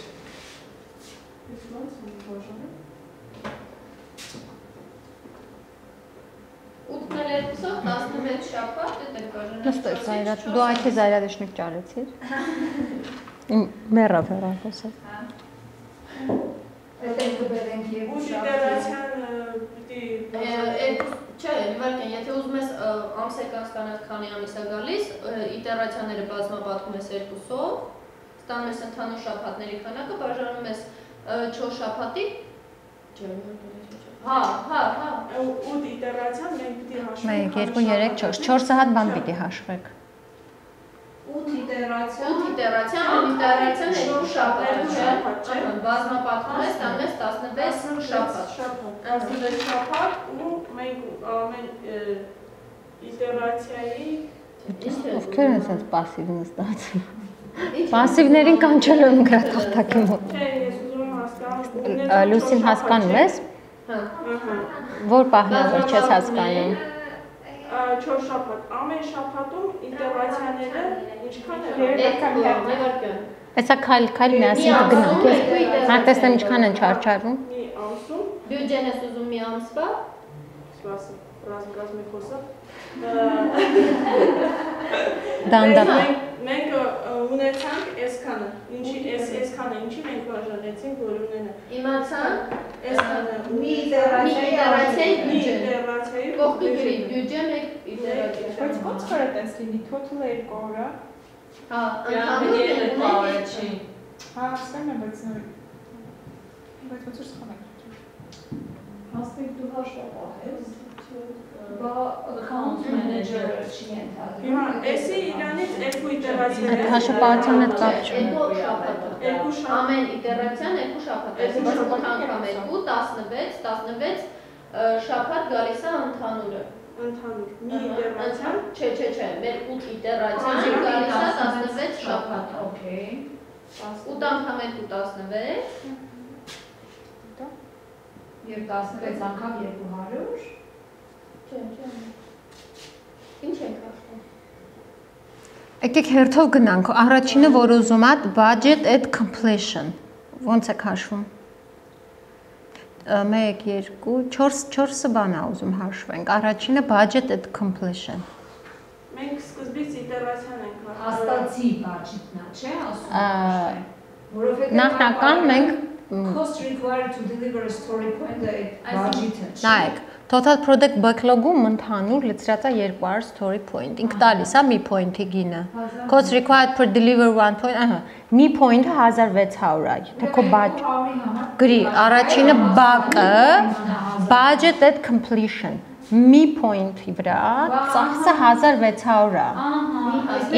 Ուտնել երկուսով 16 շաբաթ դեռ բաժանած։ Նստեց զայրատ, դու այդ զայրադեշնիկ ճարեցիր։ Իմ մեռա վերախոսը։ Այդտեղ կբերենք ու երկու իտերացիան պիտի Չէ, իվարկեն, եթե ուզում ես ամսական ստանալ քանի ամիս է գալիս, իտերացիաները բազմապատկում ես 2-ով, ստանում ես ընդհանուր շաբաթների քանակը, բաժանում ես 4 շաբաթի, հա, 8 իտերացիան մենք պիտի հաշվենք։ 1 2 3 4 4 հատ բան պիտի հաշվեք։ 8 իտերացիա, 8 իտերացիան, իտերացիան 2 շաբաթ, չէ՞, բազմապատկում ես, ստանում ես 16 շաբաթ։ 16 շաբաթ ու մենք ամեն իտերացիայի Ովքեր են ասած пассив նստած։ Пассивներին կանչել եմ գրատախտակի մոտ։ Չէ, ես ուզում եմ հասկանալ։ Լուսին հասկանում ես։ Հա։ Որ պահն է որ չես հասկանում։ 4 շաբաթ։ Ամեն շաբաթում ինտերացիաները ինչքան է։ Իվարկեն։ Այսա քայլ միասին կգնանք։ Հարտեսնեմ ինչքան են չարչարվում։ Մի ամսում Բյուջեն ես ուզում մի ամսվա։ սպասի, ռազմի խոսը։ Դանդաղ։ Մենք ունեցանք այսքանը, այսքանը, ինչի մենք բաժանեցինք, որ ունենա։ Իմացան, Այսքանը մի իդերացիայի մի բյուջե։ իտերացիայի Կողքի գրի, բյուջե մեկ իդերացիա։ Բայց ո՞նց կարա տես լինի total-ը 200-ը։ Հա, Ընդհանուր ընդհանուր է չի։ Հա, հասկանում եմ, բայց նոր։ Բայց ո՞նց սխալենք։ Հասնենք դու հաշվապահ ես։ Բա account manager-ը չի ենթադրում։ Հիմա էսի իրանից երկու իտերացիա Այդ հաշվապահության հետ կապ չունի։ Երկու շաբաթ։ Երկու շաբաթ։ Ամեն իդերացիան երկու շաբաթ։ Երկու Այսինքն շաբաթ անգամ 2, 16 շաբաթ գալիս է ընդհանուրը։ Ընդհանուր մի իտերացիան Չէ, մեր 8 իդերացիան գալիս է 16 շաբաթ։ Okay։ 8 անգամ 2 16 Եվ 16 անգամ 200։ Չէ։ Ինչ ենք հաշվում։ Եկեք հերթով գնանք, առաջինը որ ուզում ա budget at completion, ոնց եք հաշվում։ 1, 2, 4 բան ա ուզում հաշվենք, առաջինը budget at completion։ Մենք սկզբից իտերացիան ենք Հաստատի բաժետն է, չէ՞, ասում։ Որովհետև Նախնական մենք cost required to deliver a story point բաժետը։ նայեք, total product backlog-ում ընդհանուր լցրած է 200 story point։ Ինքը տալիս է մի point-ի գինը։ Cost required per deliver 1 point, ահա, մի point-ը 1600 է։ Եթե քո գրի, առաջինը բակը budget at completion։ Մի point-ի վրա ծախսը 1600 է։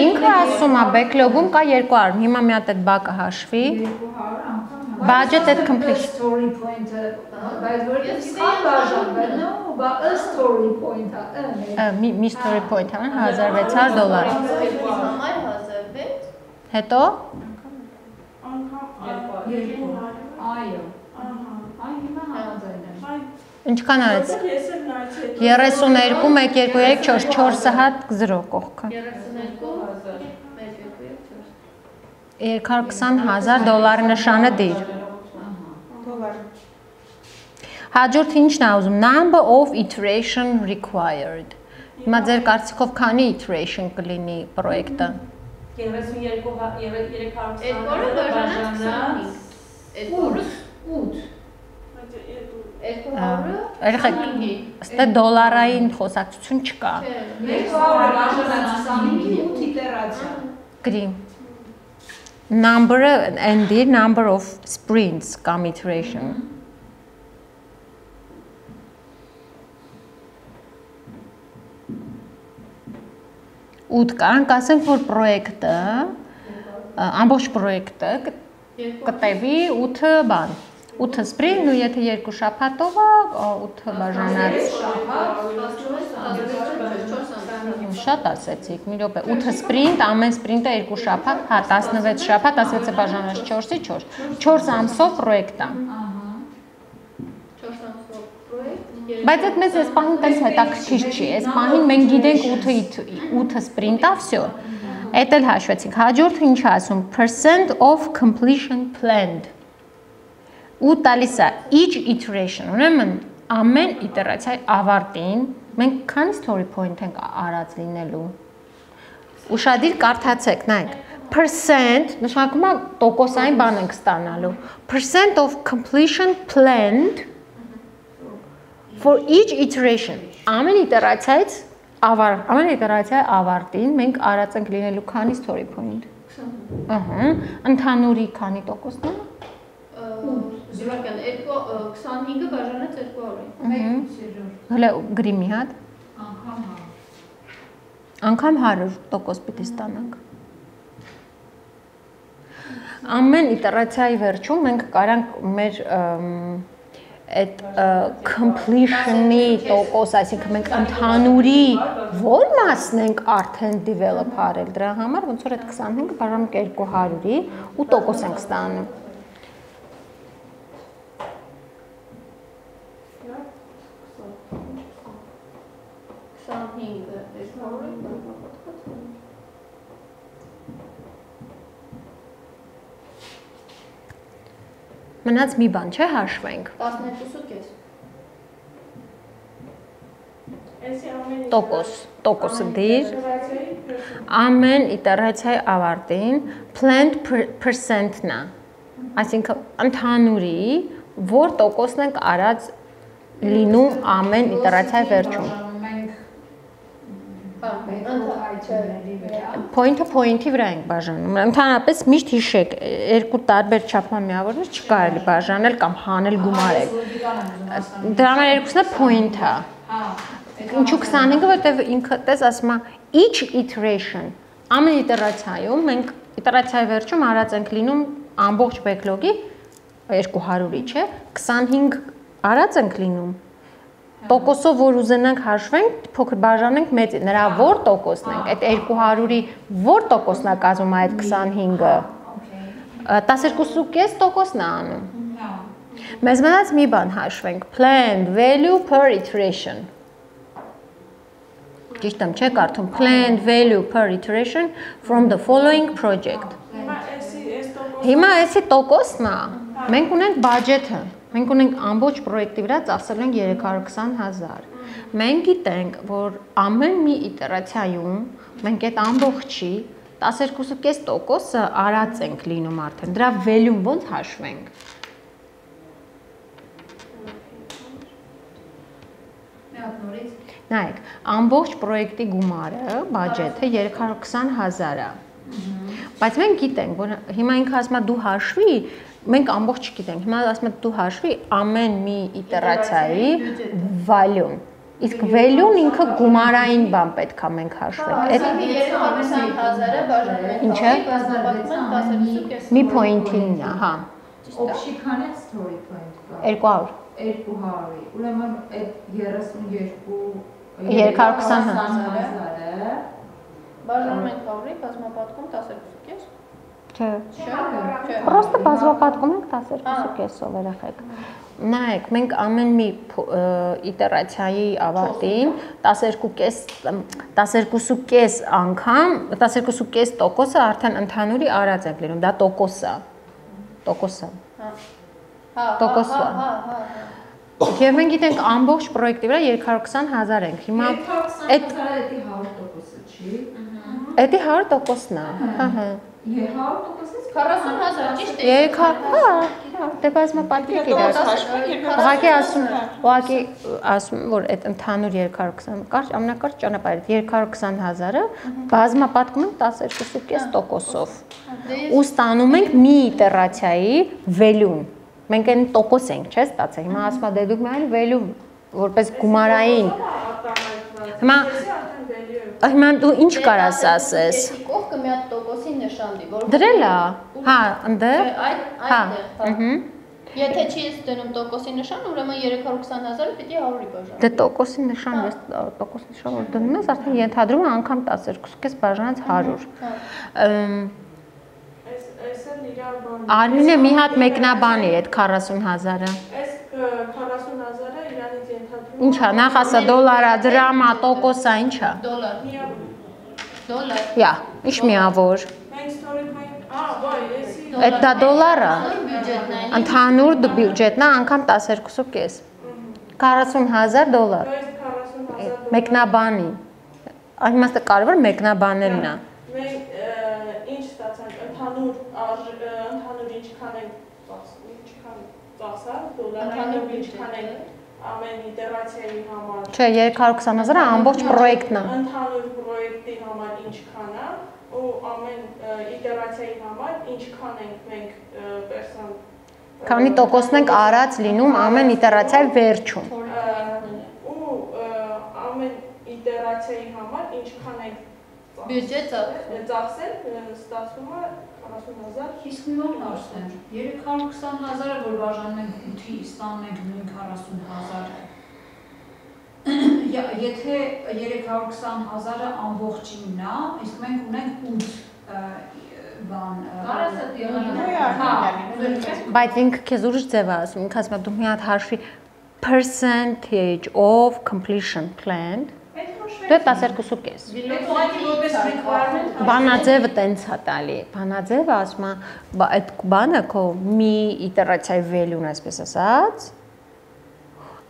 Ինքը ասում է backlog-ում կա 200, հիմա մի հատ այդ բակը հաշվի։ Budget at completion story point-ը, բայց որտեղ կան բաժանվել, նո, բայց a story point-ը, մի story point-ը $1600։ Համար 1600։ Հետո այո, այ հիմա համաձայն եմ։ ինչքան արեց։ 32 1 2 3 4 4 հատ 0 կողքը։ 220,000 նշանը դիր։ Հաջորդ ինչն է ուզում, number of iteration required։ Հիմա ձեր կարծիքով քանի iteration կլինի պրոյեկտը։ 200 Ստե դոլարային խոսակցություն չկա։ 225 իտերացիա։ Գրի։ Number-ը and number of sprints կամ iteration։ Ուտ կանք ասենք, որ պրոյեկտը, ամբողջ պրոյեկտը կտևի 8 բան, 8 սպրինտ, ու եթե 2 շաբաթով է, 8 բաժանած։ Շատ ասեցիք, մի րոպե, 8 սպրինտ, ամեն սպրինտը 2 շաբաթ, հա 16 շաբաթ, 16-ը բաժանած 4-ի 4, 4 ամսով պրոյեկտ է։ Բայց այդ մեզ այս պահին տես հետաքրքիր չի, այս պահին մենք գիտենք 8 սպրինտ է, վсё։ Էդ էլ հաշվեցինք, հաջորդը ինչ ասում, percent of completion planned։ Ու տալիս է each iteration, ուրեմն ամեն իտերացիայի ավարտին մենք քանի story point ենք արած լինելու։ Ուշադիր կարդացեք, նայեք, percent նշանակում է տոկոսային բան ենք ստանալու։ Percent of completion planned for each iteration։ Ամեն իտերացիայի ավարտին մենք արած ենք լինելու քանի story point։ Ահա, ընդհանուրի քանի տոկոսն է։ Զորական 25-ը բաժանած 200-ի։ Հələ գրի մի հատ։ Անգամ 100% պիտի ստանանք։ Ամեն իտերացիայի վերջում մենք կարանք մեր այդ completion-ի տոկոս, այսինքն մենք ընդհանուրի որ մասն ենք արդեն develop արել, դրա համար ոնց որ այդ 25-ը բաժանենք 200-ի ու տոկոս ենք ստանում։ Մնաց մի բան չէ հաշվենք։ 12.5 տոկոսը դիր, ամեն իտերացիայի ավարտին planned percent-ն է, այսինքն ընդհանուրի, որ տոկոսն ենք արած լինում ամեն իտերացիայի վերջում։ Point-ը վրա ենք բաժանում, ընդհանրապես միշտ հիշեք, երկու տարբեր չափման միավորներ չկարելի բաժանել կամ հանել գումարեք։ Դրա համար երկուսն է point-ը։ Ինչու 25-ը, որտեղ ինքը տես ասում է each iteration, ամեն իտերացիայում մենք իտերացիայի վերջում արած ենք լինում ամբողջ backlog-ի 200-ի, չէ, 25 արած ենք լինում։ Տոկոսով որ ուզենանք հաշվենք, փոքր բաժանենք մեծ, նրա որ տոկոսն ենք, այդ 200-ի որ տոկոսն է կազմում այդ 25-ը։ 12.5%-ն է անում։ Մեզ մնաց մի բան հաշվենք, planned value per iteration։ Ճիշտ եմ, չէ՞ կարդում planned value per iteration from the following project։ Հիմա էսի տոկոսն է։ Մենք ունենք բյուջեթը։ Մենք ունենք ամբողջ պրոյեկտի վրա ծախսել ենք 320,000։ Մենք գիտենք, որ ամեն մի իտերացիայում մենք այդ ամբողջի 12.5%-ը արած ենք լինում արդեն։ Դրա value-ն ոնց հաշվենք։ Նայեք, ամբողջ պրոյեկտի գումարը, բյուջեթը 320,000 է։ Բայց մենք գիտենք, որ հիմա ինքը ասում է դու հաշվի, մենք ամբողջ չգիտենք։ Հիմա ասում է դու հաշվի ամեն մի իտերացիայի value-ն։ Իսկ value-ն ինքը գումարային բան պետք է մենք հաշվենք։ Այդ 320,000-ը բաժանում Ինչը? Մի point-ին է, հա։ Օբշի քանի story point կա։ 200։ 200-ի։ Ուրեմն այդ 220,000-ը բաժանում ենք 100-ի, բազմապատկում 12.5։ Չէ։ Չէ։ Պրոստը բազմապատկում ենք 12.5-ով երեխեք։ Նայեք, մենք ամեն մի իտերացիայի ավարտին 12.5 անգամ 12.5%-ը արդեն ընդհանուրի արած ենք լինում, դա տոկոսը։ Տոկոսը։ Տոկոսը։ Եվ մենք գիտենք ամբողջ պրոյեկտի վրա 320,000 ենք։ Հիմա այդ 100%-ը չի։ Էդի 100%-ն է։ Հա։ 100%-ից 40,000 ճիշտ է։ Դե բազմապատիկ իրար։ Ուղղակի ասում որ այդ ընդհանուր 220 կարճ ամենակարճ ճանապարհը 220,000-ը բազմապատկում ենք 12.5%-ով։ Ու ստանում ենք մի իտերացիայի value-ն։ Մենք այն տոկոս ենք, չէ՞, ստացել։ Հիմա ասում եմ դե դուք միայն value որպես գումարային։ Հիմա դու ինչ կարաս ասես։ Կողքը մի հատ տոկոսի նշան դի, որ Դրել է։ Հա, ընդ։ Հա, Եթե չի ես դնում տոկոսի նշան, ուրեմն 320,000-ը պիտի 100-ի բաժան։ Դե տոկոսի նշան, ես տոկոսի նշան որ դնում ես, արդեն ենթադրում է անգամ 12.5 բաժանած 100։ Արմինը մի հատ մեկնաբանի այդ 40,000-ը։ Այս 40,000-ը իրանից ենթադրում։ Ինչա, նախ ասա դոլարա, դրամա, տոկոսա, ինչա։ Դոլար։ Դոլար։ Յա, ինչ միավոր։ Մենք story point, վայ, էսի։ Այդ դա դոլարը։ Բյուջետն է։ Ընդհանուր բյուջետնա անգամ 12.5։ 40,000 դոլար։ Մեկնաբանի։ Այն մասը կարևոր մեկնաբանելն է։ Մենք ինչ ստացանք ընդհանուր ինչքան ենք ծախսալ, դոլարային ինչքան ենք ամեն իտերացիայի համար։ Չէ, 320,000-ը ամբողջ պրոյեկտն է։ Ընդհանուր պրոյեկտի համար ինչքան է ու ամեն իտերացիայի համար ինչքան ենք մենք պերսան Քանի տոկոսն ենք արած լինում ամեն իտերացիայի վերջում։ Ու ամեն իտերացիայի համար ինչքան ենք Բյուջետ ծախսել, ստացվում է 40,000։ Իսկ նոր հարցներ, 320,000-ը որ բաժանում ենք 8-ի, ստանում ենք նույն 40,000-ը։ Եթե 320,000-ը ամբողջինն է, իսկ մենք ունենք 8 բան Բայց ինքը քեզ ուրիշ ձև է ասում, ինքը ասում է դու մի հատ հաշվի percentage of completion planned դու 12.5 Բանաձևը տենց է տալի, բանաձևը ասում է այդ բանը քո մի իտերացիայի value-ն այսպես ասած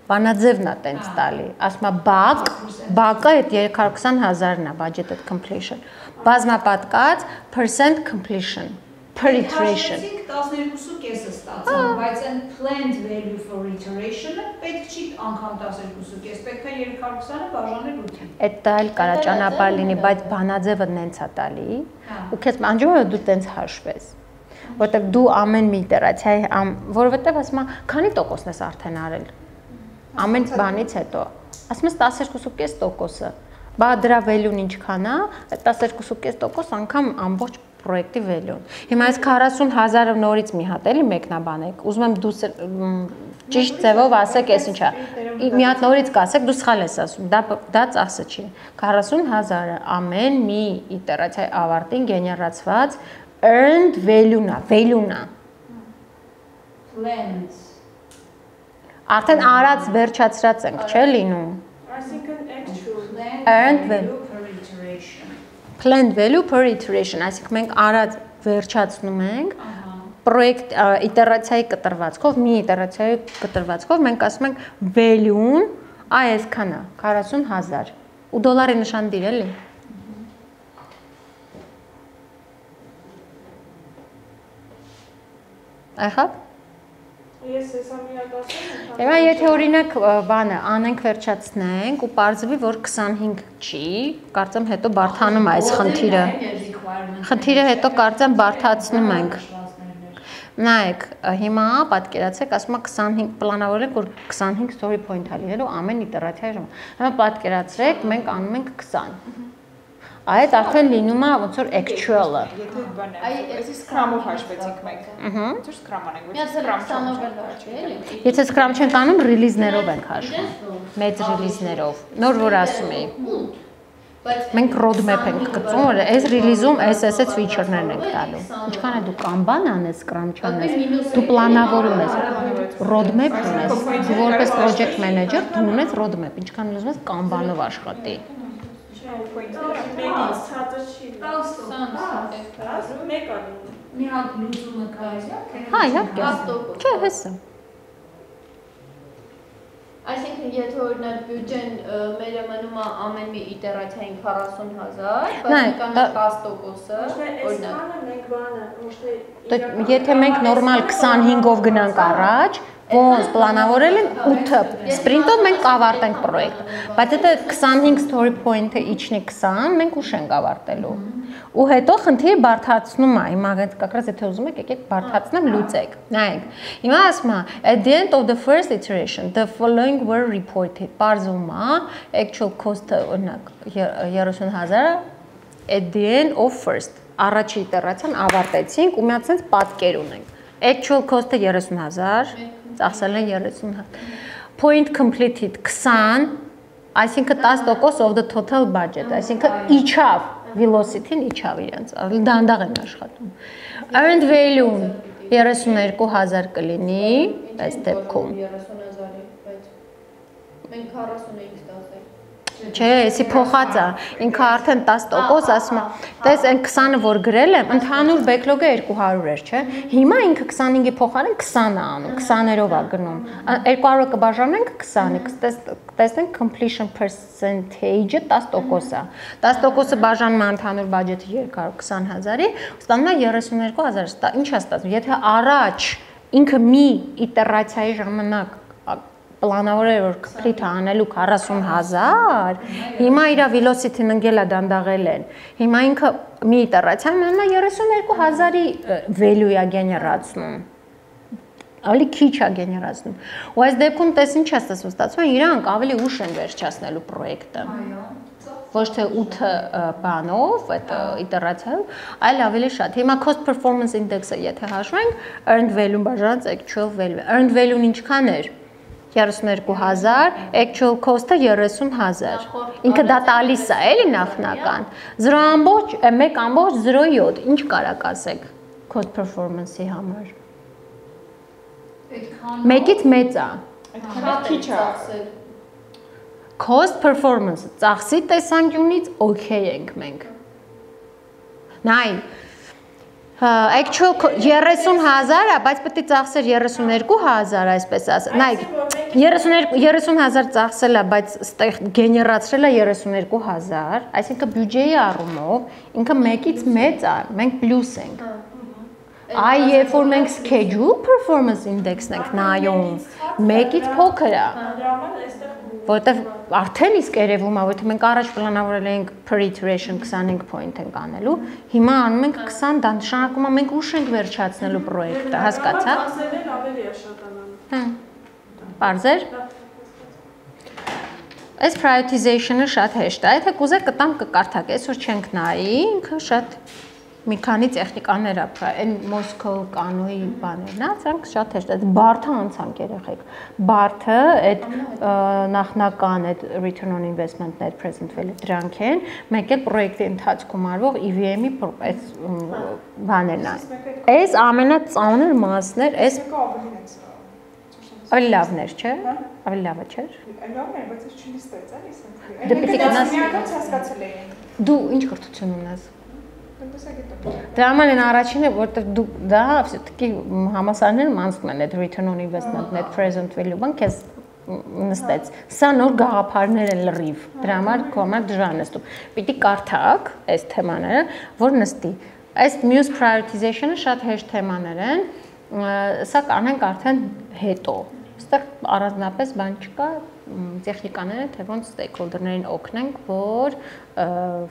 Բանաձևն է տենց տալի, ասում է բակը այդ 320,000-ն է budgeted completion բազմապատկած percent completion per iteration 12.5-ը ստացան, բայց այն planned value for iteration-ը պետք չի անգամ 12.5, պետք է 320-ը բաժանել 8-ի։ Այդ դա էլ կարա ճանապարհ լինի, բայց բանաձևը նենց է տալի, ու քեզ անջում է դու տենց հաշվես, որովհետև դու ամեն մի իտերացիայի, որովհետև ասում եմ, քանի տոկոսն ես արդեն արել, ամեն բանից հետո, ասում ես 12.5%-ը, բա դրա value-ն ինչքան է, 12.5% անգամ ամբողջ պրոյեկտի value-ն։ Հիմա այս 40,000-ը նորից մի հատ էլի մեկնաբանեք, ուզում եմ դու ճիշտ ձևով ասեք, էս ինչա։ Մի հատ նորից կասեք, դու սխալ ես ասում, դա ծախսը չի։ 40,000-ը ամեն մի իտերացիայի ավարտին գեներացված earned value-ն է, value-ն է։ Planned Արդեն արած վերջացրած ենք, չէ՞ լինում։ Այսինքն actual planned Earned value per iteration. Planned value per iteration, այսինքն մենք արած վերջացնում ենք պրոյեկտ իտերացիայի կտրվածքով, մի իտերացիայի կտրվածքով մենք ասում ենք value-ն այսքանը 40000 ու դոլարի նշան դիր էլի։ Այհա։ Ես հեսա միակ ասեմ։ Եվ եթե օրինակ բանը անենք վերջացնենք ու պարզվի որ 25 չի, կարծեմ հետո բարթանում այս խնդիրը։ Խնդիրը հետո կարծեմ բարթացնում ենք։ Նայեք, հիմա պատկերացրեք, ասում է 25 պլանավորենք որ 25 story point-ա լինելու ամեն իտերացիայի ժամանակ։ Հիմա պատկերացրեք, մենք անում ենք 20։ Այդ արդեն լինում է ոնց որ actual-ը։ Եթե բան է, այսի Scrum-ով հաշվեցինք մենք։ Ոնց որ Scrum անենք, ոչ Scrum-ով հաշվեցինք։ Եթե Scrum չենք անում, release-ներով ենք հաշվում։ Մեծ release-ներով։ Նոր որ ասում էի։ Մենք roadmap ենք գծում, որ այս release-ում այս feature-ներն ենք տալու։ Ինչքան է դու Kanban անես, Scrum չանես, դու պլանավորում ես, roadmap ունես, դու որպես project manager դու ունես roadmap, ինչքան ուզում ես Kanban-ով աշխատի։ Մեկից ցածր չի։ 10 մեկ ալու։ Մի հատ լուծումը կա։ Հա, իհարկե։ Չէ, հեսա։ Այսինքն եթե օրինակ բյուջեն մերը մնում է ամեն մի իտերացիային 40000, բայց կան 10%-ը, օրինակ։ Մենք բանը, ոչ թե եթե մենք նորմալ 25-ով գնանք առաջ, ոնց պլանավորել են 8 սպրինտով մենք կավարտենք պրոյեկտը, բայց եթե 25 story point-ը իջնի 20, մենք ուշ ենք ավարտելու։ Ու հետո խնդիրը բարթացնում է, հիմա կակրած եթե ուզում եք, եկեք բարթացնեմ, լուծեք։ Նայեք։ Հիմա ասում է, at the end of the first iteration, the following were reported. Բարձում է, actual cost-ը օրինակ 30000 at the end of first. Առաջի իտերացիան ավարտեցինք ու մի հատ sense պատկեր ունենք։ Actual cost-ը 30000, ծախսել են 30000։ Point completed 20, այսինքն 10% of the total budget, այսինքն իջավ velocity-ն իջավ իրենց, դանդաղ են աշխատում։ Earned value-ն 32000 կլինի, այս դեպքում։ 30000-ի, բայց մենք 40-ից ստացել։ Չէ, էսի փոխած է, ինքը արդեն 10% ասում է, տես այն 20-ը որ գրել եմ, ընդհանուր backlog-ը 200 էր, չէ։ Հիմա ինքը 25-ի փոխարեն 20-ը անում, 20-երով է գնում։ 200-ը կբաժանենք 20-ի, տեսնենք completion percentage-ը 10% է։ 10%-ը բաժանում է ընդհանուր բյուջետի 220000-ի, ստանում է 32000։ Ինչ է ստացվում։ Եթե առաջ ինքը մի իտերացիայի ժամանակ պլանավորել որ complete անելու 40000, հիմա իր velocity-ն ընկել է դանդաղել են։ Հիմա ինքը մի իտերացիան մնում է 32000-ի value-ը գեներացնում։ Ավելի քիչ է գեներացնում։ Ու այս դեպքում տես ինչ է ստացվում, իրանք ավելի ուշ են վերջացնելու պրոյեկտը։ Ոչ թե 8 բանով, այդ իտերացիայով, այլ ավելի շատ։ Հիմա cost performance index-ը եթե հաշվենք, earned value-ն բաժանած actual value։ Earned value-ն ինչքան էր։ 32000, actual cost-ը 30000։ Ինքը դա տալիս է, էլի նախնական։ 1.07, ինչ կարաք ասեք cost performance-ի համար։ Մեկից մեծ է։ Այդքան քիչ է։ Cost performance-ը ծախսի տեսանկյունից okay ենք մենք։ Նայ, actual 30000 է, բայց պետք է ծախսեր 32000, այսպես ասած։ Նայեք, 30000 ծախսել է, բայց ստեղ գեներացրել է 32000, այսինքն բյուջեի առումով ինքը մեկից մեծ է, մենք պլյուս ենք։ Այ երբ որ մենք schedule performance index-ն ենք նայում, մեկից փոքր է։ Որտեվ արդեն իսկ երևում է, որ մենք առաջ պլանավորել ենք per iteration 25 point ենք անելու, հիմա անում ենք 20, դա նշանակում է մենք ուշ ենք վերջացնելու պրոյեկտը, հասկացա՞ք։ Հա։ Պարզեր։ Այս prioritization-ը շատ հեշտ է, եթե կուզեք կտամ կկարդակ, այսօր չենք նայի, ինքը շատ մի քանի տեխնիկաներ է, այն Moscow կանոյի բաներն է, սրանք շատ հեշտ է, բարթը անցանք երեխեք, բարթը, այդ նախնական, այդ return on investment net present value դրանք են, մեկ էլ պրոյեկտի ընթացքում արվող EVM-ի այս բաներն է, այս ամենածանր մասներ, այս Ավելի լավն էր, չէ՞։ Ավելի լավը չէր։ Լավն էր, բայց ես չլիստեց, էլի ասենք։ Դե պիտի գնաս միական հասկացել էին։ Դու ինչ կրթություն ունես։ Տնտեսագիտություն։ Դրա համար են առաջինը, որտեղ դու դա все-таки համասարներում անցնում են այդ return on investment, net present value, բան քեզ նստեց։ Սա նոր գաղափարներ են լրիվ։ Դրա համար քո համար դժվար նստում։ Պիտի կարդաք այս թեմաները, որ նստի։ Այս muse prioritization-ը շատ հեշտ թեմաներ են, սա կանենք արդեն հետո։ Այստեղ առանձնապես բան չկա, տեխնիկաները թե ոնց stakeholder-ներին օգնենք, որ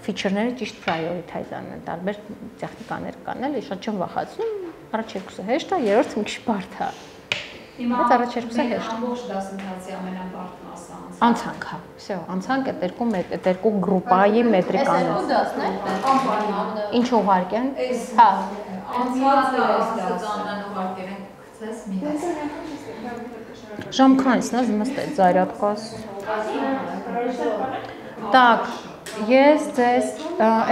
feature-ները ճիշտ prioritize անեն։ Տարբեր տեխնիկաներ կան, էլի շատ չեմ վախեցնում, առաջ երկուսը հեշտ է, երրորդը մի քիչ բարդ է։ Բայց առաջ երկուսը հեշտ է։ Ամբողջ դասընթացի ամենաբարդ մասը Անցանք, հա, всё, անցանք այդ երկու գրուպայի մետրիկաներ։ Այս դասն է։ Ինչ ուղարկեն։ Հա, անցածը ծանրան ուղարկել են գցես մի դաս։ ժամ քանիսն է նստեց զարյատկաս։ Так, ես ձեզ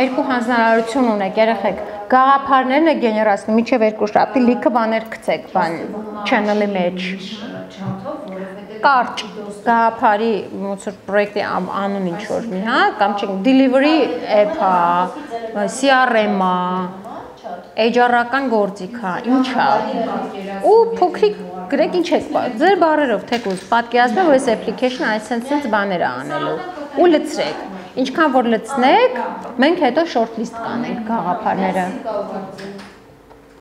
երկու հանձնարարություն ունեք, երեխեք։ Գաղափարներն է գեներացնում, միջև երկու շաբթի լիքը բաներ գցեք, բան channel-ի մեջ։ Կարճ գաղափարի ոնց որ պրոյեկտի անուն ինչ որ մի, հա, կամ չենք delivery app-ա, CRM-ա, HR-ական գործիք է, ինչ է։ Ու փոքրիկ գրեք ինչ եք, ձեր բառերով թեկուզ պատկերացնեք, որ այս application այսպես բաներ է անելու ու լցրեք։ Ինչքան որ լցնեք, մենք հետո short list կանենք գաղափարները։